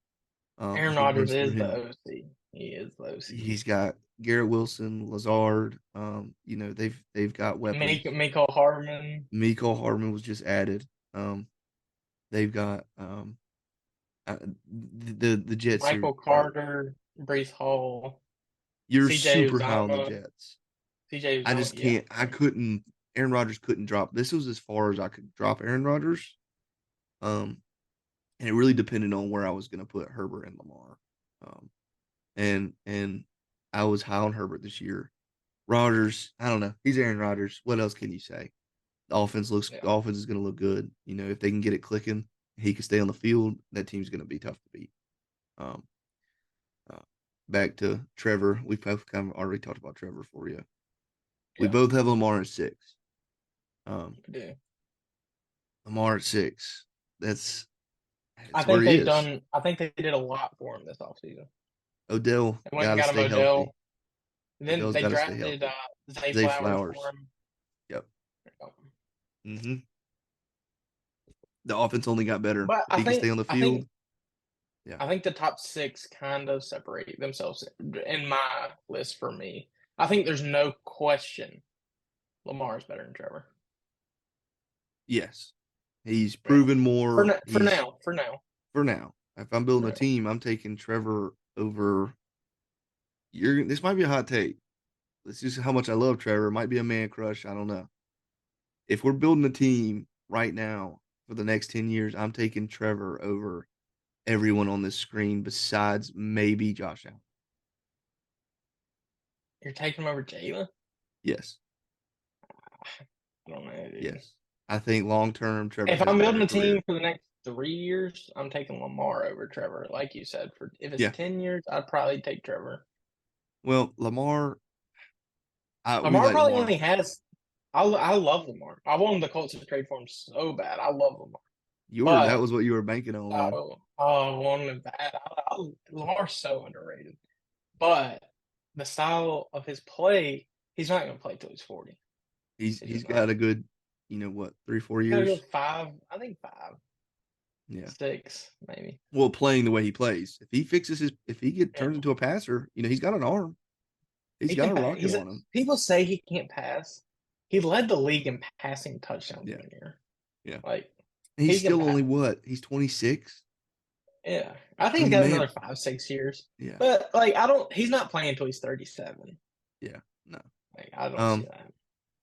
The Aaron team Rodgers runs through is the him. OC. He is the OC. He's got Garrett Wilson, Lazard. They've got weapons. Miko Hardman, Miko Hardman was just added. They've got the Jets are, Michael Carter, Brees Hall, you're CJ super high on the Uzama, Jets. CJ I Uzama. just Yeah, can't. I couldn't. Aaron Rodgers couldn't drop. This was as far as I could drop Aaron Rodgers. Um, and it really depended on where I was going to put Herbert and Lamar. Um, and I was high on Herbert this year. Rodgers, I don't know. He's Aaron Rodgers. What else can you say? The yeah. offense is going to look good. If they can get it clicking, he can stay on the field. That team's going to be tough to beat. Um, uh, Back to Trevor. We've kind of already talked about Trevor for you. We Yeah, both have Lamar at 6. I do. Lamar at 6. That's I that's where think he they've is. done. I think they did a lot for him this offseason. Odell They went got and to got him stay healthy. Odell. And then Odell's they got to stay drafted healthy. Zay Zay Flowers for Flowers. him. Yep. The offense only got better. But If he can stay on the I field, think yeah. I think the top 6 kind of separate themselves in my list for me. I think there's no question Lamar is better than Trevor. Yes. He's Yeah. proven For more. no, for now, for now, For now. If I'm building for a now. team, I'm taking Trevor over. This might be a hot take. This is how much I love Trevor. It might be a man crush. I don't know. If we're building a team right now for the next 10 years, I'm taking Trevor over everyone on this screen besides maybe Josh Allen. You're taking him over Jalen? Yes. I don't know, dude. Yes. I think long term, Trevor If has a I'm building better a team career. for the next 3 years, I'm taking Lamar over Trevor. Like you said, for if it's Yeah. 10 years, I'd probably take Trevor. Well, Lamar, we Lamar like probably Lamar. only has. I love Lamar. I wanted the Colts to trade for him so bad. I love Lamar, That but was what you were banking on, man. I wanted him bad. Lamar's so underrated. But the style of his play, he's not going to play till he's 40. He's He's just got not. a good, what, 3, 4 He's got to go years? 5. I think 5, Yeah. 6, maybe. Well, playing the way he plays, if he get Yeah. turned into a passer, he's got an arm. He's He got can a pass. rocket on him. People say he can't pass. He led the league in passing touchdowns Yeah. one year. Yeah. Like He's he can still pass. only what? He's 26. Yeah, I I think he's mean, the got man. another 5, 6 years. Yeah. But like, I don't. He's not playing until he's 37. Yeah. No. Like, I don't see Um. that.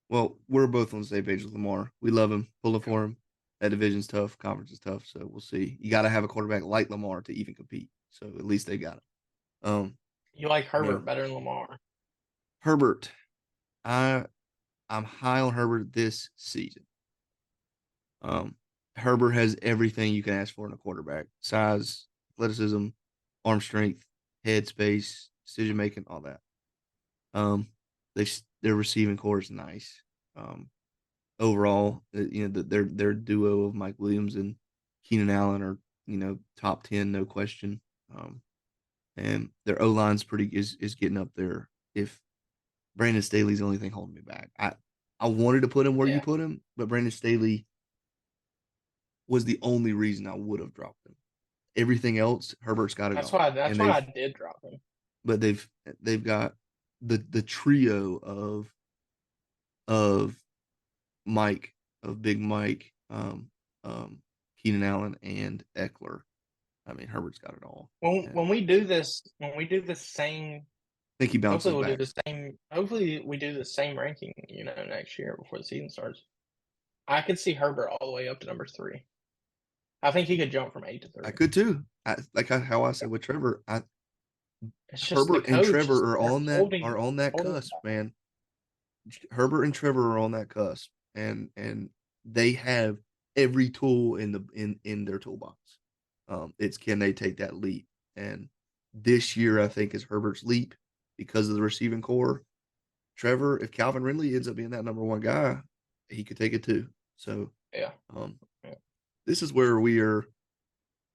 Well, we're both on the same page with Lamar. We love him. Pulling Yeah. for him. That division's tough. Conference is tough. So we'll see. You got to have a quarterback like Lamar to even compete. So at least they got it. You like You know, Herbert better than Lamar? Herbert. I I'm high on Herbert this season. Um, Herbert has everything you can ask for in a quarterback: size, athleticism, arm strength, head space, decision making, all that. Um, their receiving core is nice. Um, Overall, their duo of Mike Williams and Keenan Allen are top 10, no question. And their O line's is getting up there. If Brandon Staley's the only thing holding me back, I wanted to put him where you Yeah, put him, but Brandon Staley was the only reason I would have dropped him. Everything else, Herbert's got it all, that's and why I did drop him. they've got the trio of Mike of Big Mike, um, Keenan Allen, and Eckler. I mean, Herbert's got it all. When And we do this, same. I think he Hopefully, bounces we'll do back. the same. Hopefully, we do the same ranking. Next year before the season starts. I could see Herbert all the way up to number 3. I think he could jump from 8 to I 3. could too. How I said with Trevor, It's just the Herbert and coach is Trevor they're are holding on that holding cusp, back. man. Herbert and Trevor are on that cusp, and they have every tool in their toolbox. It's can they take that leap? And this year, I think is Herbert's leap because of the receiving core. Trevor, if Calvin Ridley ends up being that number one guy, he could take it too. So, Yeah. um, Yeah. this is where we are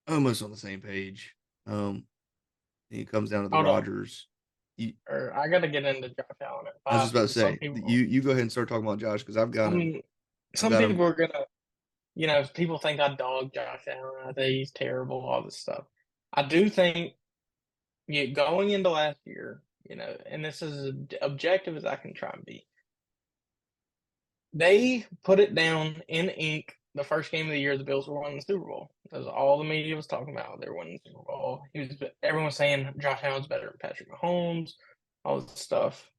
almost on the same page. It comes down to the Hold on. Rodgers. You, Or I got to get into Josh Allen at I was just 5 about to because say you go ahead and start talking about Josh because I've got him. I've some got him. people are gonna, people think I dog Josh Allen. I think he's terrible, all this stuff. I do think going into last year, and this is as objective as I can try and be. They put it down in ink the first game of the year the Bills were winning the Super Bowl. That's all the media was talking about. They were winning the Super Bowl. Everyone was saying Josh Allen's better than Patrick Mahomes, all this stuff.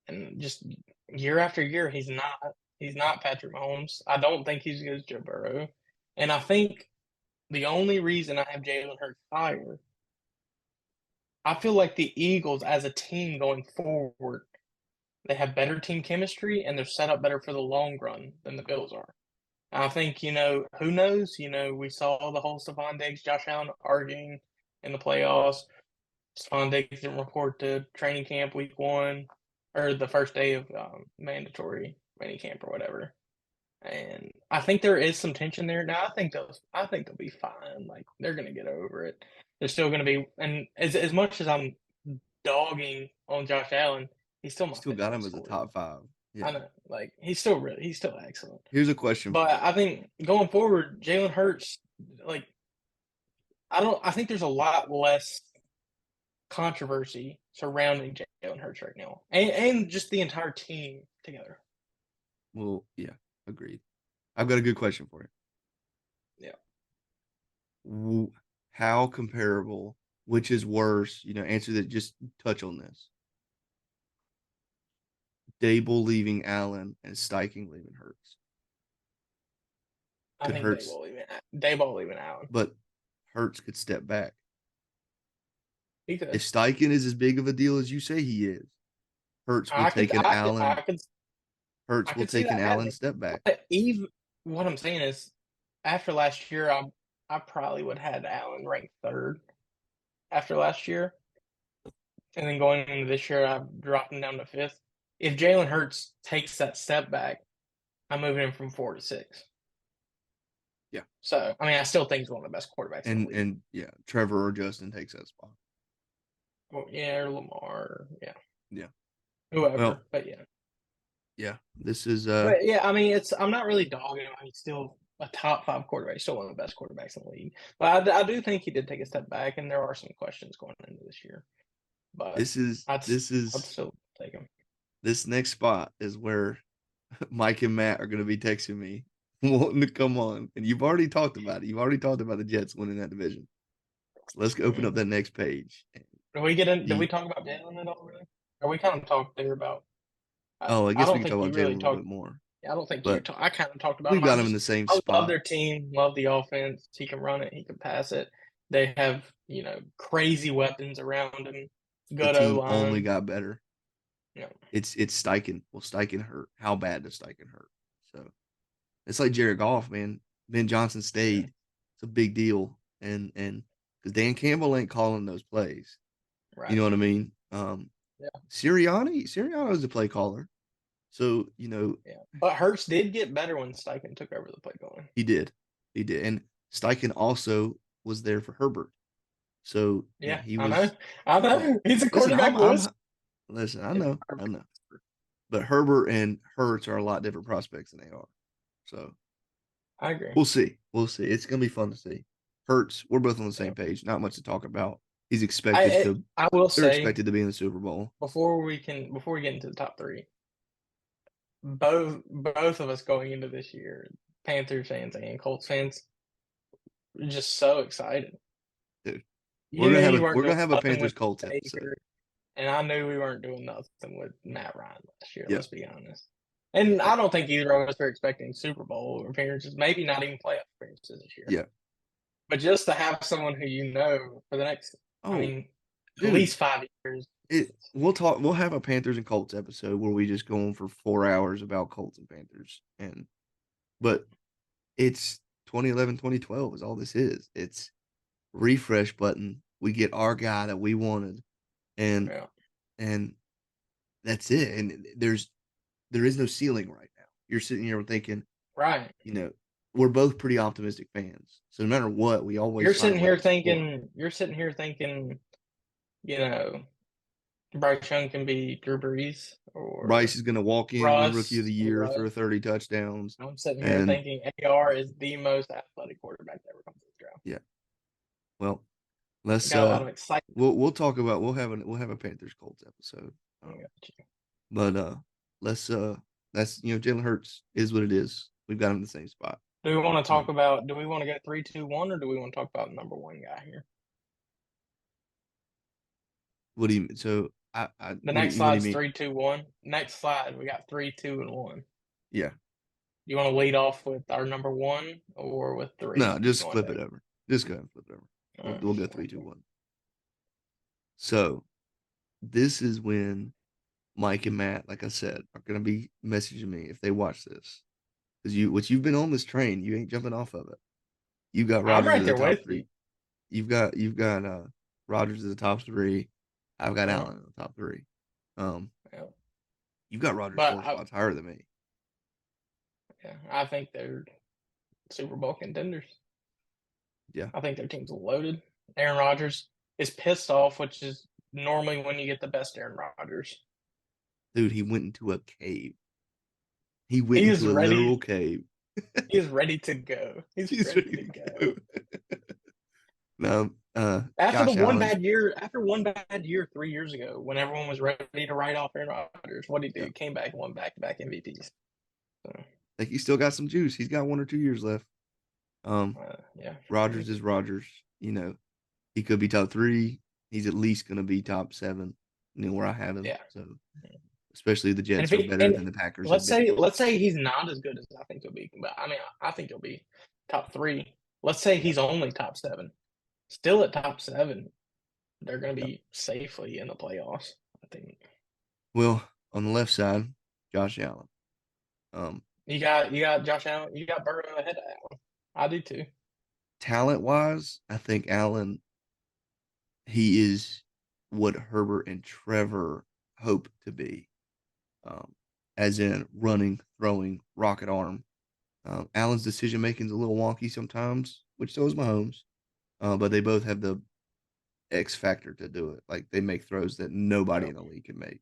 And just year after year, he's not. He's not Patrick Mahomes. I don't think he's as good as Joe Burrow. And I think the only reason I have Jalen Hurts higher, I feel like the Eagles as a team going forward, they have better team chemistry and they're set up better for the long run than the Bills are. I think, who knows? We saw the whole Stephon Diggs, Josh Allen arguing in the playoffs. Stephon Diggs didn't report to training camp week 1 or the first day of mandatory training camp or whatever. And I think there is some tension there. Now I think they'll be fine. Like they're gonna get over it. They're still gonna be, and as much as I'm dogging on Josh Allen, he's still my Still fifth got him best as a quarterback. top five. I Yeah. know, like he's still excellent. Here's a question But for you. I think going forward, Jalen Hurts, like I think there's a lot less controversy surrounding Jalen Hurts right now, and just the entire team together. Well, yeah, agreed. I've got a good question for Yeah, you. How comparable? Which is worse? Answer that. Just touch on this. Dable leaving Allen and Steichen leaving Hurts. I Could think Hurts, Dayball even out. but Hurts could step back. He If could. Steichen is as big of a deal as you say he is, Hurts will I could take an I could Allen. I could Hurts I will could see take an that Allen happening. step back. But even what I'm saying is after last year I probably would have had Allen ranked third after last year. And then going into this year I've dropped him down to fifth. If Jalen Hurts takes that step back, I'm moving him from 4 to 6. Yeah. So I mean I still think he's one of the best quarterbacks in the league. And yeah, Trevor or Justin takes that spot. Well, yeah, or Lamar, yeah. Yeah. Well, Whoever. But yeah. yeah. This is But yeah, I mean I'm not really dogging him. He's still a top 5 quarterback. He's still one of the best quarterbacks in the league. But I do think he did take a step back, and there are some questions going into this year. But this is I'd this I'd is still take him. this next spot is where Mike and Matt are going to be texting me wanting to come on, and you've already talked about it. You've already talked about the Jets winning that division. So let's go open up Mm. that next page. Did we get in? Did we The talk about Jalen at all? Really? Or we kind of talked there about? I I guess we don't can think talk about you Jalen a really little talked. bit more, I don't think you. but I kind of talked about we've him. got him in the same I love spot. their team. Love the offense. He can run it. He can pass it. They have crazy weapons around him. The Good O team only line. got better. You know, It's Steichen. Well, Steichen hurt. How bad does Steichen hurt? So it's like Jared Goff, man. Ben Johnson yeah, stayed. It's a big deal, and because Dan Campbell ain't calling those plays. You right. know what I mean? Yeah, Sirianni's a play caller. So, yeah. But Hurts did get better when Steichen took over the play calling. he did. He did. And Steichen also was there for Herbert. So, Yeah, he I know. was I yeah. know. He's a Listen, quarterback whisperer. listen, I Yeah, know, I know. But Herbert and Hurts are a lot different prospects than they are. So I agree. we'll see. We'll see. It's gonna be fun to see. Hurts, we're both on the Yeah. same page. Not much to talk about. He's expected to I will they're say expected to be in the Super Bowl. before we get into the top three, both of us going into this year, Panthers fans and Colts fans, were just so excited. Dude. You knew you weren't We're doing gonna have a nothing Panthers with Colts episode. Baker, and I knew we weren't doing nothing with Matt Ryan last year. Yeah. Let's be honest. And I don't think either of us are expecting Super Bowl appearances, maybe not even playoff appearances this year. Yeah. But just to have someone who you know for the next, I Oh, mean, at dude, least 5 years. we'll have a Panthers and Colts episode where we just go on for 4 hours about Colts and Panthers. But it's 2011, 2012 is all this is. It's refresh button. We get our guy that we wanted, and Yeah. and that's it. And there is no ceiling right now. You're sitting here thinking, Right. you know, we're both pretty optimistic fans. So no matter what, we always You're find a sitting way here to support. thinking, you're sitting here thinking, you know, Bryce Young can be Drew Brees Bryce or is going to walk in, win Rookie of the Russ or Year, throw Russ. 30 touchdowns, I'm sitting here and thinking AR is the most athletic quarterback that ever comes to the draft. yeah. Well, I let's got a lot of excitement. we'll talk about we'll have a Panthers Colts episode. I got you. But let's that's Jalen Hurts is what it is. We've got him in the same spot. Do we want to talk Um, about? Do we want to go 3-2-1, or do we want to talk about number one guy here? what do you so I The what do next you what do you slide's mean? 3-2-1. Next slide, we got 3-2-1. Yeah. You want to lead off with our number one or with three? No, Which just one? flip it over. Just go ahead and flip it over. We'll go three, two, Okay. one. So this is when Mike and Matt, like I said, are gonna be messaging me if they watch this. Because you've been on this train, you ain't jumping off of it. You got I'm Rodgers right as the there top with you. three. You've got Rodgers as the top three. I've got Yeah, Allen in the top three. Um, yeah. you've got Rodgers But 4 spots higher than me. yeah, I think they're Super Bowl contenders. Yeah, I think their team's loaded. Aaron Rodgers is pissed off, which is normally when you get the best Aaron Rodgers. dude, he went into a cave. He went He is into a ready. literal cave. He is ready to go. He's He's ready ready to to go. go. No, After the Josh one Allen. bad year, after one bad year 3 years ago, when everyone was ready to write off Aaron Rodgers, what did he Yeah, do? Came back and won back-to-back MVPs. So, like he still got some juice. He's got 1 or 2 years left. yeah, for sure. Rodgers is Rodgers. He could be top three. He's at least going to be top seven. Where I have him. Yeah, So, especially the and Jets if are he better and than the Packers have let's been. say he's not as good as I think he'll be, but I mean I think he'll be top three. Let's say Yeah, he's only top seven. Still at top seven, they're going to yeah. be safely in the playoffs. I think Well, on the left side, Josh Allen. Um, you got Josh Allen, you got Burrow ahead of Allen. I do too. Talent wise, I think Allen he is what Herbert and Trevor hope to be. Um, as in running, throwing, rocket arm. Allen's decision making is a little wonky sometimes, which so is Mahomes. But they both have the X factor to do it. Like they make throws that nobody Yeah. in the league can make.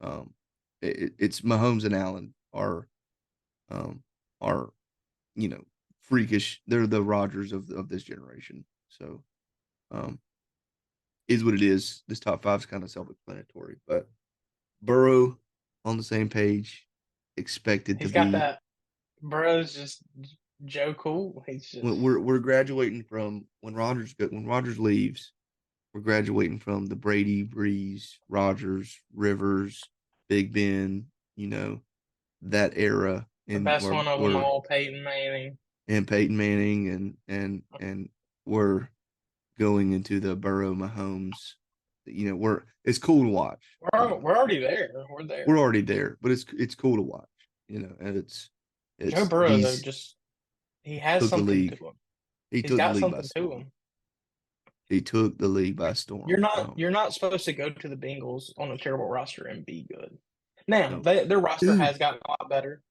Um, it's Mahomes and Allen um, are freakish. They're the Rodgers of this generation. So um, is what it is. This top five is kind of self-explanatory, but Burrow on the same page, expected to He's got be. that. Burrow's just Joe Cool. He's just We're graduating from when Rodgers leaves. We're graduating from the Brady, Breeze, Rodgers, Rivers, Big Ben, that era, the and best we're one of them we're all, Peyton Manning. and Peyton Manning and we're going into the Burrow Mahomes. We're it's cool to watch. We're already there. We're We're there. already there, but it's cool to watch. And Joe it's Burrow though, he's just he has took the something to league. him. He He's took the got league by something to storm. him. He took the league by You're storm. not you're not supposed to go to the Bengals on a terrible roster and be good. Now, No, their roster dude, has gotten a lot better.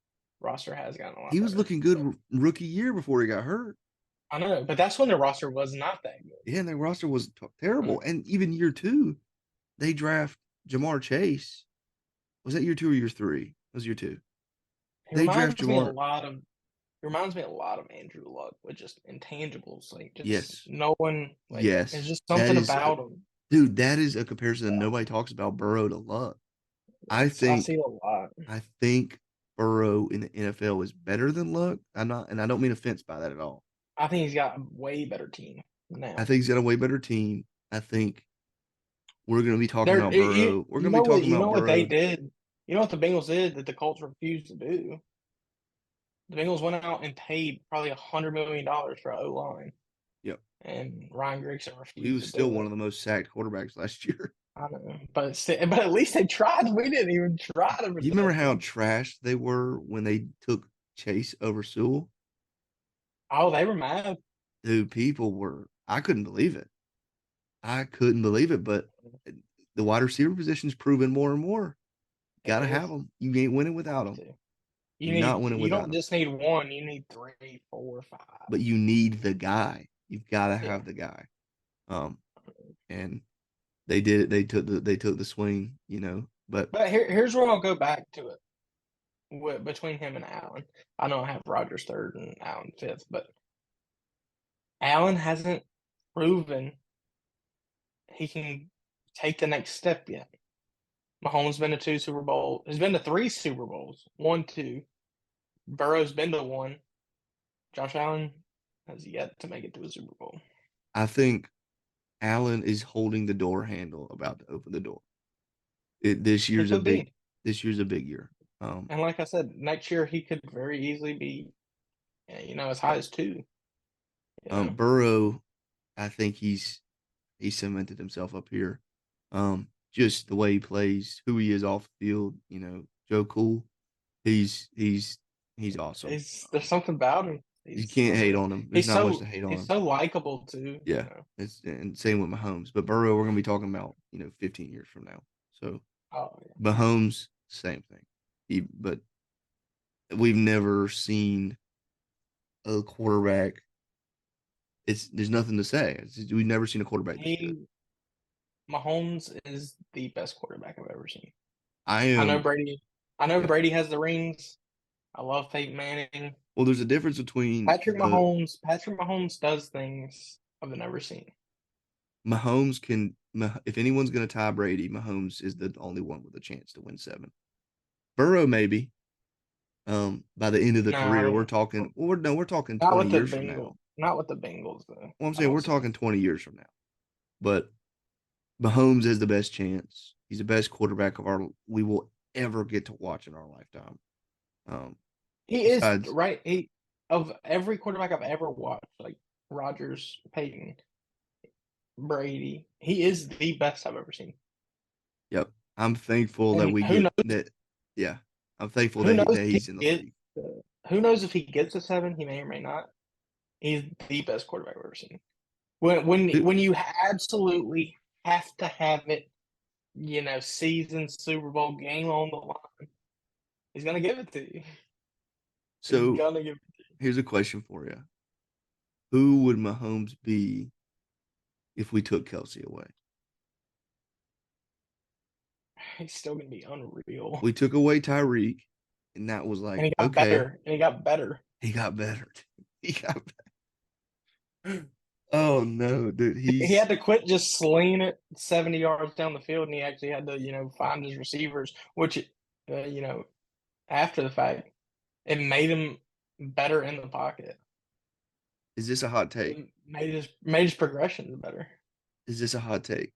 Roster has gotten a he lot was better. looking But good rookie year before he got hurt. I know, but that's when their roster was not that good. Yeah, and their roster was Uh, terrible. And even year two, they draft Jamar Chase. Was that year two or year three? It was year two. He They draft reminds me a Jamar. lot of he reminds me a lot of Andrew Luck with just intangibles, like just Yes, knowing like there's yes, just that something is, about him. dude. That is a comparison that nobody talks about Burrow to Luck. I I think, see a lot. I think Burrow in the NFL is better than Luck. I'm not, and I don't mean offense by that at all. I think he's got a way better team I now. think he's got a way better team. I think we're going to be talking They're about Burrow. We're going to be talking you know about what they Burrow. did? You know what the Bengals did that the Colts refused to do? The Bengals went out and paid probably $100 million for O line, Yep. and Ryan Grigson He refused was to still do one it. of the most sacked quarterbacks last year. I don't know, but at least they tried. We didn't even try to You remember protect how him. trash they were when they took Chase over Sewell? Oh, they were mad. Dude, people were. I couldn't believe it. I couldn't believe it. But the wide receiver position's proven more and more. It Got to have is. them. You ain't winning without Have them. to. You're not winning You without don't them. just need one. You need three, four, But five. you need the guy. You've got to Yeah. have the guy. Um, and they did it. They took the swing. But But here's where I'll go back to it between him and Allen. I know I have Rogers third and Allen fifth, but Allen hasn't proven he can take the next step yet. Mahomes been to two Super Bowls. He's been to three Super Bowls. One, two. Burrow's been to one. Josh Allen has yet to make it to a Super Bowl. I think Allen is holding the door handle, about to open the door. It, this He year's a could big be. this year's a big year. Um, And like I said, next year he could very easily be, as high as two. You know, Burrow, I think he cemented himself up here. Just the way he plays, who he is off the field. Joe Cool. He's awesome. there's something about him. You can't hate on him. There's not much to hate on He's him. so likable too. Yeah, it's and same with Mahomes. But Burrow, we're gonna be talking about 15 years from now. So Oh yeah. Mahomes, same thing. But we've never seen a quarterback. There's nothing to say. We've never seen a quarterback this good. He Mahomes is the best quarterback I've ever seen. I I know am. Brady. I know Yeah. Brady has the rings. I love Peyton Manning. Well, there's a difference between the Patrick Mahomes does things I've never seen. Mahomes can. If anyone's going to tie Brady, Mahomes is the only one with a chance to win seven. Burrow maybe. By the end of the No, I career, we're don't. talking. Well, no, we're talking Not 20 with the years from Bengals. now. Not with the Bengals though. Well, I'm I saying don't we're see it. talking 20 years from now. But Mahomes has the best chance. He's the best quarterback we will ever get to watch in our lifetime. Um, He is besides, right. He Of every quarterback I've ever watched, like Rodgers, Peyton, Brady, he is the best I've ever seen. yep. I'm thankful that And we get that. Yeah, I'm thankful who knows that if he he's in the gets league. who knows if he gets a seven? He may or may not. He's the best quarterback I've ever seen. When you absolutely have to have it, season Super Bowl game on the line, he's gonna give it to you. He's So gonna give it. here's a question for you: Who would Mahomes be if we took Kelsey away? He's still gonna be unreal. We took away Tyreek, and that was And like, he got okay, better. And he got better. he got better. He got better. Oh no, dude, He had to quit just slinging it 70 yards down the field, and he actually had to, find his receivers, which, after the fact, it made him better in the pocket. is this a hot take? It made his progressions better. Is this a hot take?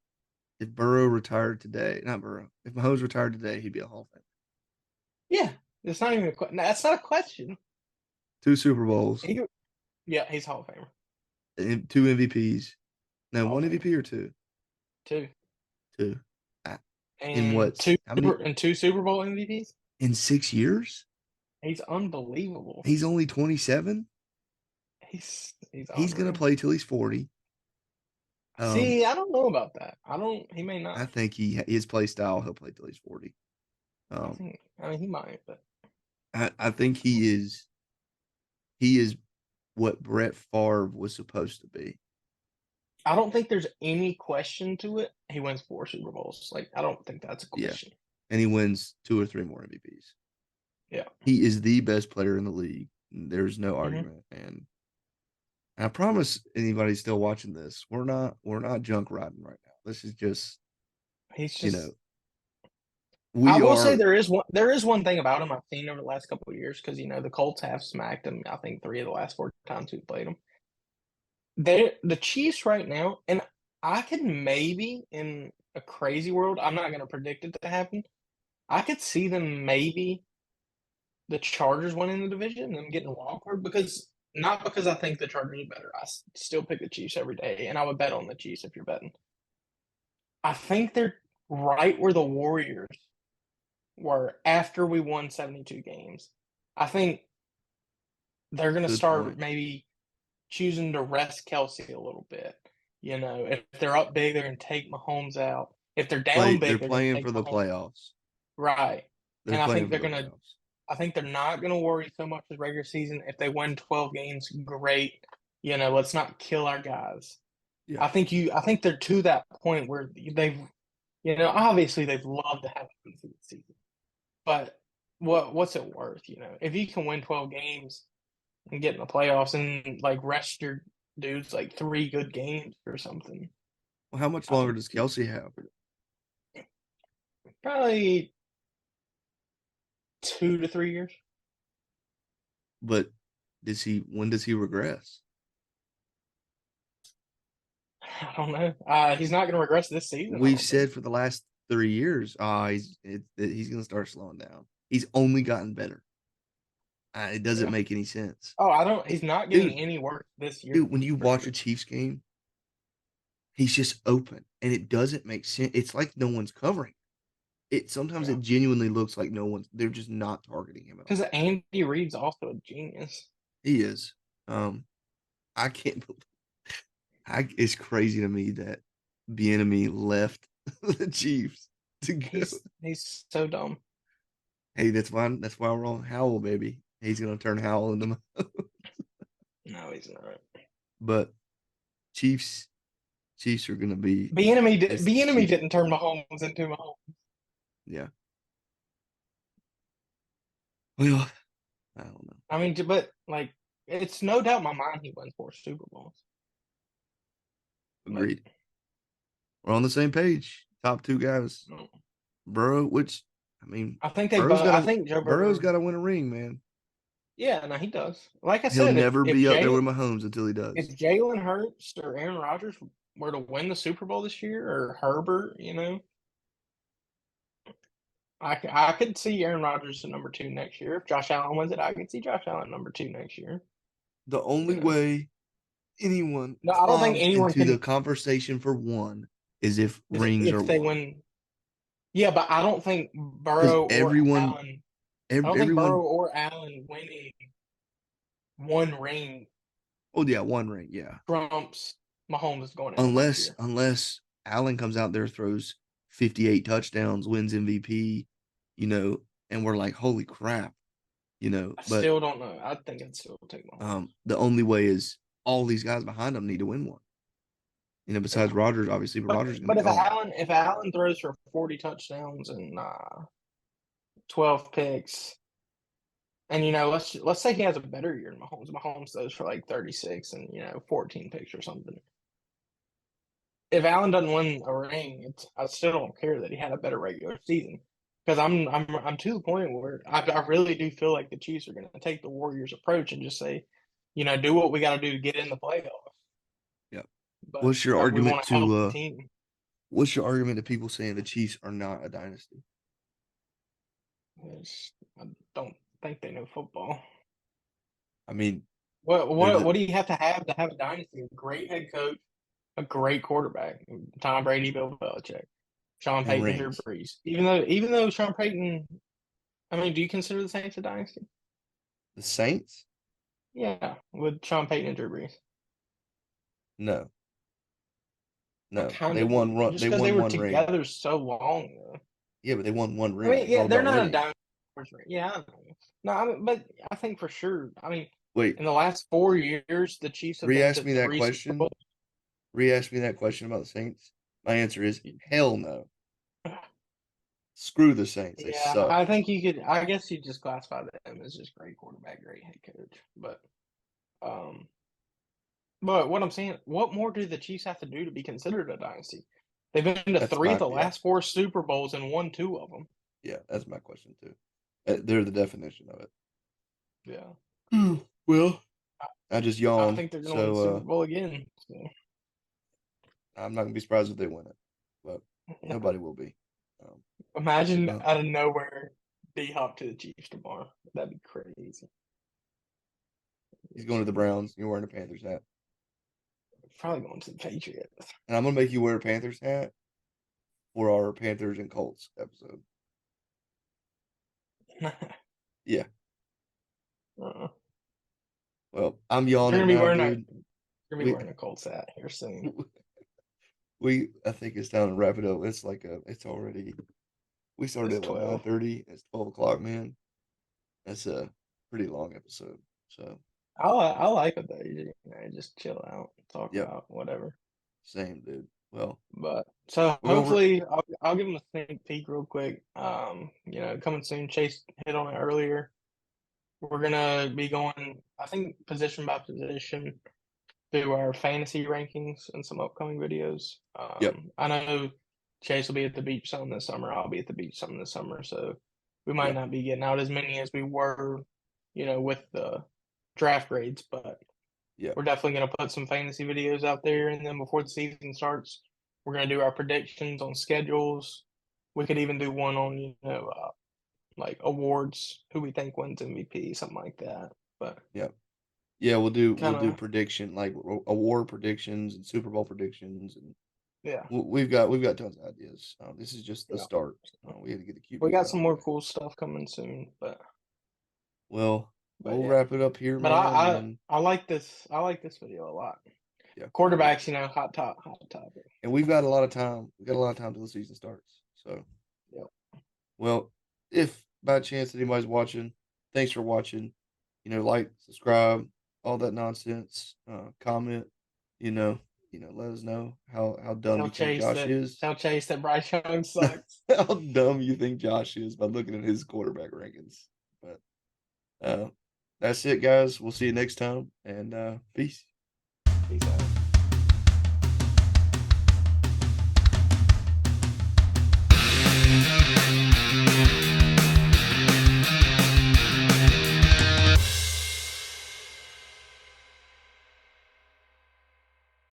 If Burrow retired today, not Burrow, if Mahomes retired today, he'd be a Hall of Famer. Yeah, it's not even that's not a question. Two Super Bowls, He, yeah, he's Hall of Famer. and two MVPs. No, Hall one of Famer MVP or two? too, Two. Uh, In and what? How many? two Super Bowl MVPs. In 6 years? He's unbelievable. He's only 27. He's He's gonna unreal. play till he's 40. Um, See, I don't know about that. I don't. He may I not. think his play style, he'll play till he's 40. Um, I mean, he might, but I think he is what Brett Favre was supposed to be. I don't think there's any question to it. He wins four Super Bowls. Like, I don't think that's a Yeah, question. and he wins two or three more MVPs. Yeah. He is the best player in the league. There's no hmm argument. And I promise anybody still watching this, we're not junk riding right now. This is just, He's you know, just. I we will say are. there is one thing about him I've seen over the last couple of years because the Colts have smacked him. I think three of the last four times we played him. They the Chiefs right now, and I could maybe in a crazy world. I'm not going to predict it to happen. I could see them maybe the Chargers winning the division and them getting a wild card because not because I think the Chargers are better. I still pick the Chiefs every day, and I would bet on the Chiefs if you're betting. I think they're right where the Warriors were after we won 72 games. I think they're going to Good start point. maybe choosing to rest Kelsey a little bit. If they're up big, they're going to take Mahomes out. If they're down They're big, they're going to playing take for the Mahomes. playoffs. Right. They're And I playing think for they're the going to playoffs. I think they're not going to worry so much with regular season. If they win 12 games, great. Let's not kill our guys. Yeah. I think they're to that point where obviously they've loved to have a good season. But what's it worth, If you can win 12 games and get in the playoffs and like rest your dudes like 3 good games or something. Well, how much I longer think does Kelsey have? probably 2 to 3 years. But when does he regress? I don't know. He's not going to regress this season, I We've don't think. said for the last 3 years, he's going to start slowing down. He's only gotten better. It doesn't Yeah. make any sense, Oh, I don't. He's not getting dude. any worse this year Dude, when you for watch a sure. Chiefs game, he's just open, and it doesn't make sense. It's like no one's covering. Sometimes Yeah, it genuinely looks like no one's. They're just not targeting him at because all. Andy Reid's also a genius. He is. Um, I can't. It's crazy to me that the enemy left the Chiefs to go. He's so dumb. Hey, that's fine. That's why we're on Howell, baby. He's gonna turn Howell into. No, he's not. But Chiefs, Chiefs are gonna be. The enemy did. It's The enemy Chiefs. didn't turn Mahomes into Mahomes. Yeah. Well, I don't know. I mean, but like, it's no doubt in my mind he wins 4 Super Bowls. But Agreed. We're on the same page. Top two guys. no. Burrow, which I mean, I think they both. I think Joe Burrow's Burrow. got to win a ring, man. Yeah, no, he does. Like I He'll said, if never if be up there Jay with Mahomes until he if does. Jalen Hurts or Aaron Rodgers were to win the Super Bowl this year, or Herbert, I could see Aaron Rodgers at number 2 next year. If Josh Allen wins it, I could see Josh Allen at number 2 next year. The only You know, way anyone no, I don't think climbs anyone into the can conversation for one is if is rings are if they won. win. Yeah, but I don't think Because Burrow or Allen. I don't think Burrow everyone. or Allen winning one ring Oh yeah, one ring. Yeah, trumps Mahomes going into next unless year. Allen comes out there, throws 58 touchdowns, wins MVP, and we're like, holy crap, I But still don't know. I think I'd still take Mahomes. the only way is all these guys behind him need to win one. Besides Yeah. Rodgers, obviously, but But Rodgers is going but to be gone. If Allen throws for 40 touchdowns and 12 picks, and let's say he has a better year than Mahomes. Mahomes throws for like 36 and 14 picks or something. If Allen doesn't win a ring, I still don't care that he had a better regular season because I'm to the point where I really do feel like the Chiefs are going to take the Warriors approach and just say, do what we got to do to get in the playoffs. Yeah. But What's your we argument want a healthy to team. what's your argument to people saying the Chiefs are not a dynasty? I don't think they know football. I mean, What they're what the what do you have to have a dynasty? A great head coach, a great quarterback. Tom Brady, Bill Belichick, Sean and Payton, Drew rings. Brees. Even though Sean Payton, I mean, do you consider the Saints a dynasty? The Saints? Yeah, with Sean Payton and Drew Brees. No. I No. kind of do. Just They because they won were one ring. together so long, though. Yeah, but they won one I ring. mean, It's all yeah, they're about not a winning. dynasty. Yeah, I know. No, but I think for sure. I mean, Wait, in the last 4 years, the Chiefs have been re-ask to me that 3 Super question. Re-ask me that question about the Saints. My answer is hell no. Bowls. Screw the Saints. They Yeah, suck. I think you could. I guess you just classify them as just great quarterback, great head coach. Um, but what I'm saying, what more do the Chiefs have to do to be considered a dynasty? They've been to That's three of my the yeah. last 4 Super Bowls and won 2 of them. Yeah, that's my question too. They're the definition of it. Yeah, Well, I, I just I yawned, think they're going to win the so Super Bowl again. So, I'm not gonna be surprised if they win it, but yeah. nobody will be. Imagine But out of nowhere, D-Hop to the Chiefs tomorrow. That'd be crazy. he's going to the Browns. You're wearing a Panthers hat, Probably going to the Patriots. and I'm gonna make you wear a Panthers hat for our Panthers and Colts episode. Yeah. uh, Well, I'm you're yawning gonna be now, wearing a dude. you're gonna be We wearing a Colts hat here soon. I think it's time to wrap it up. It's already we started It's at what 12. 9:30. It's 12 o'clock, man. That's a pretty long episode. So I like it though. Just chill out, talk yep, about whatever. same dude. Well, But so we're gonna hopefully I'll give them a sneak peek real quick. Coming soon. Chase hit on it earlier. We're gonna be going, I think, position by position through our fantasy rankings and some upcoming videos. yep, I know Chase will be at the beach some this summer. I'll be at the beach some this summer, so we might yeah, not be getting out as many as we were, with the draft grades, but yeah, we're definitely going to put some fantasy videos out there. And then before the season starts, we're going to do our predictions on schedules. We could even do one on, like awards, who we think wins MVP, something like that. But yeah. Yeah, we'll kind do of, prediction like award predictions and Super Bowl predictions, and yeah, we've got tons of ideas. This is just the yeah. start. We had to get the We QBs got out of some the more way. cool stuff coming soon, Well, but we'll yeah. wrap it up here, But man. And I like this. I like this video a lot. yeah, I do Quarterbacks, too. hot topic. And we've got a lot of time. We've got a lot of time till the season starts. So, Yep. well, if by chance anybody's watching, thanks for watching. Like, subscribe, all that nonsense. Comment. You know, let us know how dumb Tell you think Chase Josh that is. tell Chase that Bryce Young sucks. How dumb you think Josh is by looking at his quarterback rankings. But uh, that's it, guys. We'll see you next time, and peace. Peace out.